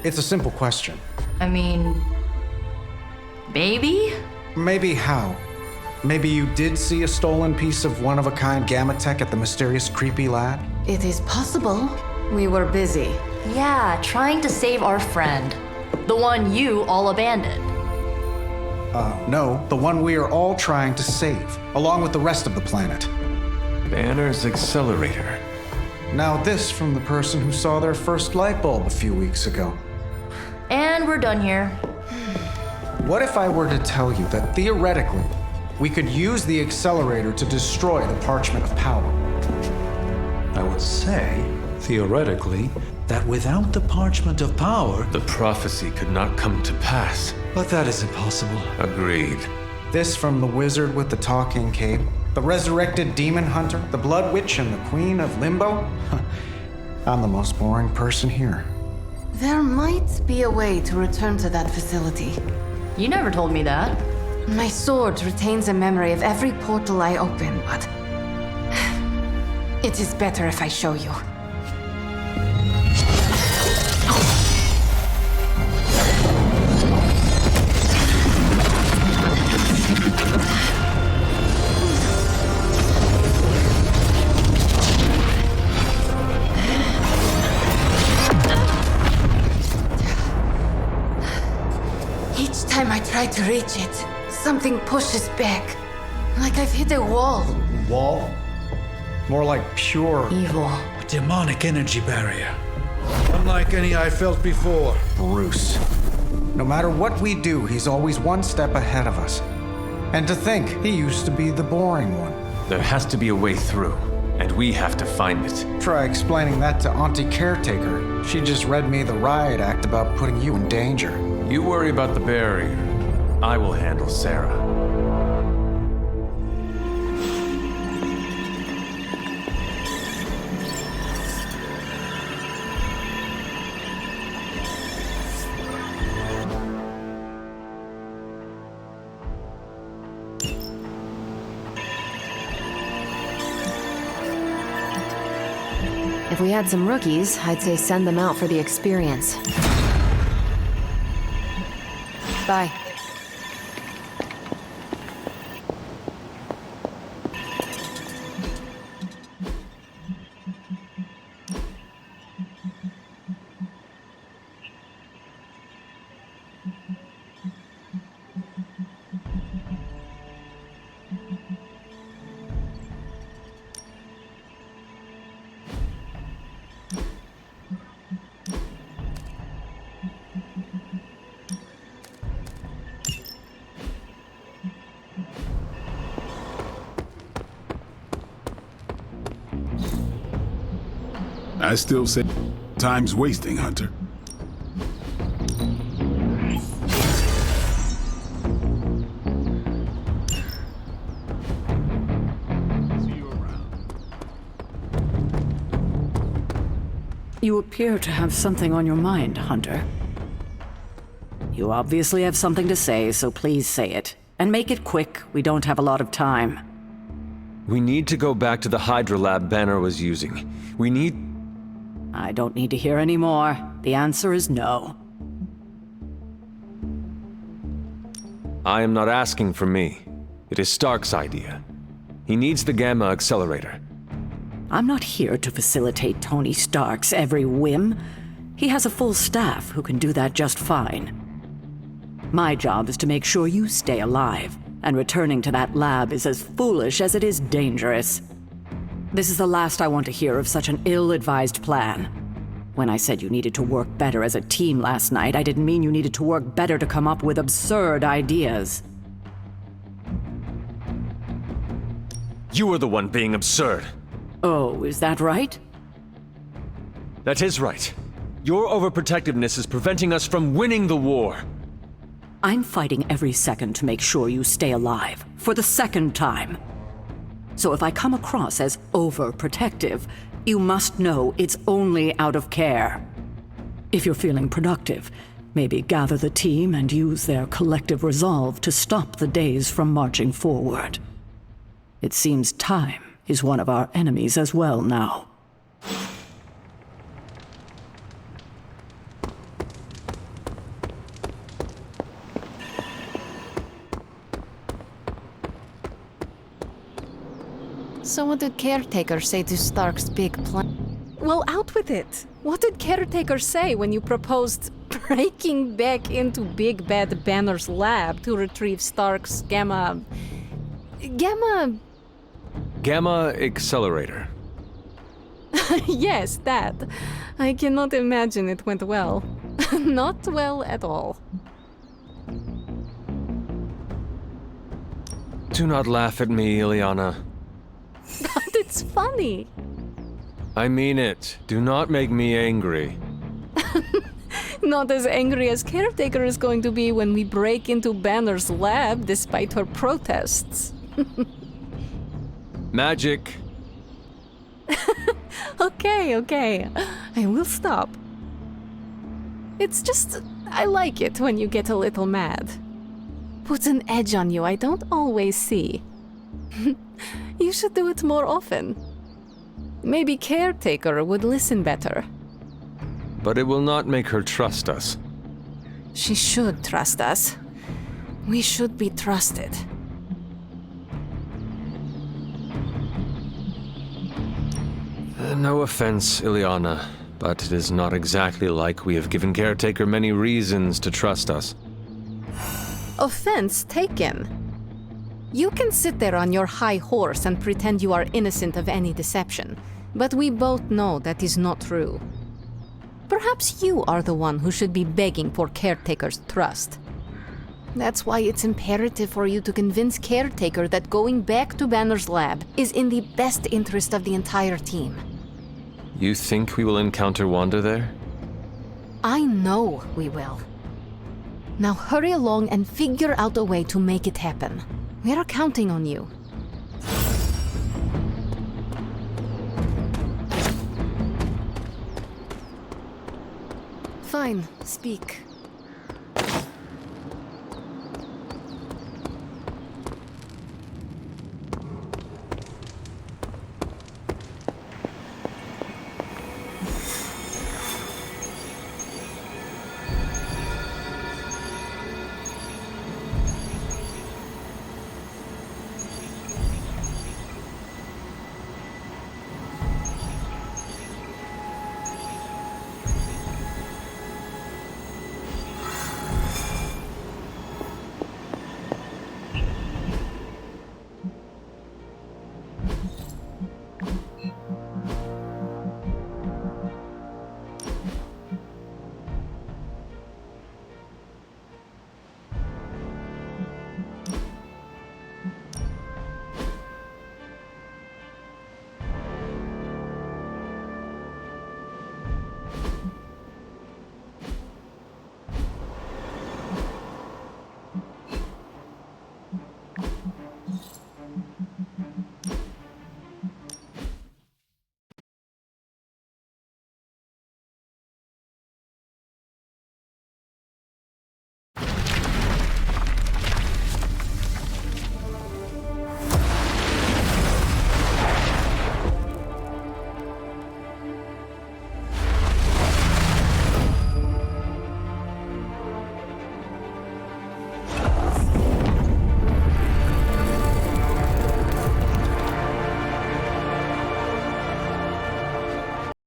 It's a simple question. I mean, maybe? Maybe how? Maybe you did see a stolen piece of one-of-a-kind gamma tech at the mysterious creepy lab? It is possible. We were busy. Yeah, trying to save our friend. The one you all abandoned. No, the one we are all trying to save, along with the rest of the planet. Banner's accelerator. Now this from the person who saw their first light bulb a few weeks ago. And we're done here. What if I were to tell you that theoretically, we could use the accelerator to destroy the Parchment of Power? I would say, theoretically, that without the Parchment of Power, the prophecy could not come to pass. But that is impossible. Agreed. This from the wizard with the talking cape, the resurrected demon hunter, the blood witch, and the queen of limbo? I'm the most boring person here. There might be a way to return to that facility. You never told me that. My sword retains a memory of every portal I open, but it is better if I show you. Each time I try to reach it, something pushes back. Like I've hit a wall. Wall? More like pure evil. A demonic energy barrier. Unlike any I felt before. Bruce. No matter what we do, he's always one step ahead of us. And to think, he used to be the boring one. There has to be a way through, and we have to find it. Try explaining that to Auntie Caretaker. She just read me the riot act about putting you in danger. You worry about the barrier. I will handle Sarah. If we had some rookies, I'd say send them out for the experience. Bye. I still say time's wasting, Hunter. You appear to have something on your mind, Hunter. You obviously have something to say, so please say it. And make it quick, we don't have a lot of time. We need to go back to the Hydra lab Banner was using. We need... I don't need to hear any more. The answer is no. I am not asking for me. It is Stark's idea. He needs the Gamma Accelerator. I'm not here to facilitate Tony Stark's every whim. He has a full staff who can do that just fine. My job is to make sure you stay alive, and returning to that lab is as foolish as it is dangerous. This is the last I want to hear of such an ill-advised plan. When I said you needed to work better as a team last night, I didn't mean you needed to work better to come up with absurd ideas. You are the one being absurd. Oh, is that right? That is right. Your overprotectiveness is preventing us from winning the war. I'm fighting every second to make sure you stay alive, for the second time. So if I come across as overprotective, you must know it's only out of care. If you're feeling productive, maybe gather the team and use their collective resolve to stop the days from marching forward. It seems time is one of our enemies as well now. So what did Caretaker say to Stark's big plan? Well, out with it. What did Caretaker say when you proposed breaking back into Big Bad Banner's lab to retrieve Stark's Gamma accelerator. Yes, that. I cannot imagine it went well. Not well at all. Do not laugh at me, Ileana. But it's funny. I mean it. Do not make me angry. Not as angry as Caretaker is going to be when we break into Banner's lab despite her protests. Magic. Okay. I will stop. It's just, I like it when you get a little mad. Puts an edge on you I don't always see. You should do it more often. Maybe Caretaker would listen better. But it will not make her trust us. She should trust us. We should be trusted. No offense, Ileana, but it is not exactly like we have given Caretaker many reasons to trust us. Offense taken. You can sit there on your high horse and pretend you are innocent of any deception, but we both know that is not true. Perhaps you are the one who should be begging for Caretaker's trust. That's why it's imperative for you to convince Caretaker that going back to Banner's lab is in the best interest of the entire team. You think we will encounter Wanda there? I know we will. Now hurry along and figure out a way to make it happen. We are counting on you. Fine, speak.